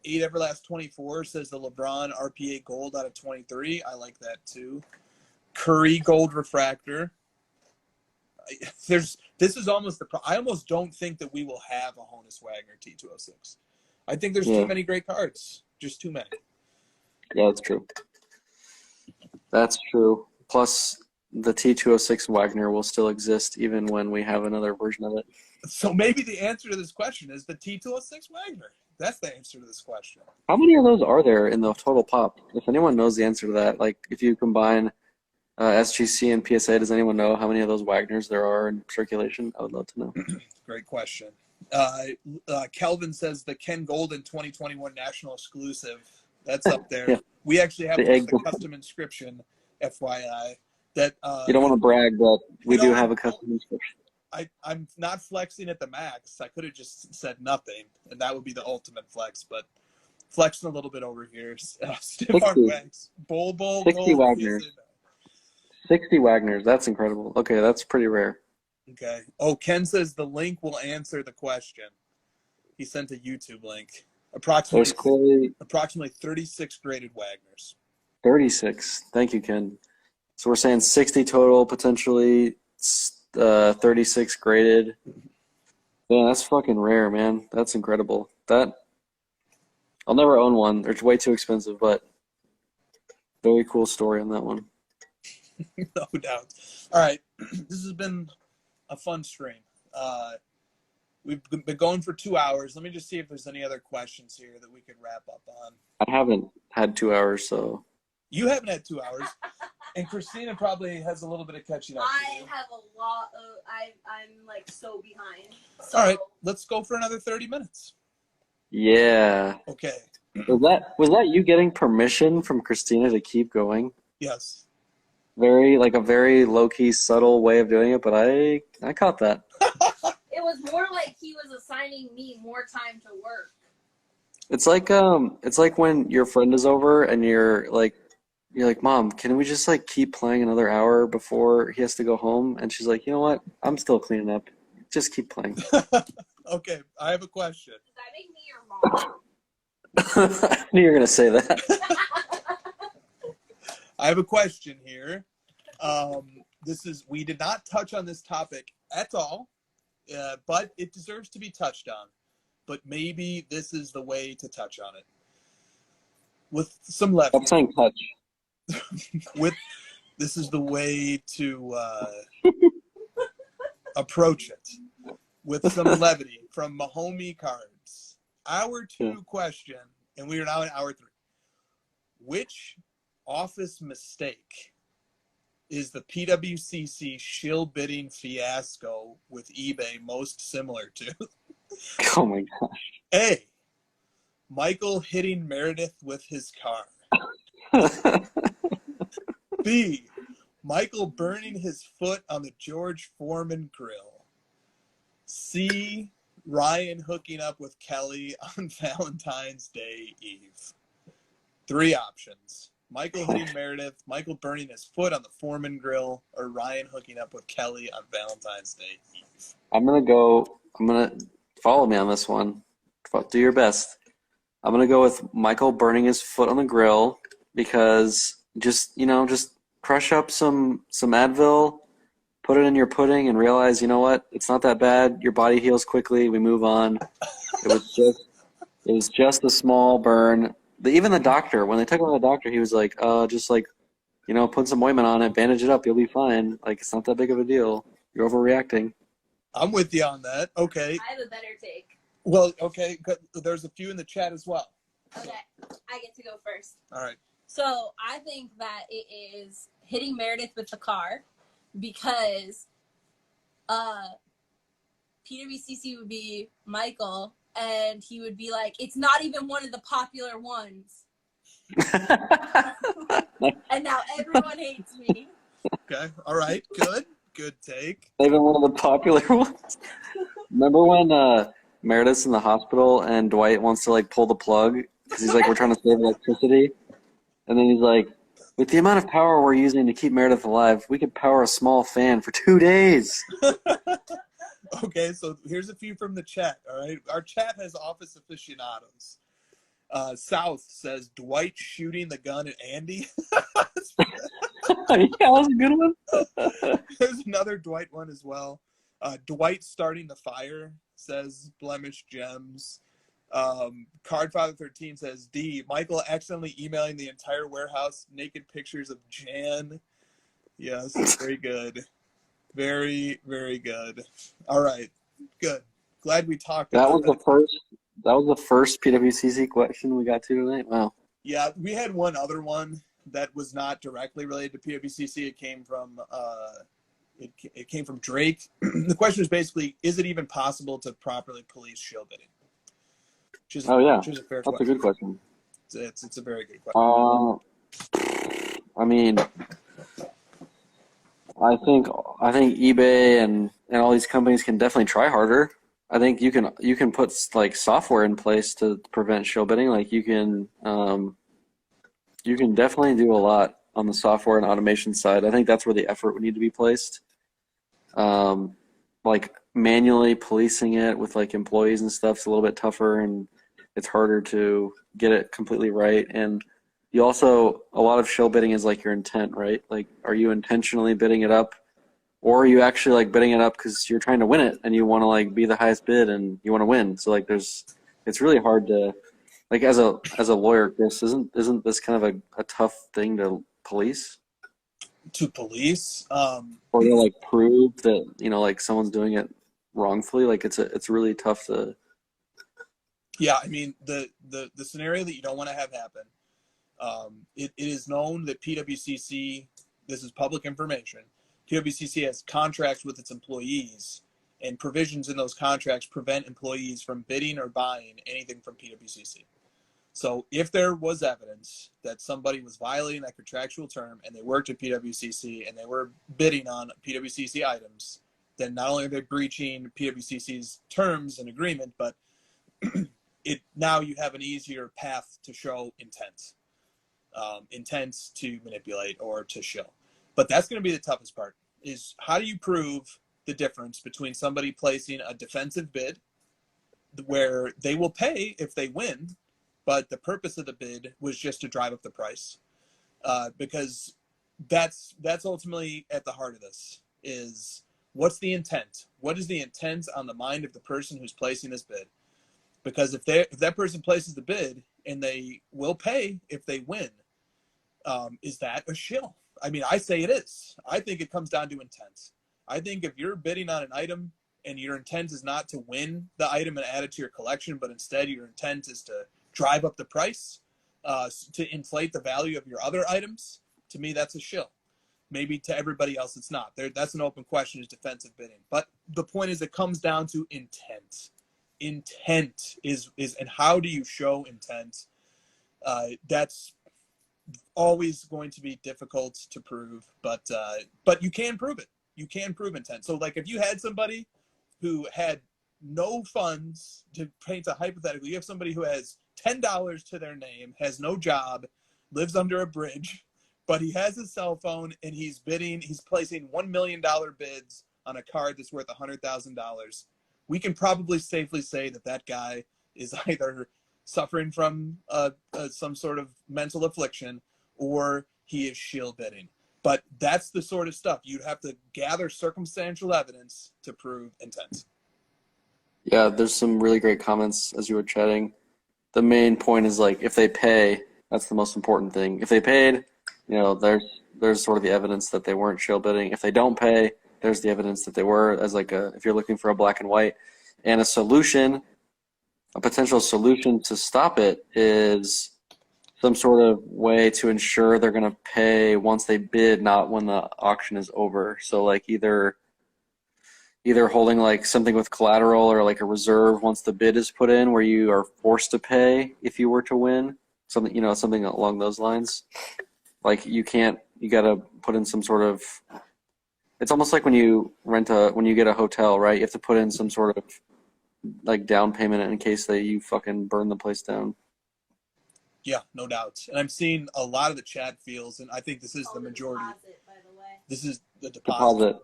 8 Everlast 24 says the LeBron RPA Gold out of 23. I like that too. Curry Gold Refractor. This is almost I almost don't think that we will have a Honus Wagner T206. I think there's too many great cards. Just too many. Yeah, that's true. That's true. Plus, the T206 Wagner will still exist even when we have another version of it. So maybe the answer to this question is the T206 Wagner. That's the answer to this question. How many of those are there in the total pop? If anyone knows the answer to that, like if you combine SGC and PSA, does anyone know how many of those Wagners there are in circulation? I would love to know. Great question. Kelvin says the Ken Golden 2021 national exclusive. That's up there. Yeah. We actually have The a custom inscription, FYI. That you don't want to brag, but we do have a custom inscription. I'm not flexing at the max. I could have just said nothing, and that would be the ultimate flex. But flexing a little bit over here. Stiff arm wax. Bull. 60 Wagners. 60 Wagners. That's incredible. Okay, that's pretty rare. Okay. Oh, Ken says the link will answer the question. He sent a YouTube link. Approximately 36 graded Wagners. 36. Thank you, Ken. So we're saying 60 total, potentially 36 graded. Yeah, that's fucking rare, man. That's incredible. I'll never own one. They're way too expensive, but very cool story on that one. No doubt. All right. This has been a fun stream. We've been going for 2 hours. Let me just see if there's any other questions here that we could wrap up on. I haven't had 2 hours, so. You haven't had 2 hours. And Christina probably has a little bit of catching up to I do. have a lot of. I'm like so behind. So, All right. Let's go for another 30 minutes. Yeah. Okay. Was that you getting permission from Christina to keep going? Yes. A very low-key, subtle way of doing it, but I caught that. it was more like he was assigning me more time to work. It's like when your friend is over and you're like, Mom, can we just like keep playing another hour before he has to go home? And she's like, you know what? I'm still cleaning up. Just keep playing. Okay, I have a question. Does that make me your mom? I knew you were gonna say that. I have a question here. We did not touch on this topic at all, but it deserves to be touched on. But maybe this is the way to touch on it. With some levity. I'm saying touch. This is the way to approach it. With some levity from Mahomie Cards. Hour 2 question, and we are now in hour 3. Which office mistake is the PWCC shill bidding fiasco with eBay most similar to? Oh my gosh. A. Michael hitting Meredith with his car. B. Michael burning his foot on the George Foreman grill. C. Ryan hooking up with Kelly on Valentine's Day Eve. 3 options. Michael hitting Meredith, Michael burning his foot on the Foreman grill, or Ryan hooking up with Kelly on Valentine's Day Eve. I'm gonna follow me on this one. Do your best. I'm gonna go with Michael burning his foot on the grill because just crush up some Advil, put it in your pudding, and realize, you know what? It's not that bad. Your body heals quickly. We move on. It was just a small burn. Even the doctor, when they took him to the doctor, he was like, put some ointment on it, bandage it up, you'll be fine. Like, it's not that big of a deal. You're overreacting. I'm with you on that. Okay. I have a better take. Well, okay. There's a few in the chat as well. Okay, I get to go first. All right. So I think that it is hitting Meredith with the car because PWCC would be Michael, and he would be like, it's not even one of the popular ones. And now everyone hates me. Okay. All right. Good take. Not even one of the popular ones. Remember when Meredith's in the hospital and Dwight wants to like pull the plug because he's like, we're trying to save electricity, and then he's like, with the amount of power we're using to keep Meredith alive, we could power a small fan for 2 days. Okay, so here's a few from the chat. All right, our chat has office aficionados. South says Dwight shooting the gun at Andy. Yeah, that was a good one. There's another Dwight one as well. Dwight starting the fire, says Blemish Gems. Cardfather13 says D. Michael accidentally emailing the entire warehouse naked pictures of Jan. Yes, very good. Very, very good. All right, good. Glad we talked That about was the that. first. That was the first PWCC question we got to tonight. Wow. Yeah, we had one other one that was not directly related to PWCC. It came from it came from Drake. The question is basically, is it even possible to properly police shill bidding? Oh yeah, Which is a fair that's a question. good question. It's a very good question. I mean, I think eBay and all these companies can definitely try harder. I think you can put like software in place to prevent shill bidding. Like you can definitely do a lot on the software and automation side. I think that's where the effort would need to be placed. Like manually policing it with like employees and stuff is a little bit tougher, and it's harder to get it completely right. And you also, a lot of shill bidding is like your intent, right? Like, are you intentionally bidding it up, or are you actually like bidding it up because you're trying to win it and you want to like be the highest bid and you want to win? So like, it's really hard to, like, as a lawyer, Chris, isn't this kind of a tough thing to police? To police, Or to like prove that, like someone's doing it wrongfully? Like it's really tough to. yeah, I mean the scenario that you don't want to have happen. It is known that PWCC, this is public information, PWCC has contracts with its employees, and provisions in those contracts prevent employees from bidding or buying anything from PWCC. So if there was evidence that somebody was violating that contractual term and they worked at PWCC and they were bidding on PWCC items, then not only are they breaching PWCC's terms and agreement, but now you have an easier path to show intent. Intent to manipulate or to show. But that's going to be the toughest part, is how do you prove the difference between somebody placing a defensive bid where they will pay if they win, but the purpose of the bid was just to drive up the price, because that's ultimately at the heart of this, is what's the intent? What is the intent on the mind of the person who's placing this bid? Because if that person places the bid and they will pay if they win, is that a shill? I mean, I say it is. I think it comes down to intent. I think if you're bidding on an item and your intent is not to win the item and add it to your collection, but instead your intent is to drive up the price, to inflate the value of your other items, to me, that's a shill. Maybe to everybody else, it's not. That's an open question, is defensive bidding. But the point is, it comes down to intent. Intent is and how do you show intent? That's always going to be difficult to prove, but you can prove it. You can prove intent. So like if you had somebody who had no funds, to paint a hypothetical, you have somebody who has $10 to their name, has no job, lives under a bridge, but he has his cell phone and he's placing $1 million bids on a card that's worth $100,000. We can probably safely say that guy is either suffering from some sort of mental affliction, or he is shill bidding. But that's the sort of stuff you'd have to gather circumstantial evidence to prove intent. Yeah, there's some really great comments as you were chatting. The main point is like, if they pay, that's the most important thing. If they paid, there's sort of the evidence that they weren't shill bidding. If they don't pay, there's the evidence that they were, as like if you're looking for a black and white. And a potential solution to stop it is some sort of way to ensure they're going to pay once they bid, not when the auction is over. So like either holding like something with collateral or like a reserve once the bid is put in, where you are forced to pay if you were to win, something along those lines. Like you got to put in some sort of, it's almost like when you get a hotel, right? You have to put in some sort of like down payment in case you fucking burn the place down. Yeah, no doubt. And I'm seeing a lot of the chat feels, and I think this is the majority. Deposit, by the way. This is the deposit.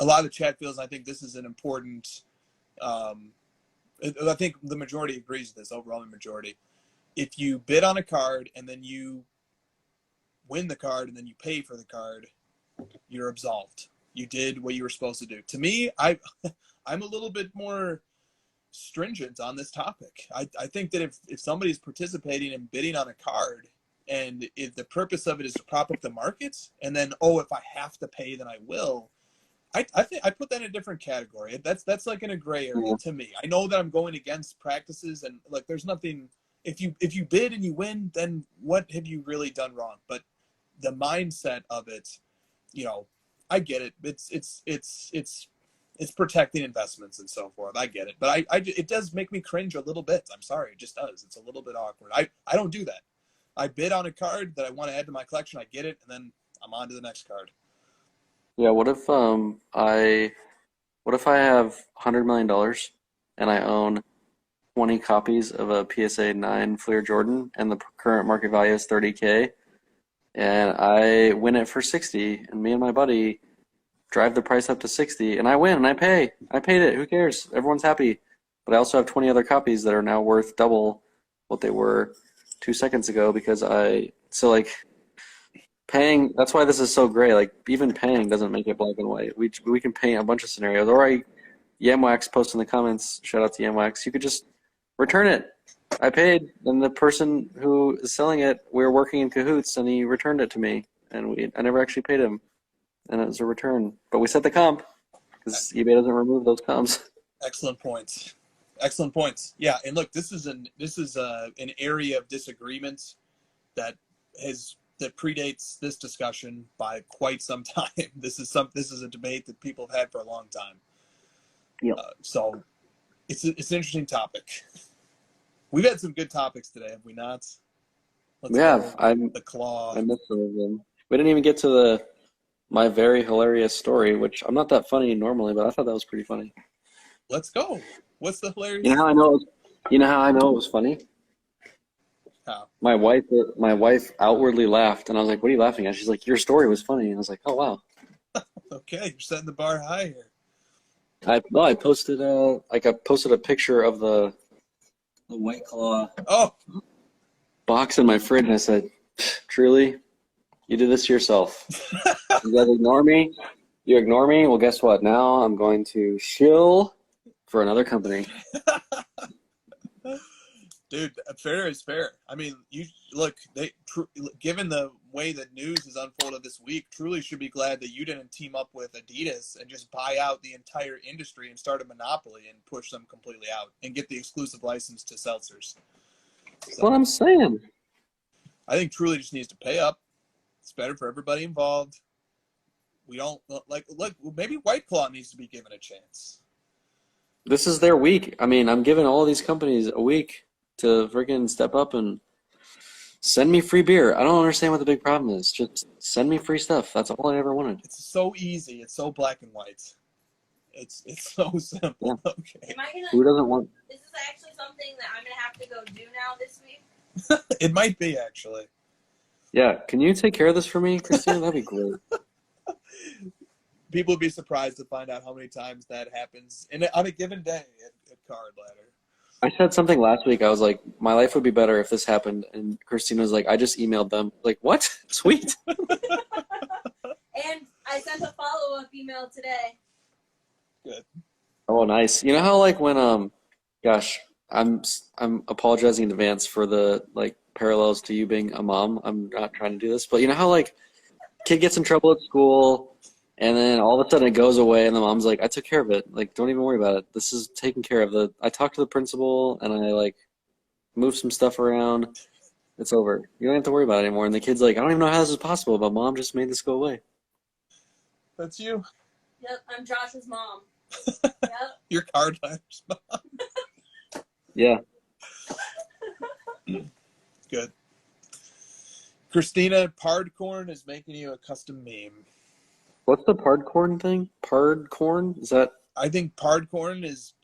A lot of the chat feels, I think this is an important, I think the majority agrees with this, overwhelming majority. If you bid on a card and then you win the card and then you pay for the card, you're absolved. You did what you were supposed to do. To me, I'm a little bit more stringent on this topic. I think that if somebody's participating and bidding on a card And if the purpose of it is to prop up the market, and then, oh, if I have to pay, then I will. I think I put that in a different category. That's like in a gray area to me. I know that I'm going against practices, and like there's nothing. If you bid and you win, then what have you really done wrong? But the mindset of it, you know, I get it. It's protecting investments and so forth. I get it, but it does make me cringe a little bit. I'm sorry, it just does. It's a little bit awkward. I don't do that. I bid on a card that I want to add to my collection. I get it, and then I'm on to the next card. Yeah, what if I have $100 million and I own 20 copies of a PSA 9 Fleer Jordan and the current market value is $30K and I win it for 60 and me and my buddy drive the price up to 60 and I win and I paid it. Who cares? Everyone's happy. But I also have 20 other copies that are now worth double what they were 2 seconds ago because paying, that's why this is so gray. Like, even paying doesn't make it black and white. We can paint a bunch of scenarios. Or Yamwax post in the comments, shout out to Yamwax, you could just return it. I paid, and the person who is selling it, we were working in cahoots, and he returned it to me, and I never actually paid him, and it was a return. But we set the comp, because eBay doesn't remove those comps. Excellent points. Excellent points. Yeah, and look, this is an area of disagreement that predates this discussion by quite some time. This is a debate that people have had for a long time. Yep. So it's an interesting topic. We've had some good topics today, have we not? We have. The claw. I missed some of them. We didn't even get to my very hilarious story, which I'm not that funny normally, but I thought that was pretty funny. Let's go. What's the hilarious? You know how I know it was funny? How? My wife outwardly laughed, and I was like, "What are you laughing at?" She's like, "Your story was funny." And I was like, "Oh wow." Okay, you're setting the bar high here. I posted a picture of the White Claw box in my fridge, and I said, "Truly, you did this to yourself. You guys ignore me. You ignore me. Well, guess what? Now I'm going to shill for another company." Dude, fair is fair. I mean, given the way that news has unfolded this week, Truly should be glad that you didn't team up with Adidas and just buy out the entire industry and start a monopoly and push them completely out and get the exclusive license to Seltzers. That's what I'm saying. I think Truly just needs to pay up. It's better for everybody involved. We don't maybe White Claw needs to be given a chance. This is their week. I mean, I'm giving all these companies a week to freaking step up and send me free beer. I don't understand what the big problem is. Just send me free stuff. That's all I ever wanted. It's so easy. It's so black and white. It's so simple. Yeah. Okay. Who doesn't want? This is actually something that I'm gonna have to go do now this week. It might be actually. Yeah. Can you take care of this for me, Christina? That'd be great. People would be surprised to find out how many times that happens on a given day at Card Ladder. I said something last week. I was like, my life would be better if this happened. And Christina was like, I just emailed them. Like, what? Sweet. And I sent a follow-up email today. Good. Oh, nice. You know how like when gosh, I'm apologizing in advance for the like parallels to you being a mom. I'm not trying to do this, but you know how like kid gets in trouble at school and then all of a sudden it goes away and the mom's like, I took care of it. Like, don't even worry about it. This is taken care of. I talked to the principal and I like moved some stuff around. It's over. You don't have to worry about it anymore. And the kid's like, I don't even know how this is possible, but mom just made this go away. That's you. Yep, I'm Josh's mom. Yep. Your Card Ladder's mom. Yeah. Good. Christina, Pardcorn is making you a custom meme. What's the Pardcorn thing? Pardcorn? Is that? I think Pardcorn is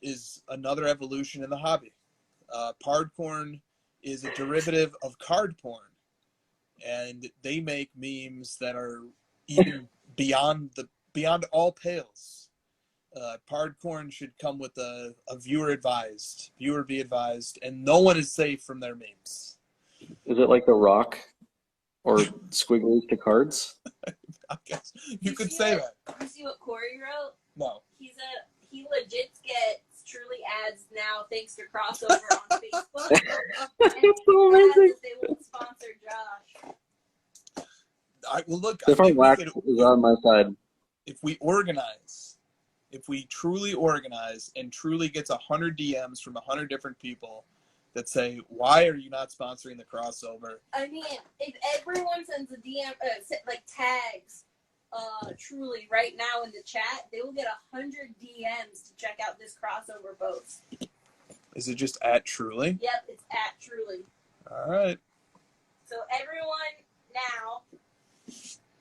another evolution in the hobby. Pardcorn is a derivative of card porn, and they make memes that are even beyond all pales. Pardcorn should come with a viewer be advised, and no one is safe from their memes. Is it like The Rock or squigglies to cards? I guess you could say that. You see what Corey wrote? No. He legit gets Truly ads now thanks to crossover on Facebook. That's so amazing. They won't sponsor Josh. Well, look, So I far, think Wax is on my side. if we truly organize and truly gets 100 DMs from 100 different people that say, why are you not sponsoring the crossover? I mean, if everyone sends a DM, like tags, Truly right now in the chat, they will get 100 DMs to check out this crossover post. Is it just at Truly? Yep, it's at Truly. All right. So everyone now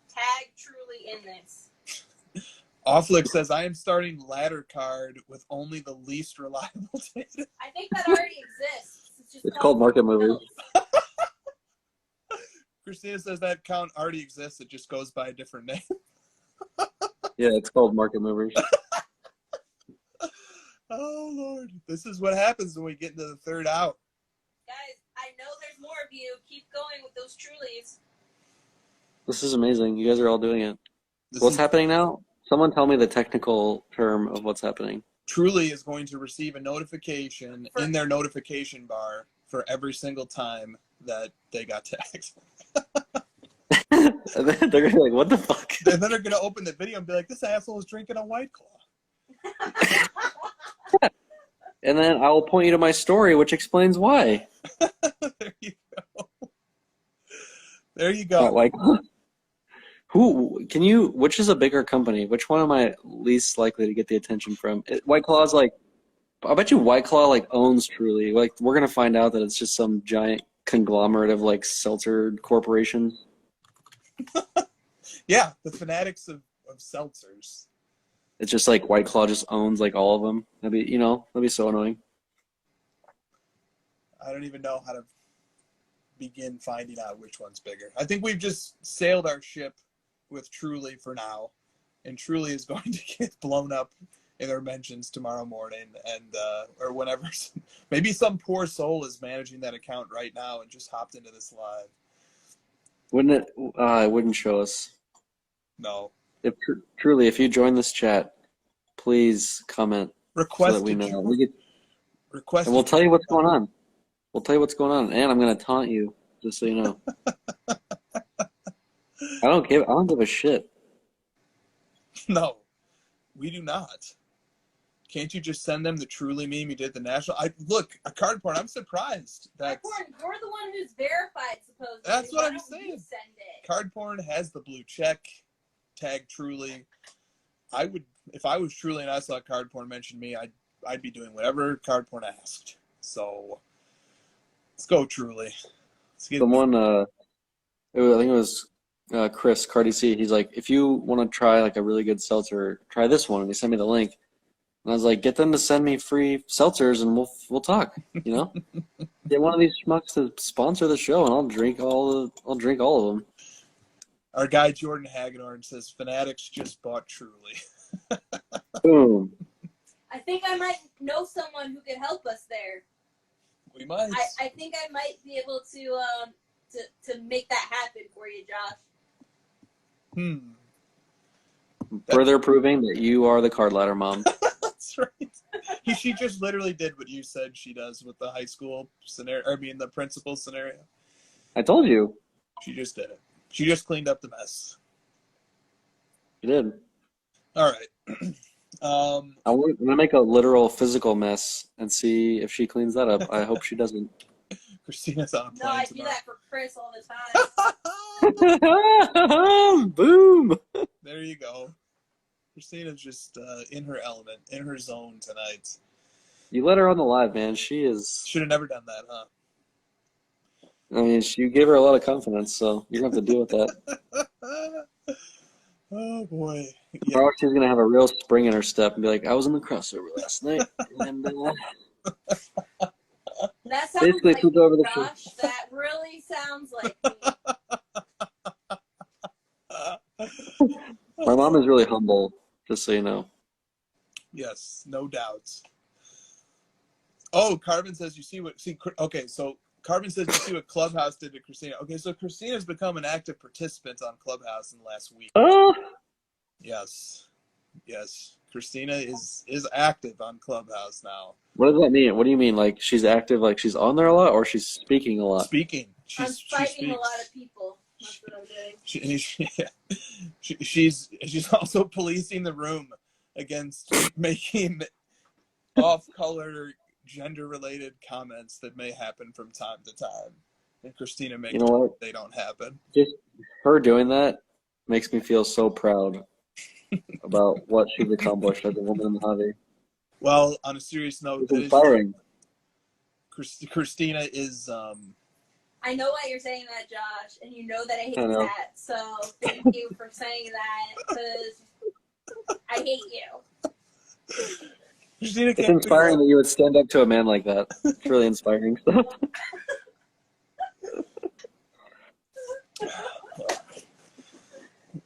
tag Truly in this. Offlick says, I am starting ladder card with only the least reliable data. I think that already exists. It's called Market Movers. Christina says that account already exists. It just goes by a different name. Yeah, it's called Market Movers. Oh, Lord. This is what happens when we get into the third out. Guys, I know there's more of you. Keep going with those Trulies. This is amazing. You guys are all doing it. This What's is, happening now? Someone tell me the technical term of what's happening. Truly is going to receive a notification in their notification bar for every single time that they got tagged. And then they're gonna be like, what the fuck? And then they're going to open the video and be like, this asshole is drinking a White Claw. And then I will point you to my story, which explains why. There you go. There you go. Like, which is a bigger company? Which one am I least likely to get the attention from? White Claw's like, I bet you White Claw like owns Truly. Like, we're going to find out that it's just some giant conglomerate of like seltzer corporations. Yeah, the fanatics of seltzers. It's just like White Claw just owns like all of them. That'd be so annoying. I don't even know how to begin finding out which one's bigger. I think we've just sailed our ship with Truly for now, and Truly is going to get blown up in their mentions tomorrow morning, and or whenever. Maybe some poor soul is managing that account right now and just hopped into this live. Wouldn't it? It wouldn't show us. No. If Truly, if you join this chat, please comment Request so that we know. Request. And we'll tell you what's going on. We'll tell you what's going on, and I'm going to taunt you, just so you know. I don't give a shit. No, we do not. Can't you just send them the Truly meme you did the national? Look, a card porn. I'm surprised that You're the one who's verified, supposedly. That's what Why I'm don't saying. you send it? card porn has the blue check. Tag Truly. I would, if I was Truly and I saw card porn mention me, I'd be doing whatever card porn asked. So let's go Truly. Someone, I think it was Chris Cardi C. He's like, if you want to try like a really good seltzer, try this one. And he sent me the link, and I was like, get them to send me free seltzers, and we'll talk. You know, get one of these schmucks to sponsor the show, and I'll drink all of them. Our guy Jordan Hagedorn says Fanatics just bought Truly. Boom. I think I might know someone who could help us there. We might. I think I might be able to make that happen for you, Josh. Further proving that you are the card ladder mom. That's right. She just literally did what you said she does with the high school scenario. The principal scenario. I told you. She just did it. She just cleaned up the mess. You did. All right. I'm gonna make a literal physical mess and see if she cleans that up. I hope she doesn't. Christina's on a plane No, I tomorrow. do that for Chris all the time. Boom. There you go. Christina's just in her element, in her zone tonight. You let her on the live, man. She is. Should have never done that, huh? I mean, you gave her a lot of confidence, so you're gonna have to deal with that. Oh boy. Yeah. Or she's gonna have a real spring in her step and be like, "I was in the crossover last night," and That sounds basically like took over the show. Josh. That really sounds like me. My mom is really humble, just so you know. Yes, no doubts. Oh, Carvin says okay, so Carvin says you see what Clubhouse did to Christina. Okay, so Christina's become an active participant on Clubhouse in the last week. Oh. Yes. Christina is active on Clubhouse now. What does that mean? What do you mean? Like she's active, like she's on there a lot, or she's speaking a lot? Speaking. I'm fighting a lot of people. That's what I'm doing. She's also policing the room against making off-color, gender-related comments that may happen from time to time. And Christina makes You know what? they don't happen. Just her doing that makes me feel so proud about what she's accomplished as a woman in the hobby. Well, on a serious note, It's that is inspiring. Christina is I know why you're saying that, Josh, and you know that I hate I know. that. So thank you for saying that, because I hate you. Christina It's can't inspiring that you would stand up to a man like that. It's really inspiring stuff.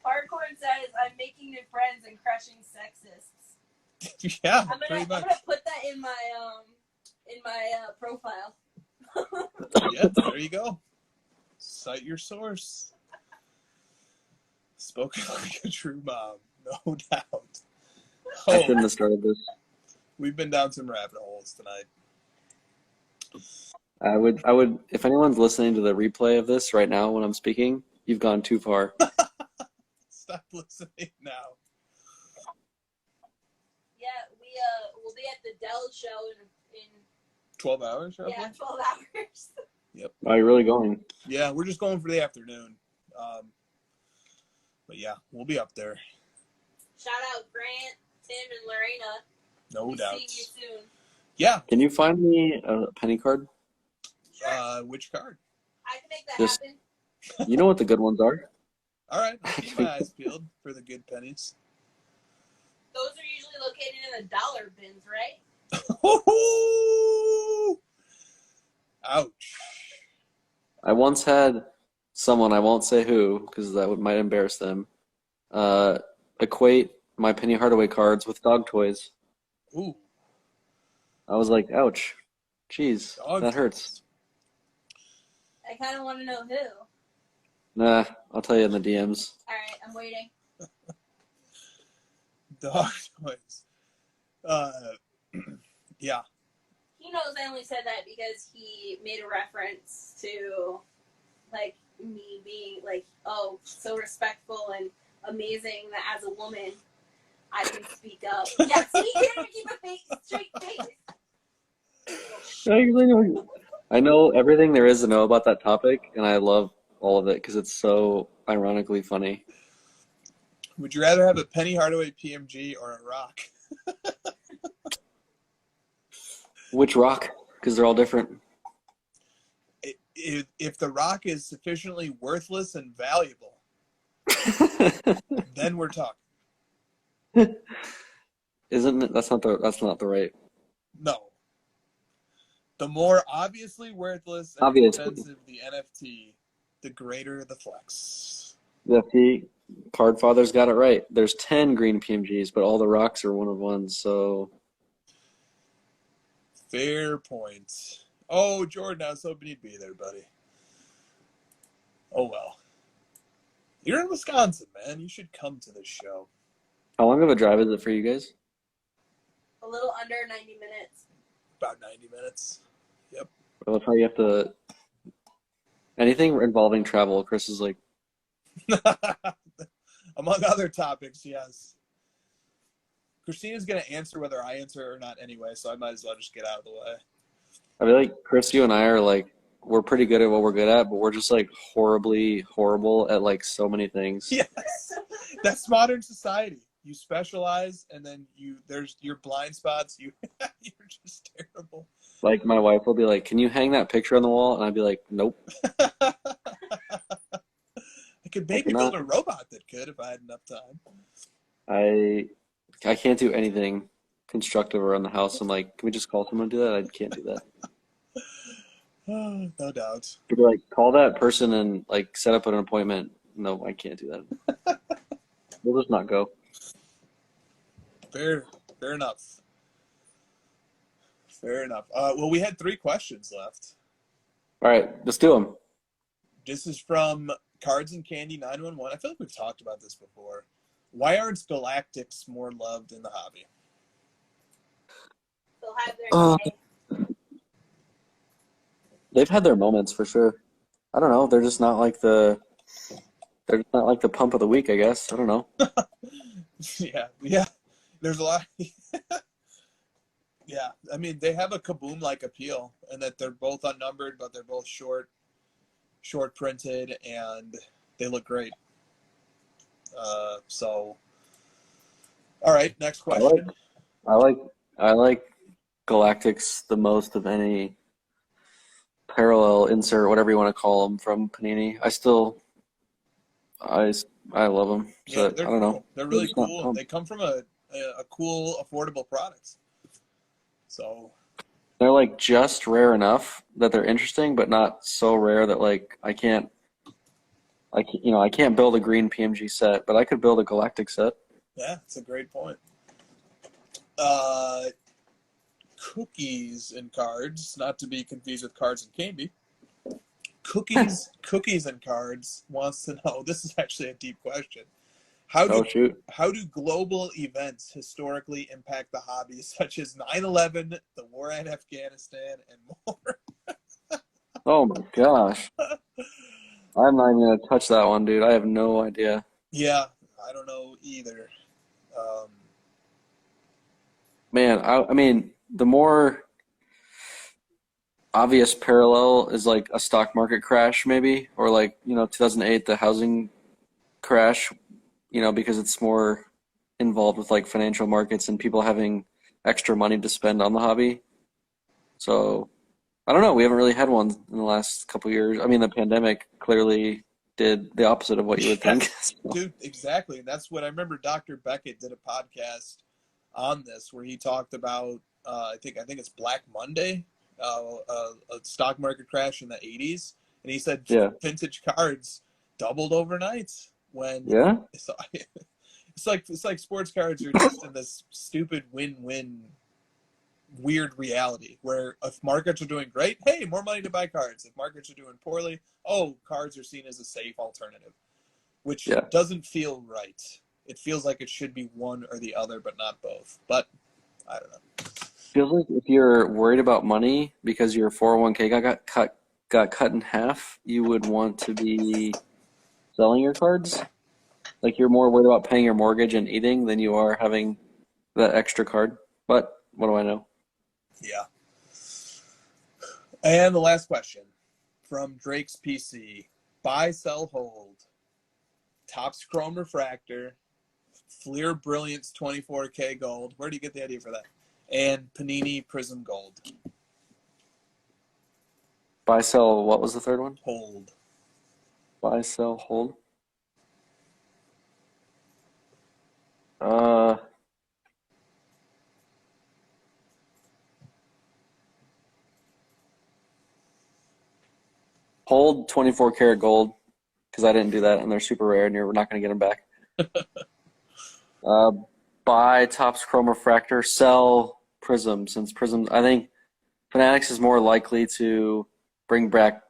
Hardcore says, I'm making new friends and crushing sexists. Yeah, I'm pretty gonna much. put that in my profile. Yeah, there you go. Cite your source. Spoken like a true mom, no doubt. I Oh, shouldn't have started this. we've been down some rabbit holes tonight. I would, if anyone's listening to the replay of this right now when I'm speaking, you've gone too far. Stop listening now. Yeah, we'll be at the Dell show in 12 hours, roughly? yeah 12 hours. Are you really going? Yeah, we're just going for the afternoon. But yeah, we'll be up there. Shout out Grant, Tim, and Lorena. No We'll doubt. see you soon. Yeah. Can you find me a penny card? Sure, Which card? I can make that Just- happen. You know what the good ones are? All right, I'll keep my eyes peeled for the good pennies. Those are usually located in the dollar bins, right? Ouch. I once had someone, I won't say who, because that might embarrass them, equate my Penny Hardaway cards with dog toys. Ooh. I was like, ouch. Jeez, Dog that hurts. I kind of want to know who. Nah, I'll tell you in the DMs. All right, I'm waiting. Dog toys. Yeah. He knows I only said that because he made a reference to, like, me being, like, oh, so respectful and amazing that as a woman, I can speak up. Yeah, see, he can't even keep a straight face. I know everything there is to know about that topic, and I love all of it because it's so ironically funny. Would you rather have a Penny Hardaway PMG or a rock? Which rock? Because they're all different. If the rock is sufficiently worthless and valuable, then we're talking. Isn't it? That's not the right. No. The more obviously worthless and Obviously. expensive the NFT, the greater the flex. The Card Father's got it right. There's 10 green PMGs, but all the rocks are one of ones. So Fair point. Oh, Jordan, I was hoping you'd be there, buddy. Oh, well. You're in Wisconsin, man. You should come to this show. how long of a drive is it for you guys? A little under 90 minutes. About 90 minutes. Yep. I love how you have to. Anything involving travel, Chris is like, Among other topics, yes. Christina's going to answer whether I answer or not anyway, so I might as well just get out of the way. I feel like Chris, you and I are like, we're pretty good at what we're good at, but we're just like horribly horrible at like so many things. Yes. That's modern society. You specialize, and then there's your blind spots. You're just terrible. Like my wife will be like, "Can you hang that picture on the wall?" And I'd be like, "Nope." I could maybe cannot. build a robot that could if I had enough time. I can't do anything constructive around the house. I'm like, can we just call someone to do that? I can't do that. No doubt. They'd be like, call that person and like set up an appointment. No, I can't do that. We'll just not go. Fair enough. Fair enough. Well, we had 3 questions left. All right, let's do them. This is from Cards and Candy 911. I feel like we've talked about this before. Why aren't Galactics more loved in the hobby? They'll have their day. They've had their moments for sure. I don't know. They're just not like the They're just not like the pump of the week, I guess. I don't know. Yeah. There's a lot. Yeah, I mean, they have a Kaboom-like appeal, and that they're both unnumbered, but they're both short printed, and they look great. So, all right, next question. I like Galactics the most of any parallel insert, whatever you want to call them, from Panini. I love them. So, Yeah, they're I don't cool. know. They're really just not cool. pump. They come from a cool, affordable product. So, They're like just rare enough that they're interesting, but not so rare that like I can't build a green PMG set, but I could build a Galactic set. yeah, it's a great point. Cookies and cards, not to be confused with cards and candy. Cookies and cards wants to know. This is actually a deep question. How do global events historically impact the hobby, such as 9/11, the war in Afghanistan, and more? Oh my gosh. I'm not even gonna touch that one, dude. I have no idea. Yeah, I don't know either. Man, I mean, the more obvious parallel is like a stock market crash, maybe, or like, 2008, the housing crash, because it's more involved with like financial markets and people having extra money to spend on the hobby. So, I don't know. We haven't really had one in the last couple of years. I mean, the pandemic clearly did the opposite of what you would think. Dude, exactly. That's what I remember. Dr. Beckett did a podcast on this where he talked about, I think it's Black Monday, a stock market crash in the 80s. And he said vintage cards doubled overnight when it's like sports cards are just in this stupid win-win weird reality where if markets are doing great, hey, more money to buy cards. If markets are doing poorly, cards are seen as a safe alternative, which doesn't feel right. It feels like it should be one or the other, but not both. But I don't know. Feels like if you're worried about money because your 401k got cut in half, you would want to be selling your cards. Like you're more worried about paying your mortgage and eating than you are having that extra card. But what do I know? Yeah. And the last question from Drake's PC: buy, sell, hold. Topps Chrome Refractor, Fleer Brilliance 24K Gold. Where do you get the idea for that? And Panini Prism Gold. Buy, sell, what was the third one? Hold. Buy, sell, hold. Hold 24 karat gold because I didn't do that and they're super rare and you're not going to get them back. Buy Topps Chrome Refractor, sell Prism, since Prism, I think Fanatics is more likely to bring back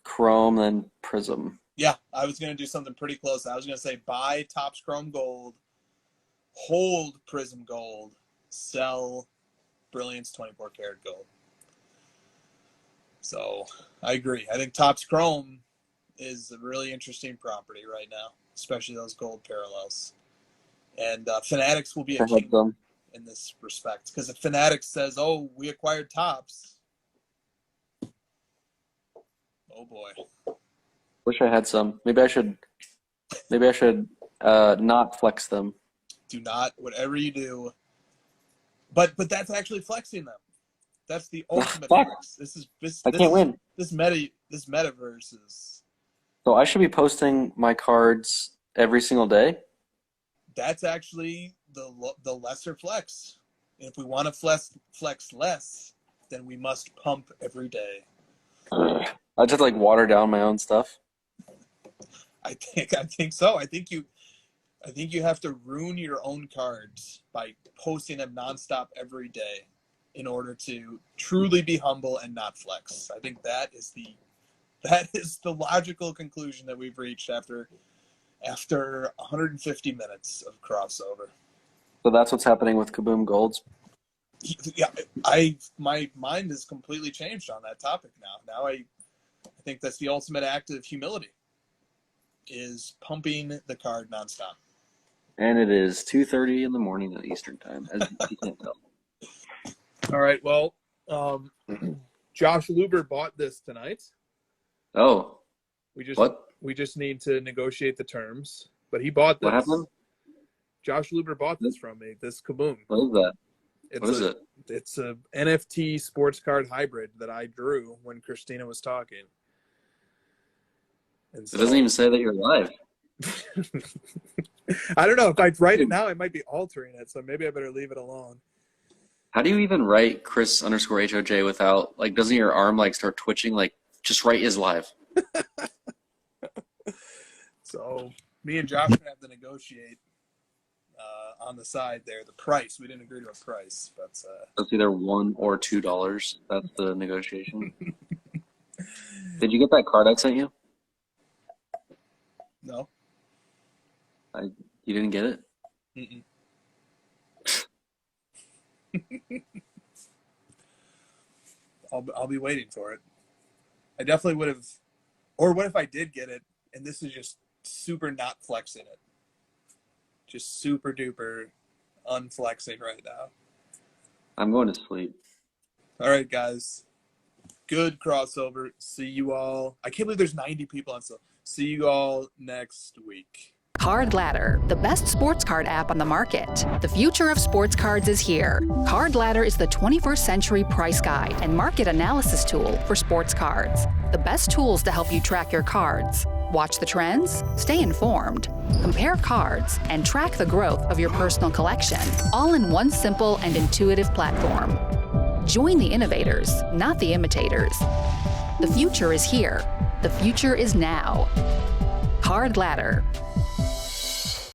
Chrome than Prism. Yeah, I was going to do something pretty close. I was going to say buy Topps Chrome Gold, hold Prism Gold, sell Brilliance 24 karat gold. So I agree. I think Topps Chrome is a really interesting property right now, especially those gold parallels. And Fanatics will be a king in this respect, because if Fanatics says, "Oh, we acquired Topps," oh boy. Wish I had some. Maybe I should not flex them. Do not, whatever you do. But that's actually flexing them. That's the ultimate flex. I can't win. This metaverse is. So I should be posting my cards every single day. That's actually the lesser flex. And if we want to flex less, then we must pump every day. I just like water down my own stuff. I think so. I think you have to ruin your own cards by posting them nonstop every day in order to truly be humble and not flex. I think that is the logical conclusion that we've reached after 150 minutes of crossover. So that's what's happening with Kaboom Golds. Yeah, my mind is completely changed on that topic now. Now I think that's the ultimate act of humility. is pumping the card nonstop. And it is 2:30 in the morning at Eastern time, as you can't tell. All right. Well, Josh Luber bought this tonight. Oh, We just what? we just need to negotiate the terms. But he bought this. What happened? Josh Luber bought this from me. This Kaboom. What is that? It's What is it? It's a NFT sports card hybrid that I drew when Christina was talking. And It doesn't even say that you're live. I don't know. If I write it now, I might be altering it. So maybe I better leave it alone. How do you even write Chris_HOJ without, like, doesn't your arm, like, start twitching? Like, just write is live. So me and Josh are going to have to negotiate on the side there. The price. We didn't agree to a price. But It's either $1 or $2. That's the negotiation. Did you get that card I sent you? no. You didn't get it? Mm-mm. I'll be waiting for it. I definitely would have. Or what if I did get it and this is just super not flexing it? Just super duper unflexing right now. I'm going to sleep. All right, guys. Good crossover. See you all. I can't believe there's 90 people on. So see you all next week. Card Ladder, the best sports card app on the market. The future of sports cards is here. Card Ladder is the 21st century price guide and market analysis tool for sports cards. The best tools to help you track your cards. Watch the trends, stay informed, compare cards, and track the growth of your personal collection, all in one simple and intuitive platform. Join the innovators, not the imitators. The future is here. The future is now. Card Ladder.